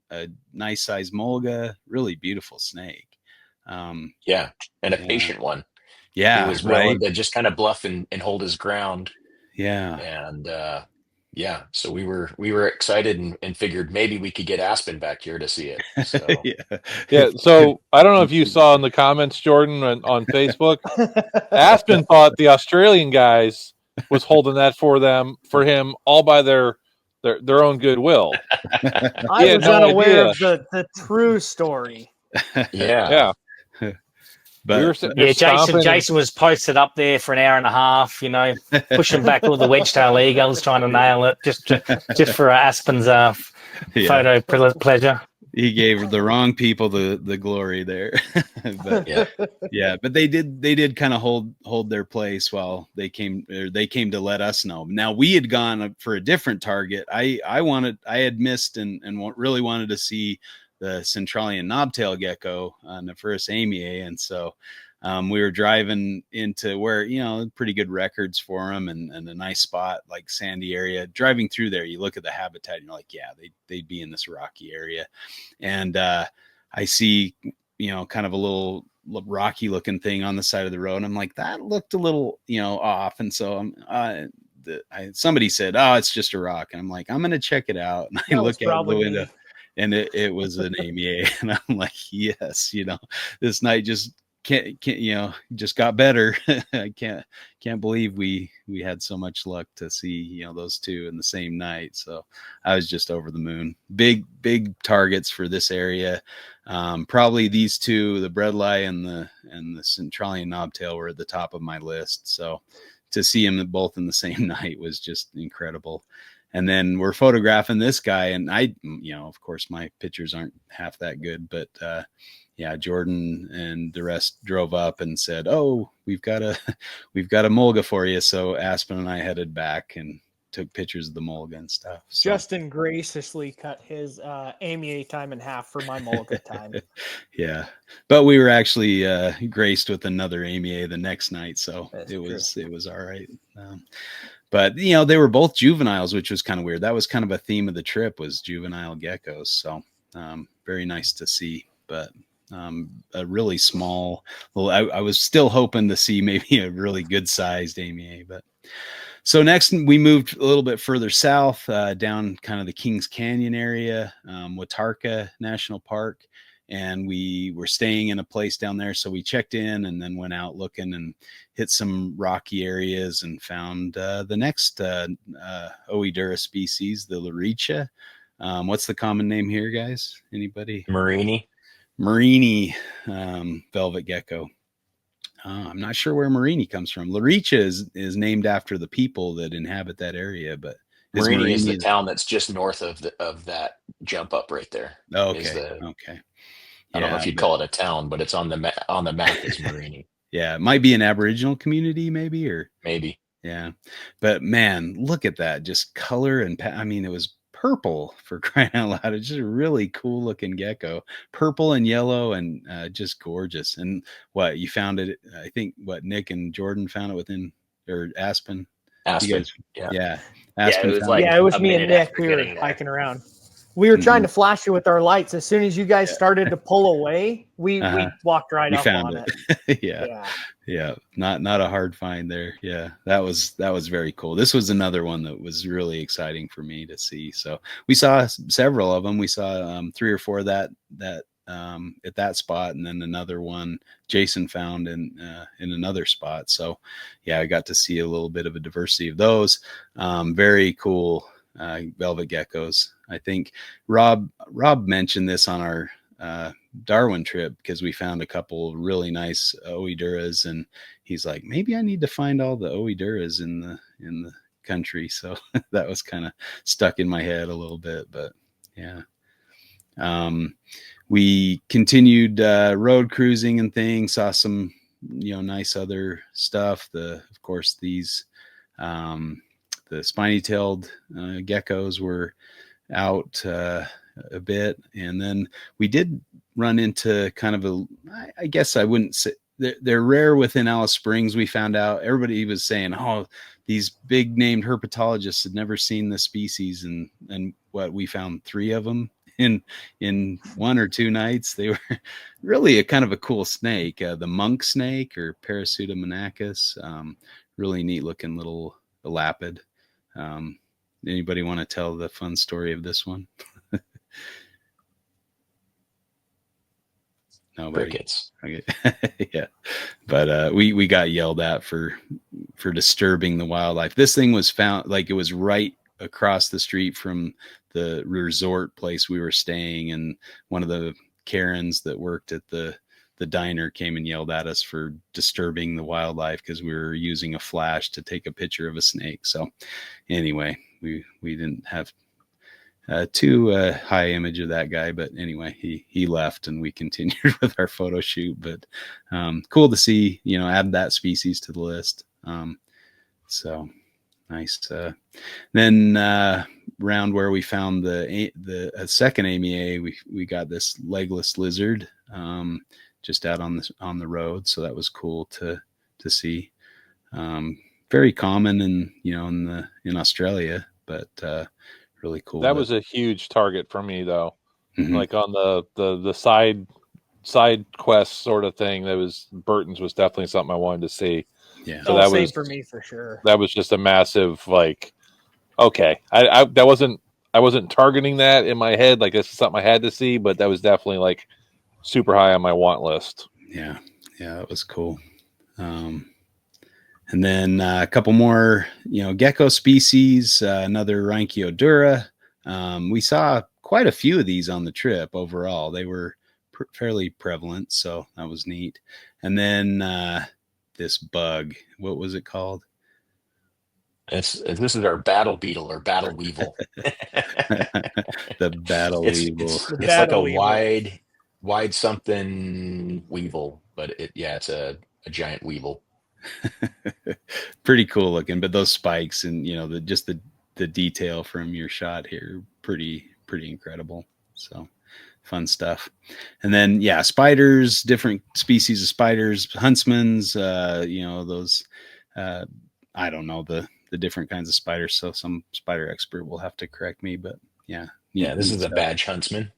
A nice size mulga, really beautiful snake. And a patient one. Yeah, he was willing to just kind of bluff and hold his ground. Yeah. And so we were excited and figured maybe we could get Aspen back here to see it. So. So I don't know if you saw in the comments, Jordan, on Facebook, Aspen thought the Australian guys was holding that for him all by their own goodwill. I was unaware of the true story. Yeah. But Jason was posted up there for an hour and a half, pushing back all the wedge-tail eagles, trying to nail it just for Aspen's photo pleasure. he gave the wrong people the glory there. But yeah, but they did kind of hold their place while they came to let us know. Now we had gone for a different target. I had missed and really wanted to see the Centralian knobtail gecko on the first Amier, and so we were driving into where, pretty good records for them and a nice spot, like sandy area. Driving through there, you look at the habitat and you're like, yeah, they'd be in this rocky area. And I see, kind of a little rocky looking thing on the side of the road. And I'm like, that looked a little, off. And so somebody said, oh, it's just a rock. And I'm like, I'm going to check it out. And I look out the window and it was an Amier. And I'm like, yes, this night just can't just got better. I can't believe we had so much luck to see those two in the same night. So I was just over the moon. Big targets for this area. Probably these two, the Bredli and the Centralian knobtail, were at the top of my list. So to see them both in the same night was just incredible. And then we're photographing this guy, and I, of course my pictures aren't half that good, but yeah, Jordan and the rest drove up and said, "Oh, we've got a mulga for you." So Aspen and I headed back and took pictures of the mulga and stuff. So. Justin graciously cut his Amier time in half for my mulga time. Yeah, but we were actually graced with another Amier the next night, so it was all right. But they were both juveniles, which was kind of weird. That was kind of a theme of the trip, was juvenile geckos. So very nice to see, but. A really small. Well, I was still hoping to see maybe a really good sized Amier, but so next we moved a little bit further south, down kind of the Kings Canyon area, Watarka National Park, and we were staying in a place down there. So we checked in and then went out looking and hit some rocky areas and found the next Oedura species, the Laricha. What's the common name here, guys? Anybody? Marini velvet gecko. I'm not sure where Marini comes from. Laricha is named after the people that inhabit that area, but Marini is the town that's just north of that jump up right there. Oh, okay. Okay. I don't know if you'd call it a town, but it's on the map as Marini. Yeah, it might be an Aboriginal community, maybe, or maybe. Yeah, but man, look at that! Just color and I mean, it was purple, for crying out loud. It's just a really cool looking gecko, purple and yellow, and just gorgeous. And what you found it, I think Nick and Jordan found it within, or Aspen. You guys, yeah. Aspen it was me and Nick. We were hiking around. We were trying to flash you with our lights. As soon as you guys started to pull away, we walked right up on it. Yeah. Not a hard find there. Yeah, that was very cool. This was another one that was really exciting for me to see. So we saw several of them. We saw 3 or 4 that at that spot, and then another one Jason found in another spot. So yeah, I got to see a little bit of a diversity of those. Very cool velvet geckos. I think Rob mentioned this on our Darwin trip, because we found a couple really nice Oeduras, and he's like, maybe I need to find all the Oeduras in the country. So that was kind of stuck in my head a little bit, but yeah. We continued road cruising and things, saw some nice other stuff. Of course these the spiny-tailed geckos were out a bit, and then we did run into kind of I guess I wouldn't say they're rare within Alice Springs. We found out everybody was saying, oh, these big named herpetologists had never seen the species, and what we found 3 of them in 1 or 2 nights. They were really a kind of a cool snake, the monk snake, or Parasutomonachus. Really neat looking little elapid. Anybody want to tell the fun story of this one? Nobody. Crickets. Okay. Yeah, but we got yelled at for disturbing the wildlife. This thing was found, like, it was right across the street from the resort place we were staying, and one of the Karens that worked at the diner came and yelled at us for disturbing the wildlife because we were using a flash to take a picture of a snake. So anyway, we didn't have too high image of that guy, but anyway, he left and we continued with our photo shoot. But cool to see, add that species to the list. So nice. Then around where we found the second AMEA, we got this legless lizard just out on the road, so that was cool to see. Very common in Australia, but really cool. That was a huge target for me, though. Mm-hmm. Like on the side quest sort of thing. Burton's was definitely something I wanted to see. Yeah. So that same was for me for sure. That was just a massive okay. I wasn't targeting that in my head. Like, this is something I had to see, but that was definitely like super high on my want list. Yeah, that was cool. And then a couple more, gecko species, another Rhynchiodura. We saw quite a few of these on the trip overall. They were fairly prevalent, so that was neat. And then this bug, what was it called? This is our battle beetle or battle weevil. The battle weevil. It's like a wide something weevil, but it's a giant weevil. Pretty cool looking, but those spikes and the detail from your shot here, pretty incredible. So fun stuff. And then spiders, different species of spiders, huntsmans, those I don't know the different kinds of spiders, so some spider expert will have to correct me, but this is a badge huntsman.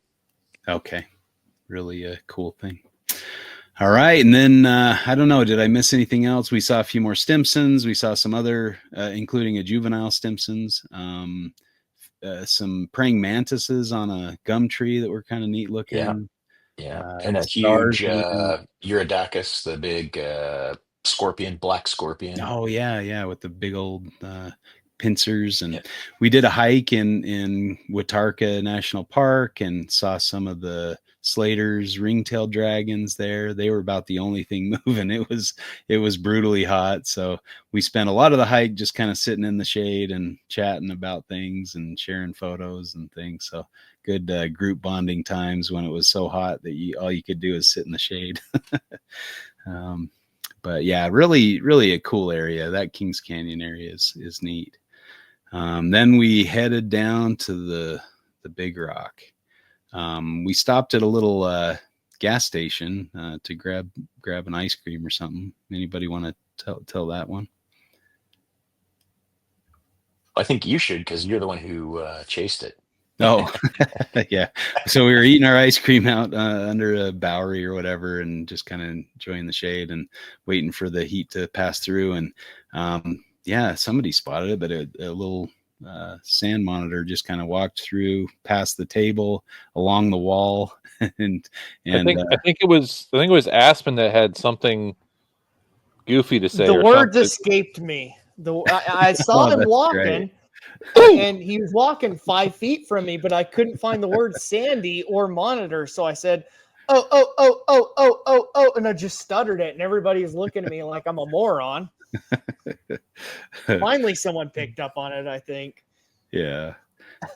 Okay, really a cool thing. All right, and then I don't know, did I miss anything else? We saw a few more Stimsons. We saw some other, including a juvenile Stimsons, some praying mantises on a gum tree that were kind of neat looking. Yeah, and a huge Urodacus, the big scorpion, black scorpion. Oh yeah, with the big old pincers. And we did a hike in Watarka National Park and saw some of the Slater's ring-tailed dragons there. They were about the only thing moving. It was brutally hot, so we spent a lot of the hike just kind of sitting in the shade and chatting about things and sharing photos and things. So good group bonding times when it was so hot that all you could do is sit in the shade. But yeah, really, really a cool area. That Kings Canyon area is neat. Then we headed down to the Big Rock. We stopped at a little gas station to grab an ice cream or something. Anybody want to tell that one? I think you should, because you're the one who chased it. Oh, yeah. So we were eating our ice cream out under a Bowery or whatever, and just kind of enjoying the shade and waiting for the heat to pass through. And somebody spotted it, but a little sand monitor just kind of walked through past the table along the wall. and I think it was Aspen that had something goofy to say. The words escaped me. I saw him walking. Right. And he was walking 5 feet from me, but I couldn't find the word Sandy or monitor. So I said, oh, and I just stuttered it. And everybody was looking at me like I'm a moron. Finally, someone picked up on it, I think. Yeah.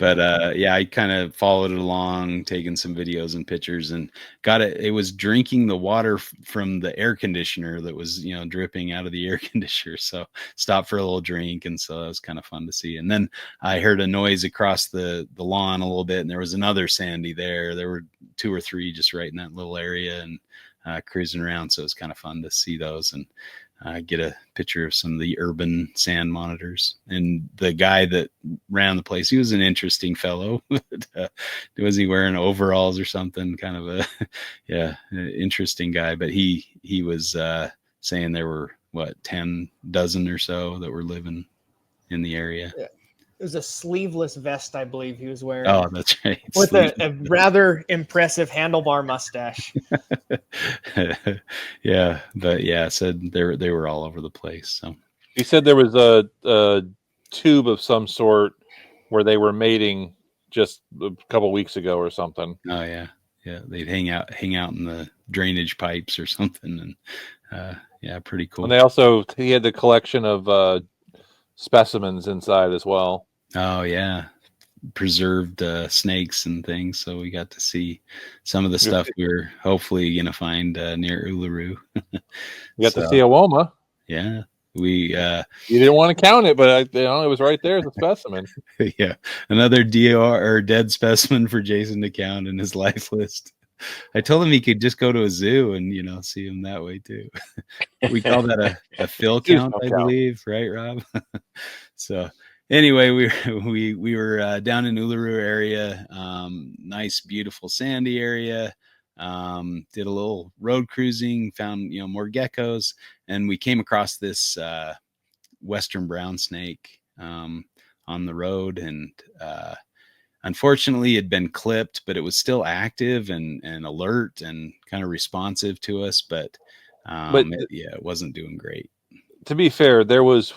But I kind of followed it along, taking some videos and pictures, and got it. It was drinking the water from the air conditioner that was, dripping out of the air conditioner. So stopped for a little drink, and so that was kind of fun to see. And then I heard a noise across the lawn a little bit, and there was another Sandy there. There were 2 or 3 just right in that little area, and cruising around. So it was kind of fun to see those and get a picture of some of the urban sand monitors. And the guy that ran the place, he was an interesting fellow. Was he wearing overalls or something? Kind of interesting guy. But he was saying there were 10 dozen or so that were living in the area. Yeah. It was a sleeveless vest, I believe he was wearing. Oh, that's right. With a rather impressive handlebar mustache. Yeah, but said they were all over the place. So he said there was a tube of some sort where they were mating just a couple weeks ago or something. Oh yeah, they'd hang out in the drainage pipes or something, and pretty cool. And he had the collection of specimens inside as well. Oh yeah, preserved snakes and things. So we got to see some of the stuff we were hopefully going to find near Uluru. You got to see a woma. Yeah. We you didn't want to count it, but it was right there as a specimen. Yeah, another DOR or dead specimen for Jason to count in his life list. I told him he could just go to a zoo and see him that way too. We call that a fill count, I believe, right, Rob? So anyway, we were down in Uluru area, nice, beautiful, sandy area. Did a little road cruising, found more geckos, and we came across this western brown snake on the road, and unfortunately it had been clipped, but it was still active and alert and kind of responsive to us, but it wasn't doing great. To be fair, there was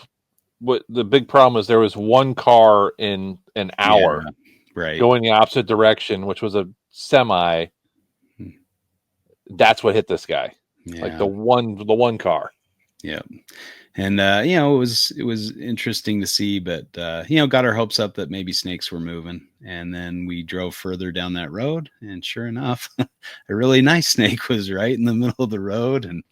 what the big problem was. There was one car in an hour, right, going the opposite direction, which was a semi. That's what hit this guy. Yeah. Like the one car. Yeah. And it was interesting to see, but got our hopes up that maybe snakes were moving. And then we drove further down that road, and sure enough, a really nice snake was right in the middle of the road, and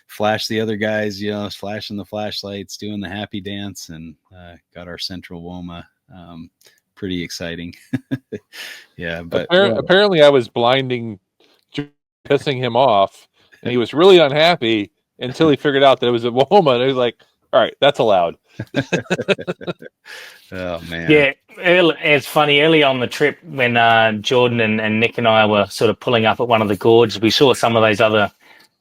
flashed the other guys, flashing the flashlights, doing the happy dance, and got our central woma. Pretty exciting. Yeah, but apparently I was blinding, pissing him off, and he was really unhappy until he figured out that it was a woma, and he was like, all right, that's allowed. Oh man. Yeah, it's funny, early on the trip when Jordan and Nick and I were sort of pulling up at one of the gorges, we saw some of those other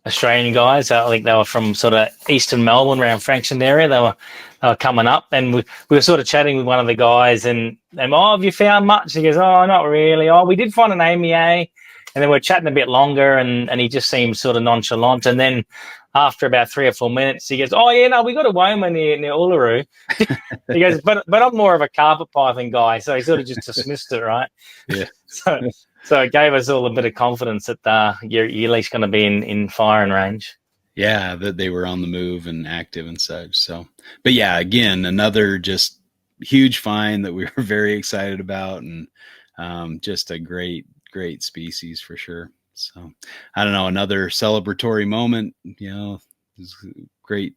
Australian guys. I think they were from sort of eastern Melbourne, around Frankston area. They were coming up, and we were sort of chatting with one of the guys, and have you found much? He goes, oh, not really. Oh, we did find an AMEA. And then we're chatting a bit longer, and he just seems sort of nonchalant. And then after about 3 or 4 minutes, he goes, oh, yeah, no, we got a woma near Uluru. He goes, but I'm more of a carpet python guy. So he sort of just dismissed it, right? Yeah. So it gave us all a bit of confidence that you're at least going to be in firing range. Yeah, that they were on the move and active and such. So, but yeah, again, another just huge find that we were very excited about, and just a great species for sure. So I don't know, another celebratory moment, is great.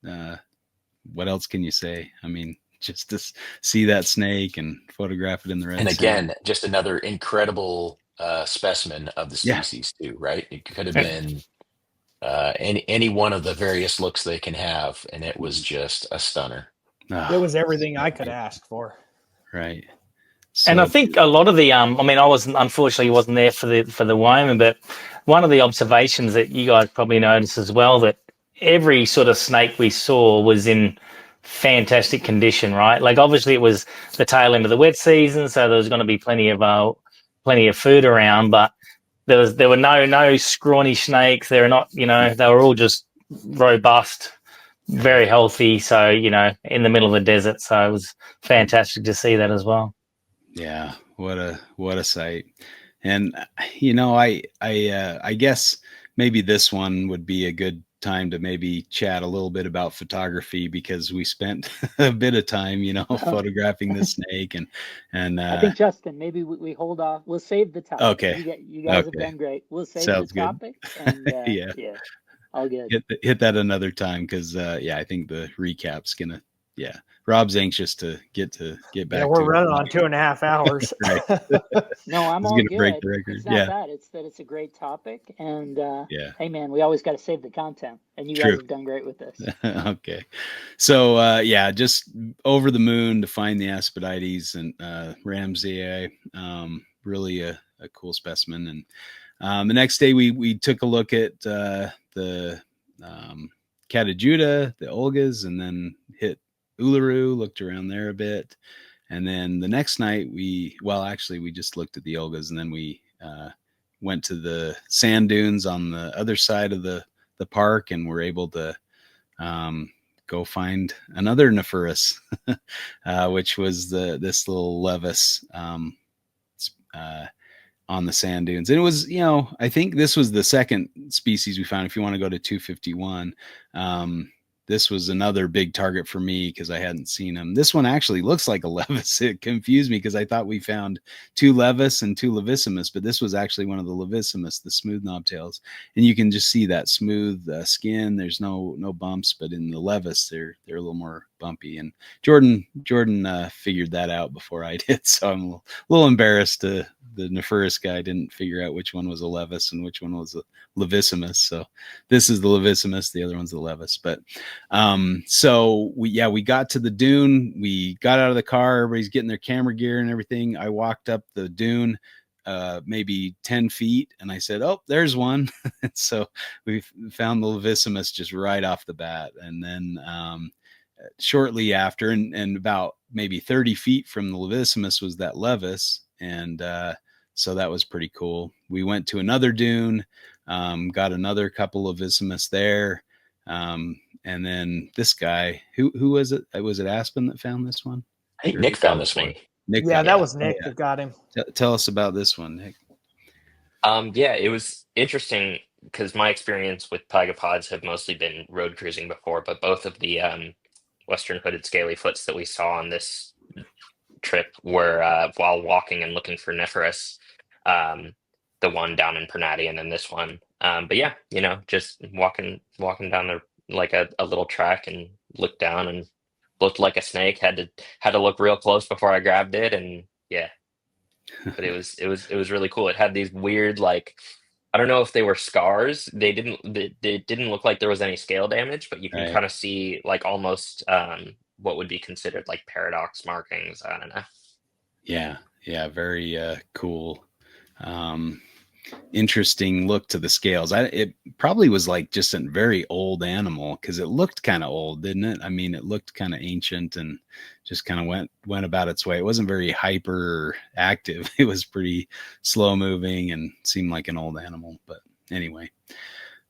What else can you say? I mean, just to see that snake and photograph it in the red. And again, just another incredible specimen of the species too, right? It could have been any one of the various looks they can have, and it was just a stunner. It was everything I could ask for. Right. So, and I think a lot of the, unfortunately wasn't there for the woma, but one of the observations that you guys probably noticed as well, that every sort of snake we saw was in fantastic condition, right? Like obviously it was the tail end of the wet season, so there was going to be plenty of food around, but there were no scrawny snakes. They're not, they were all just robust, very healthy. So, in the middle of the desert. So it was fantastic to see that as well. Yeah, what a sight. And I guess maybe this one would be a good time to maybe chat a little bit about photography, because we spent a bit of time, photographing the snake, and I think, Justin, maybe we hold off. We'll save the topic. Okay. You guys have done great. We'll save Sounds the topic. And yeah, all good. Hit that another time, because I think the recap's gonna. Yeah, Rob's anxious to get back. Yeah, we're running on 2.5 hours. No, I'm all good. Break the record. It's not that. It's that it's a great topic, and hey, man, we always got to save the content, and you guys have done great with this. Okay, so just over the moon to find the Aspidites and Ramsey. Really a cool specimen, and the next day we took a look at the Catajuda, the Olgas, and then hit Uluru, looked around there a bit, and then the next night we just looked at the Olgas, and then we went to the sand dunes on the other side of the park, and were able to go find another Nephurus, which was this little Levis on the sand dunes. And it was, I think this was the second species we found, if you want to go to 251. this was another big target for me because I hadn't seen him. This one actually looks like a Levis. It confused me because I thought we found 2 Levis and 2 Levissimus, but this was actually one of the Levissimus, the smooth knobtails. And you can just see that smooth skin. There's no bumps, but in the Levis, they're a little more bumpy. And Jordan figured that out before I did, so I'm a little embarrassed. The Neferis guy didn't figure out which one was a Levis and which one was a Levissimus. So this is the Levissimus, the other one's the Levis. But so we got to the dune. We got out of the car. Everybody's getting their camera gear and everything. I walked up the dune maybe 10 feet, and I said, oh, there's one. So we found the Levissimus just right off the bat. And then shortly after, and about maybe 30 feet from the Levissimus was that Levis. And so that was pretty cool. We went to another dune, got another couple of Levissimus there. And then this guy, who was it? Was it Aspen that found this one? I think Nick found this one. Nick, yeah, that was Nick that got him. Tell us about this one, Nick. Yeah, it was interesting because my experience with pygopods have mostly been road cruising before, but both of the Western hooded scaly foots that we saw on this trip were while walking and looking for Neferis, the one down in Pernati and then this one. But yeah, just walking down like a little track and looked down and looked like a snake. Had to look real close before I grabbed it, and yeah. But it was really cool. It had these weird, like, I don't know if they were scars. They didn't look like there was any scale damage, but you can kind of see like almost what would be considered like paradox markings. I don't know. Yeah, very cool. Interesting look to the scales. It probably was like just a very old animal because it looked kind of old, didn't it? I mean, it looked kind of ancient and just kind of went about its way. It wasn't very hyper active. It was pretty slow moving and seemed like an old animal. But anyway,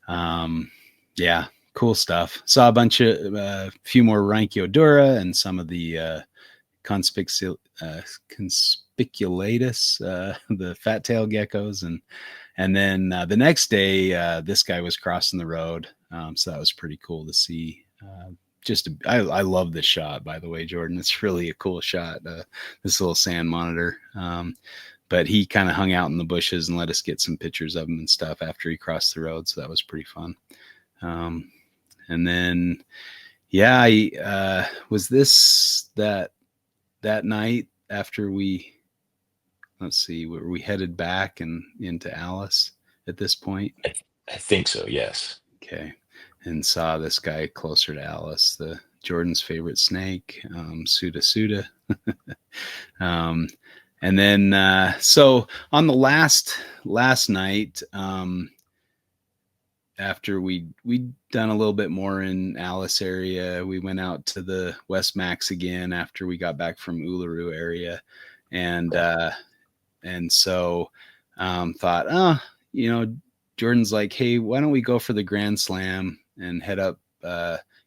yeah, cool stuff. Saw a bunch of few more Rhynchiodura and some of the conspiculatus, the fat tail geckos, and then the next day this guy was crossing the road, so that was pretty cool to see. I love this shot, by the way, Jordan. It's really a cool shot, this little sand monitor. But he kind of hung out in the bushes and let us get some pictures of him and stuff after he crossed the road, so that was pretty fun. And then I was this that night after we were we headed back and into Alice at this point? I think so, yes. Okay. And saw this guy closer to Alice, the Jordan's favorite snake, Suda. And then so on the last night, after we'd done a little bit more in Alice area, we went out to the West Max again after we got back from Uluru area. And so thought, Jordan's like, hey, why don't we go for the Grand Slam and head up?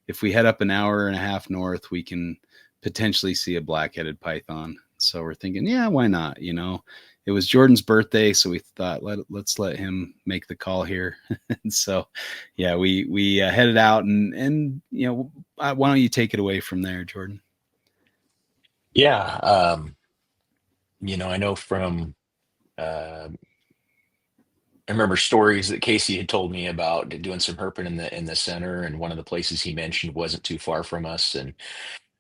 If we head up an hour and a half north, we can potentially see a black-headed python. So we're thinking, yeah, why not? It was Jordan's birthday, so we thought let's let him make the call here. And so, yeah, we headed out, and why don't you take it away from there, Jordan? Yeah, I know from I remember stories that Casey had told me about doing some herping in the center, and one of the places he mentioned wasn't too far from us, and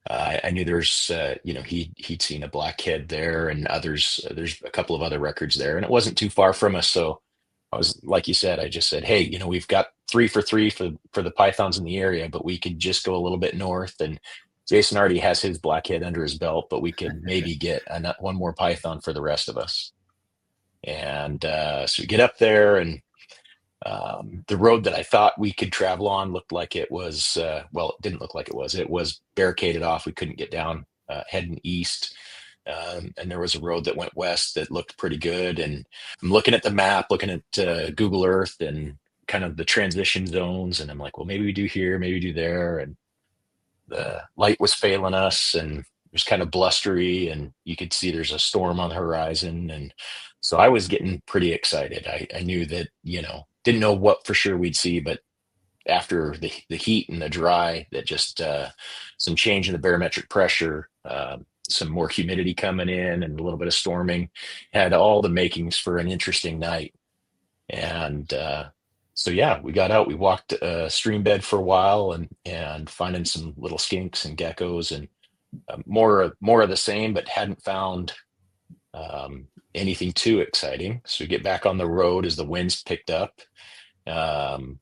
I knew there's he'd seen a blackhead there, and there's a couple of other records there, and it wasn't too far from us. So I was, like you said, I just said, hey, we've got 3 for 3 for the pythons in the area, but we could just go a little bit north, and Jason already has his blackhead under his belt, but we could maybe get one more python for the rest of us. And so we get up there, and the road that I thought we could travel on looked like it was, it didn't look like it was. It was barricaded off. We couldn't get down, heading east. And there was a road that went west that looked pretty good. And I'm looking at the map, looking at Google Earth and kind of the transition zones. And I'm like, well, maybe we do here, maybe we do there. And the light was failing us, and it was kind of blustery, and you could see there's a storm on the horizon. And so I was getting pretty excited. I knew that, didn't know what for sure we'd see, but after the heat and the dry, that just some change in the barometric pressure, some more humidity coming in, and a little bit of storming, had all the makings for an interesting night. And so yeah, we got out, we walked stream bed for a while, and finding some little skinks and geckos, and more of the same, but hadn't found anything too exciting. So we get back on the road as the winds picked up, and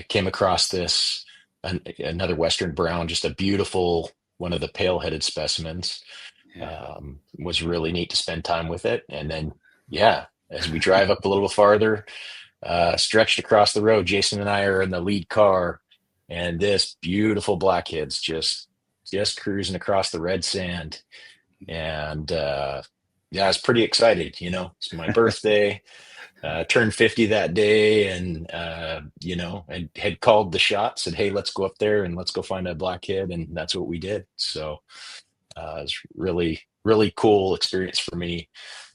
came across another Western brown, just a beautiful one of the pale-headed specimens. Was really neat to spend time with it. And then, yeah, as we drive up a little farther, stretched across the road, Jason and I are in the lead car, and this beautiful blackhead's just cruising across the red sand. And yeah, I was pretty excited. It's my birthday. Turned 50 that day, and I had called the shot, said, hey, let's go up there and let's go find a blackhead, and that's what we did. So it was really, really cool experience for me.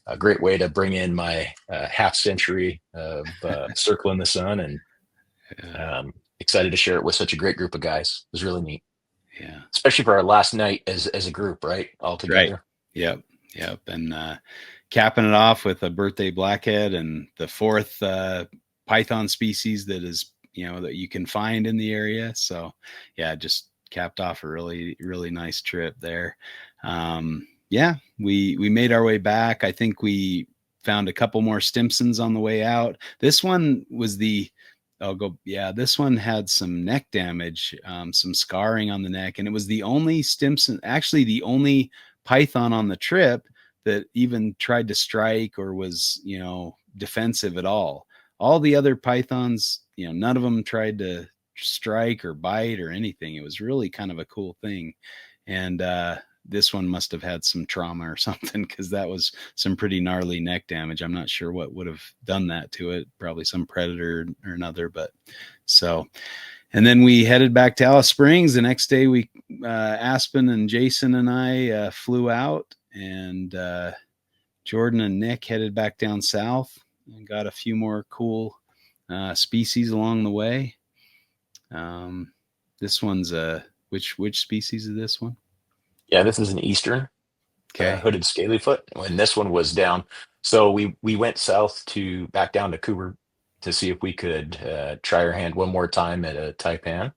A great way to bring in my half century of circling the sun, and excited to share it with such a great group of guys. It was really neat. Yeah, especially for our last night as a group, right? All together. Right. Yep. And capping it off with a birthday blackhead, and the fourth python species that is, that you can find in the area. So yeah, just capped off a really, really nice trip there. Yeah, we made our way back. I think we found a couple more Stimsons on the way out. This one was this one had some neck damage, some scarring on the neck, and it was the only Stimson, actually the only python on the trip that even tried to strike or was, defensive at all. All the other pythons, none of them tried to strike or bite or anything. It was really kind of a cool thing. And this one must have had some trauma or something, because that was some pretty gnarly neck damage. I'm not sure what would have done that to it. Probably some predator or another. But so, and then we headed back to Alice Springs. The next day, we Aspen and Jason and I flew out, and Jordan and Nick headed back down south and got a few more cool species along the way. This one's which species is this one? Yeah, this is an eastern hooded scalyfoot. When this one was down, so we went south back down to Cooper to see if we could try our hand one more time at a taipan,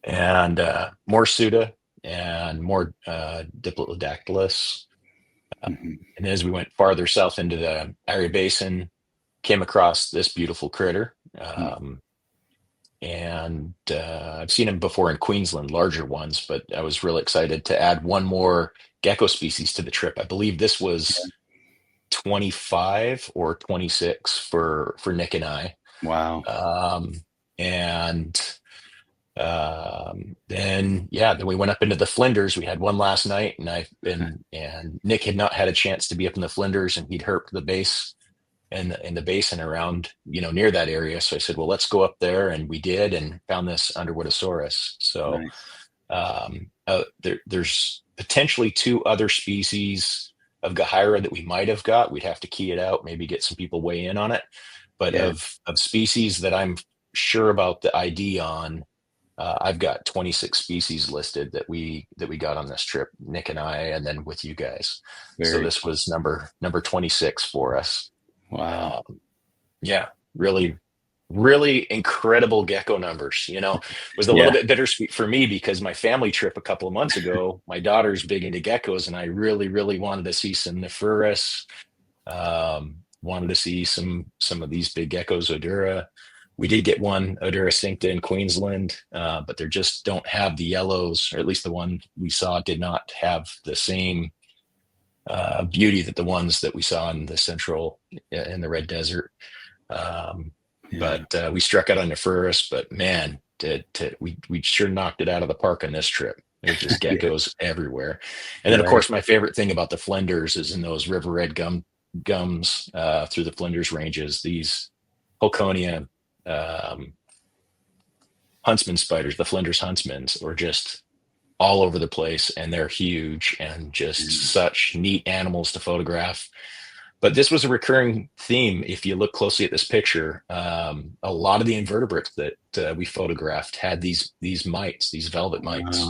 and more Suda and more Diplodactylus. And as we went farther south into the Erie Basin, came across this beautiful critter. And I've seen them before in Queensland, larger ones, but I was really excited to add one more gecko species to the trip. I believe this was 25 or 26 for Nick and I. Wow. Then we went up into the Flinders. We had one last night, and Nick had not had a chance to be up in the Flinders, and he'd herped the base in the basin around, near that area. So I said, well, let's go up there, and we did, and found this Underwoodosaurus. So nice. There's potentially two other species of Gahyra that we might have got. We'd have to key it out, maybe get some people weigh in on it. But of species that I'm sure about the ID on, I've got 26 species listed that we got on this trip, Nick and I, and then with you guys. So this was number 26 for us. Wow. Yeah, really, really incredible gecko numbers. It was a little bit bittersweet for me, because my family trip a couple of months ago, my daughter's big into geckos, and I really, really wanted to see some Nephurus, wanted to see some of these big geckos, Odura. We did get one Odura cincta in Queensland, but they just don't have the yellows, or at least the one we saw did not have the same beauty that the ones that we saw in the central, in the Red Desert. But we struck out on Nephurus, but man, we sure knocked it out of the park on this trip. There's just geckos everywhere. And then of course, my favorite thing about the Flinders is in those river red gums through the Flinders ranges, these Holconia huntsman spiders, the Flinders huntsmans, are just all over the place, and they're huge and just such neat animals to photograph. But this was a recurring theme. If you look closely at this picture, a lot of the invertebrates that we photographed had these mites, these velvet mites.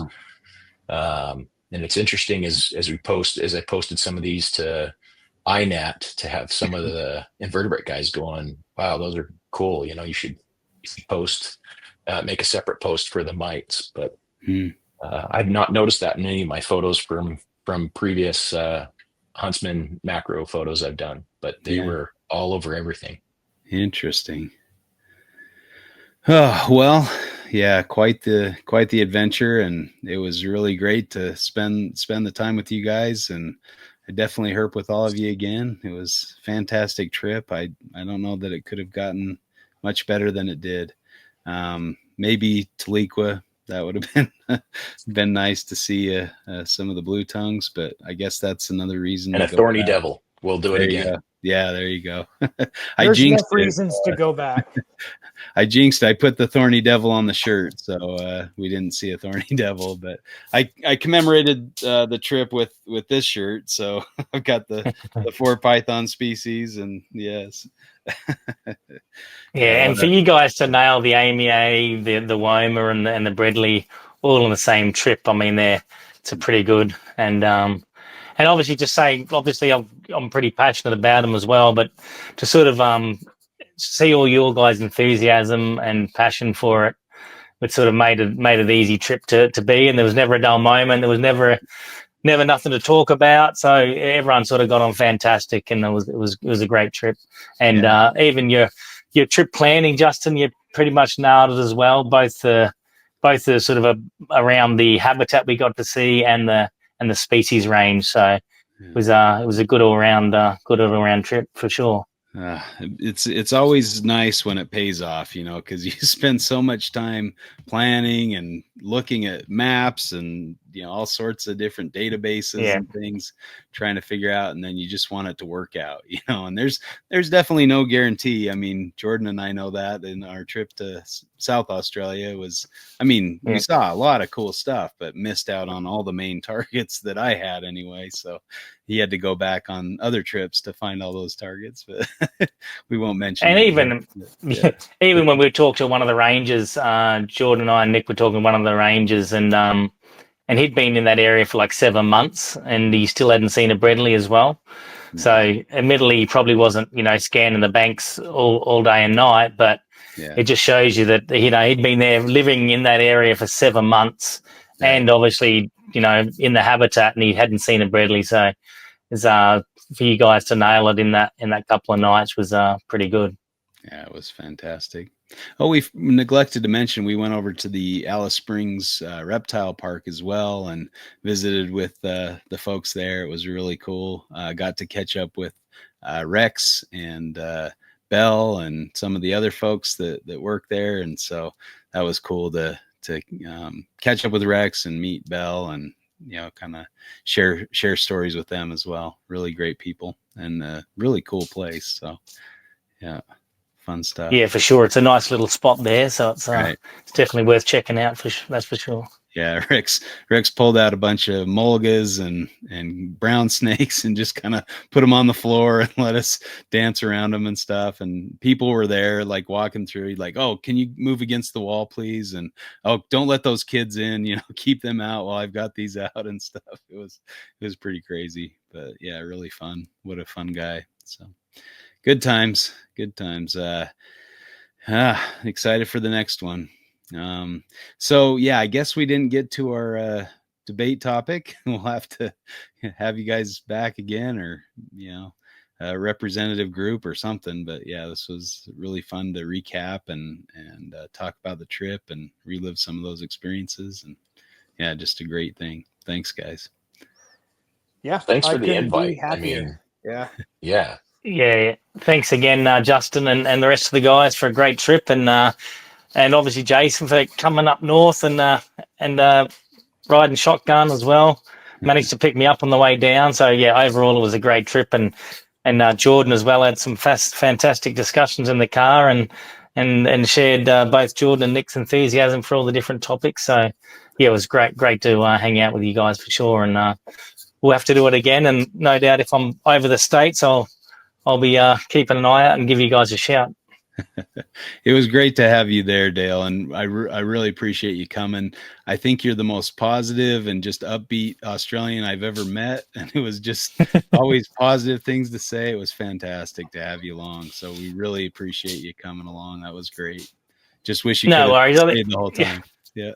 Wow. And it's interesting as I posted some of these to INAT to have some of the invertebrate guys going, wow, those are cool. You should post, make a separate post for the mites. But I've not noticed that in any of my photos from previous Huntsman macro photos I've done, but they were all over everything. Interesting. Oh, well, yeah, quite the adventure, and it was really great to spend the time with you guys, and I definitely herp with all of you again. It was a fantastic trip. I don't know that it could have gotten much better than it did. Maybe Taliqua, that would have been nice to see some of the blue tongues, but I guess that's another reason. And a thorny devil. We'll do it again. Yeah, there you go. There's enough reasons to go back. I jinxed. I put the thorny devil on the shirt, so we didn't see a thorny devil. But I commemorated the trip with this shirt, so I've got the 4 python species, and yes. Yeah, and for you guys to nail the AMEA, the Woma, and the Bredley all on the same trip, I mean, it's a pretty good. And obviously, just saying, obviously, I'm pretty passionate about them as well. But to sort of see all your guys' enthusiasm and passion for it, it sort of made it easy trip to be. And there was never a dull moment. There was never nothing to talk about. So everyone sort of got on fantastic, and it was a great trip. And even your trip planning, Justin, you pretty much nailed it as well. Both the sort of around the habitat we got to see and the species range. So it was a good all around trip for sure. It's always nice when it pays off, because you spend so much time planning and looking at maps and all sorts of different databases and things, trying to figure out, and then you just want it to work out, and there's definitely no guarantee. I mean, Jordan and I know that in our trip to South Australia we saw a lot of cool stuff, but missed out on all the main targets that I had anyway. So he had to go back on other trips to find all those targets, but we won't mention. And even when we talked to one of the rangers, Jordan and I and Nick were talking to one of the rangers, and he'd been in that area for like 7 months, and he still hadn't seen a Bredley as well. So admittedly, he probably wasn't, scanning the banks all day and night, but it just shows you that, he'd been there living in that area for 7 months and obviously, in the habitat, and he hadn't seen a Bredley. So it's, for you guys to nail it in that couple of nights was pretty good. Yeah, it was fantastic. Oh, we've neglected to mention we went over to the Alice Springs Reptile Park as well and visited with the folks there. It was really cool. Got to catch up with Rex and Bell and some of the other folks that work there, and so that was cool to catch up with Rex and meet Bell and kind of share stories with them as well. Really great people and a really cool place. So yeah. Fun stuff. Yeah, for sure. It's a nice little spot there, so it's definitely worth checking out. That's for sure. Yeah, Rex pulled out a bunch of mulgas and brown snakes and just kind of put them on the floor and let us dance around them and stuff. And people were there, like walking through. He'd like, "Oh, can you move against the wall, please?" And "Oh, don't let those kids in. Keep them out while I've got these out and stuff." It was pretty crazy, but yeah, really fun. What a fun guy. So. Good times. Excited for the next one. So yeah, I guess we didn't get to our debate topic. We'll have to have you guys back again, or a representative group or something. But yeah, this was really fun to recap and talk about the trip and relive some of those experiences. And yeah, just a great thing. Thanks, guys. Yeah, thanks for the invite. I mean, yeah. Yeah, thanks again, Justin, and the rest of the guys for a great trip, and obviously Jason for coming up north and riding shotgun as well. Managed to pick me up on the way down. So yeah, overall it was a great trip, and Jordan as well had some fantastic discussions in the car, and shared both Jordan and Nick's enthusiasm for all the different topics. So yeah, it was great to hang out with you guys for sure, and we'll have to do it again. And no doubt if I'm over the States, I'll I'll be keeping an eye out and give you guys a shout. It was great to have you there, Dale, and I really appreciate you coming. I think you're the most positive and just upbeat Australian I've ever met, and it was just always positive things to say. It was fantastic to have you along, so we really appreciate you coming along. That was great. Just wish you could have stayed the whole time. Yeah.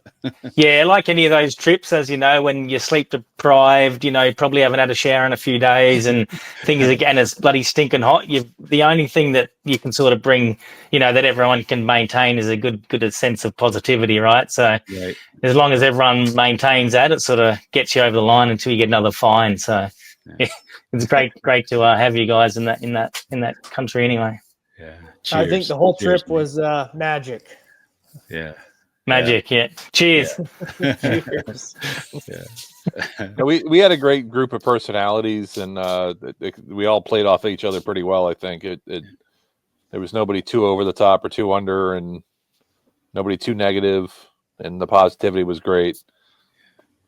Yeah, like any of those trips, as you know, when you're sleep deprived, you probably haven't had a shower in a few days and things again, it's bloody stinking hot. The only thing that you can sort of bring, that everyone can maintain is a good sense of positivity, right? So as long as everyone maintains that, it sort of gets you over the line until you get another fine. So it's great to have you guys in that country anyway. Yeah. Cheers. I think the whole trip was magic. Yeah. Magic, yeah. Cheers. Yeah. Cheers. We had a great group of personalities, and we all played off each other pretty well. I think there was nobody too over the top or too under, and nobody too negative, and the positivity was great.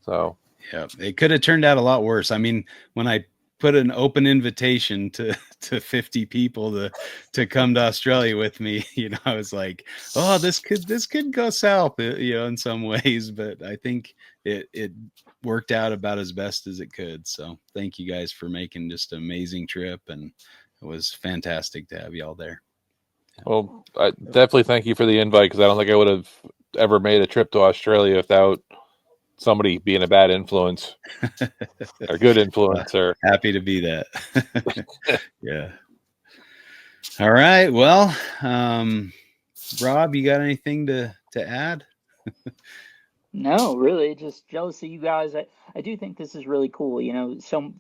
So yeah, it could have turned out a lot worse. I mean, when I put an open invitation to 50 people to come to Australia with me, I was like, oh, this could go south, in some ways, but I think it worked out about as best as it could. So thank you guys for making just an amazing trip, and it was fantastic to have you all there. Well, I definitely thank you for the invite, because I don't think I would have ever made a trip to Australia without somebody being a bad influence or good influence. Or happy to be that. Yeah. All right. Well, Rob, you got anything to add? No, really, just jealous of you guys. I do think this is really cool.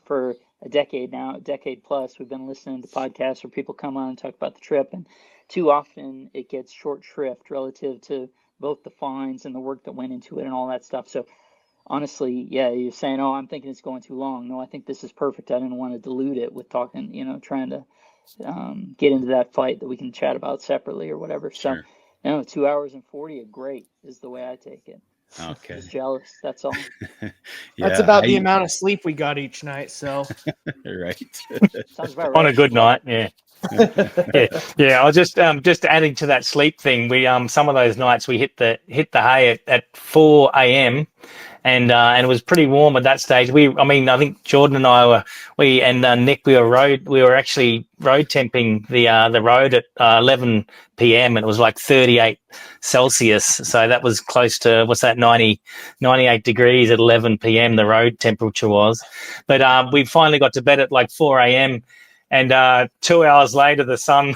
For a decade now, a decade plus, we've been listening to podcasts where people come on and talk about the trip, and too often it gets short shrift relative to both the fines and the work that went into it and all that stuff. So honestly, yeah, you're saying, oh, I'm thinking it's going too long. No, I think this is perfect. I didn't want to dilute it with talking, trying to get into that fight that we can chat about separately or whatever. Sure. So, 2 hours and 40, great is the way I take it. Okay. Just jealous. That's all. That's about the amount of sleep we got each night. So, right. Sounds about right. On a good night, yeah. Yeah. I was just adding to that sleep thing. We some of those nights we hit the hay at 4 a.m. and it was pretty warm at that stage. I think Jordan and I Nick, we were actually road temping the road at 11 p.m. and it was like 38 Celsius. So that was close to 98 degrees at 11 p.m. the road temperature was. But we finally got to bed at like 4 a.m. and 2 hours later the sun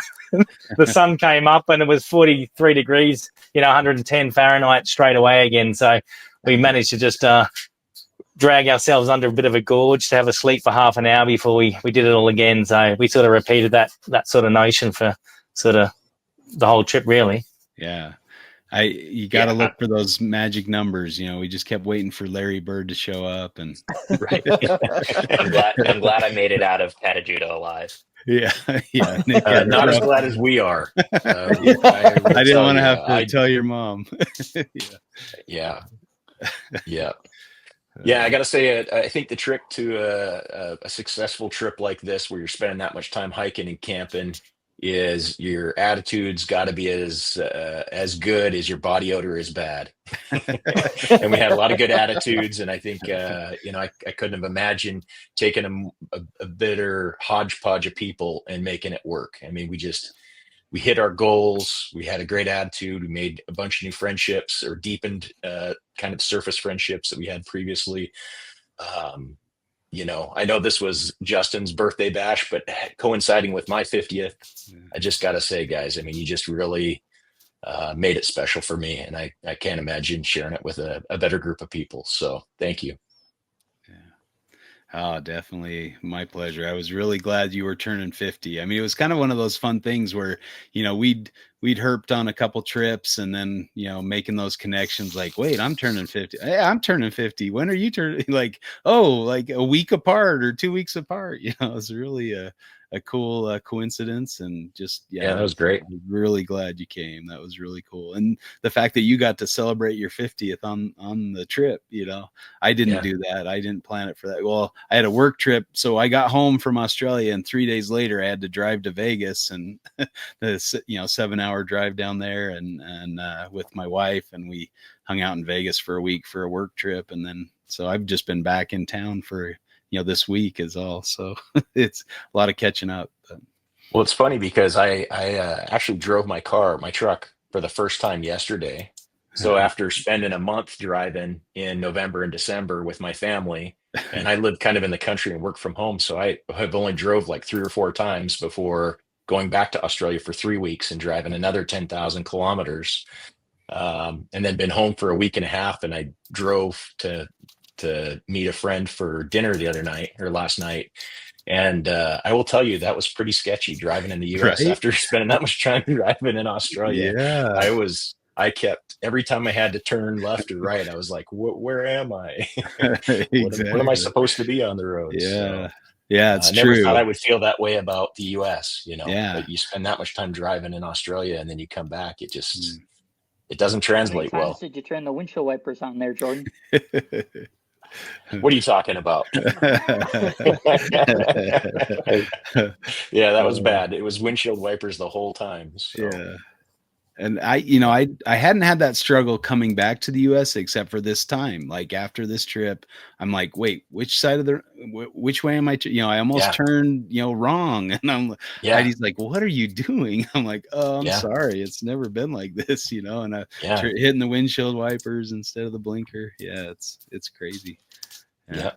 came up and it was 43 degrees, 110 Fahrenheit straight away again. So we managed to just drag ourselves under a bit of a gorge to have a sleep for half an hour before we did it all again. So we sort of repeated that sort of notion for sort of the whole trip, really. Yeah. You got to look for those magic numbers. We just kept waiting for Larry Bird to show up, and right. I'm glad I made it out of Catajuda alive. Yeah, yeah. Nick, not as glad as we are. I didn't want to have to tell your mom. Yeah. I got to say, I think the trick to a successful trip like this, where you're spending that much time hiking and camping, is your attitude's got to be as good as your body odor is bad. And we had a lot of good attitudes, and I think I couldn't have imagined taking a bitter hodgepodge of people and making it work. I mean, we hit our goals. We had a great attitude. We made a bunch of new friendships, or deepened kind of surface friendships that we had previously. I know this was Justin's birthday bash, but coinciding with my 50th, I just got to say, guys, I mean, you just really made it special for me, and I can't imagine sharing it with a better group of people. So thank you. Oh, definitely my pleasure. I was really glad you were turning 50. I mean, it was kind of one of those fun things where, we'd herped on a couple trips, and then, making those connections like, wait, I'm turning 50. Hey, I'm turning 50. When are you turning? Like, oh, like a week apart or 2 weeks apart. It was really a cool coincidence, and just Yeah, that was great. I'm really glad you came. That was really cool, and the fact that you got to celebrate your 50th on the trip. I didn't do that. I didn't plan it for that. Well, I had a work trip, so I got home from Australia, and 3 days later I had to drive to Vegas, and the 7-hour drive down there, and with my wife, and we hung out in Vegas for a week for a work trip, and then so I've just been back in town for this week is all. So it's a lot of catching up. But. Well, it's funny because I actually drove my truck for the first time yesterday. So after spending a month driving in November and December with my family, and I live kind of in the country and work from home, so I have only drove like 3 or 4 times before going back to Australia for 3 weeks and driving another 10,000 kilometers, and then been home for a week and a half. And I drove to meet a friend for dinner last night. And I will tell you, that was pretty sketchy driving in the US Right? after spending that much time driving in Australia. Yeah. I kept, every time I had to turn left or right, I was like, where am I? Exactly. What am I supposed to be on the road? Yeah. So, Yeah, it's I never true. thought I would feel that way about the US, Yeah. but you spend that much time driving in Australia and then you come back, it just, it doesn't translate How many well. times did you turn the windshield wipers on there, Jordan? What are you talking about? Yeah, that was bad. It was windshield wipers the whole time. So. Yeah. And I hadn't had that struggle coming back to the US except for this time. Like after this trip, I'm like, wait, which way am I? I almost turned, wrong. And Heidi's like, what are you doing? I'm like, oh, I'm sorry. It's never been like this, and I hitting the windshield wipers instead of the blinker. Yeah, it's crazy. Yeah.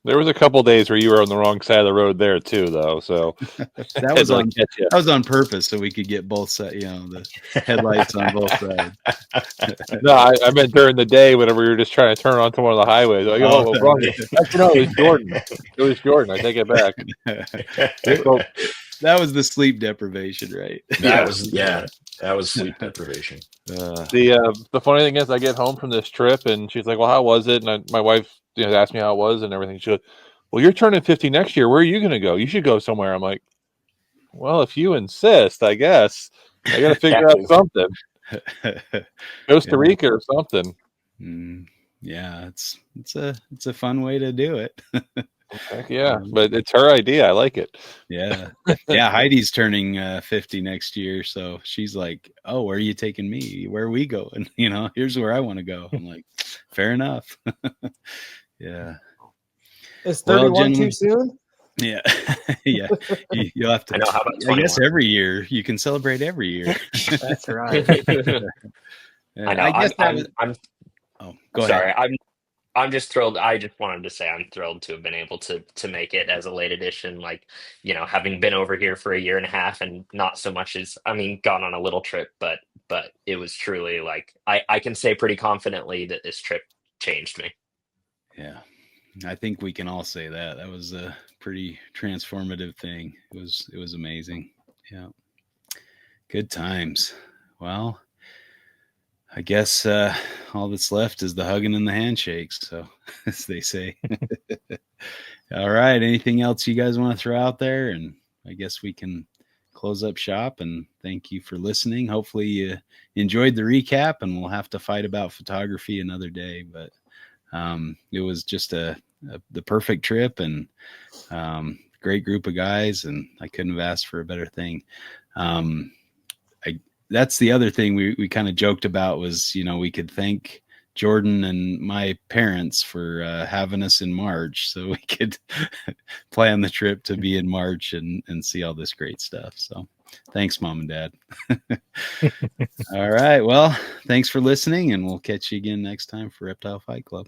There was a couple days where you were on the wrong side of the road there too, though. So that was on purpose, so we could get both sides, the headlights on both sides. No, I meant during the day whenever you're just trying to turn onto one of the highways. Like, wrong. No, it was Jordan. It was Jordan. I take it back. That was the sleep deprivation, right? That was sleep deprivation. The funny thing is, I get home from this trip, and she's like, "Well, how was it?" And my wife, asked me how it was and everything. She goes, "Well, you're turning 50 next year. Where are you going to go? You should go somewhere." I'm like, "Well, if you insist, I guess I got to figure out something. Costa Rica or something." Yeah, it's a fun way to do it. Heck yeah, but it's her idea. I like it. Yeah. Heidi's turning 50 next year, so she's like, "Oh, where are you taking me? Where are we going? Here's where I want to go." I'm like, "Fair enough." Yeah. Is 31 too soon? Yeah. Yeah. You'll have to. I know. How about 21? I guess every year you can celebrate every year. That's right. I know. I guess I'm go sorry. ahead. I'm just thrilled. I just wanted to say I'm thrilled to have been able to make it as a late edition. Like, having been over here for a year and a half and not so much as, gone on a little trip, but it was truly like, I can say pretty confidently that this trip changed me. Yeah. I think we can all say that. That was a pretty transformative thing. It was amazing. Yeah. Good times. Well, I guess all that's left is the hugging and the handshakes. So, as they say. All right. Anything else you guys want to throw out there? And I guess we can close up shop. And thank you for listening. Hopefully you enjoyed the recap, and we'll have to fight about photography another day. But it was just the perfect trip, and great group of guys, and I couldn't have asked for a better thing. That's the other thing we kind of joked about was, we could thank Jordan and my parents for having us in March, so we could plan the trip to be in March and see all this great stuff. So thanks, Mom and Dad. All right. Well, thanks for listening, and we'll catch you again next time for Reptile Fight Club.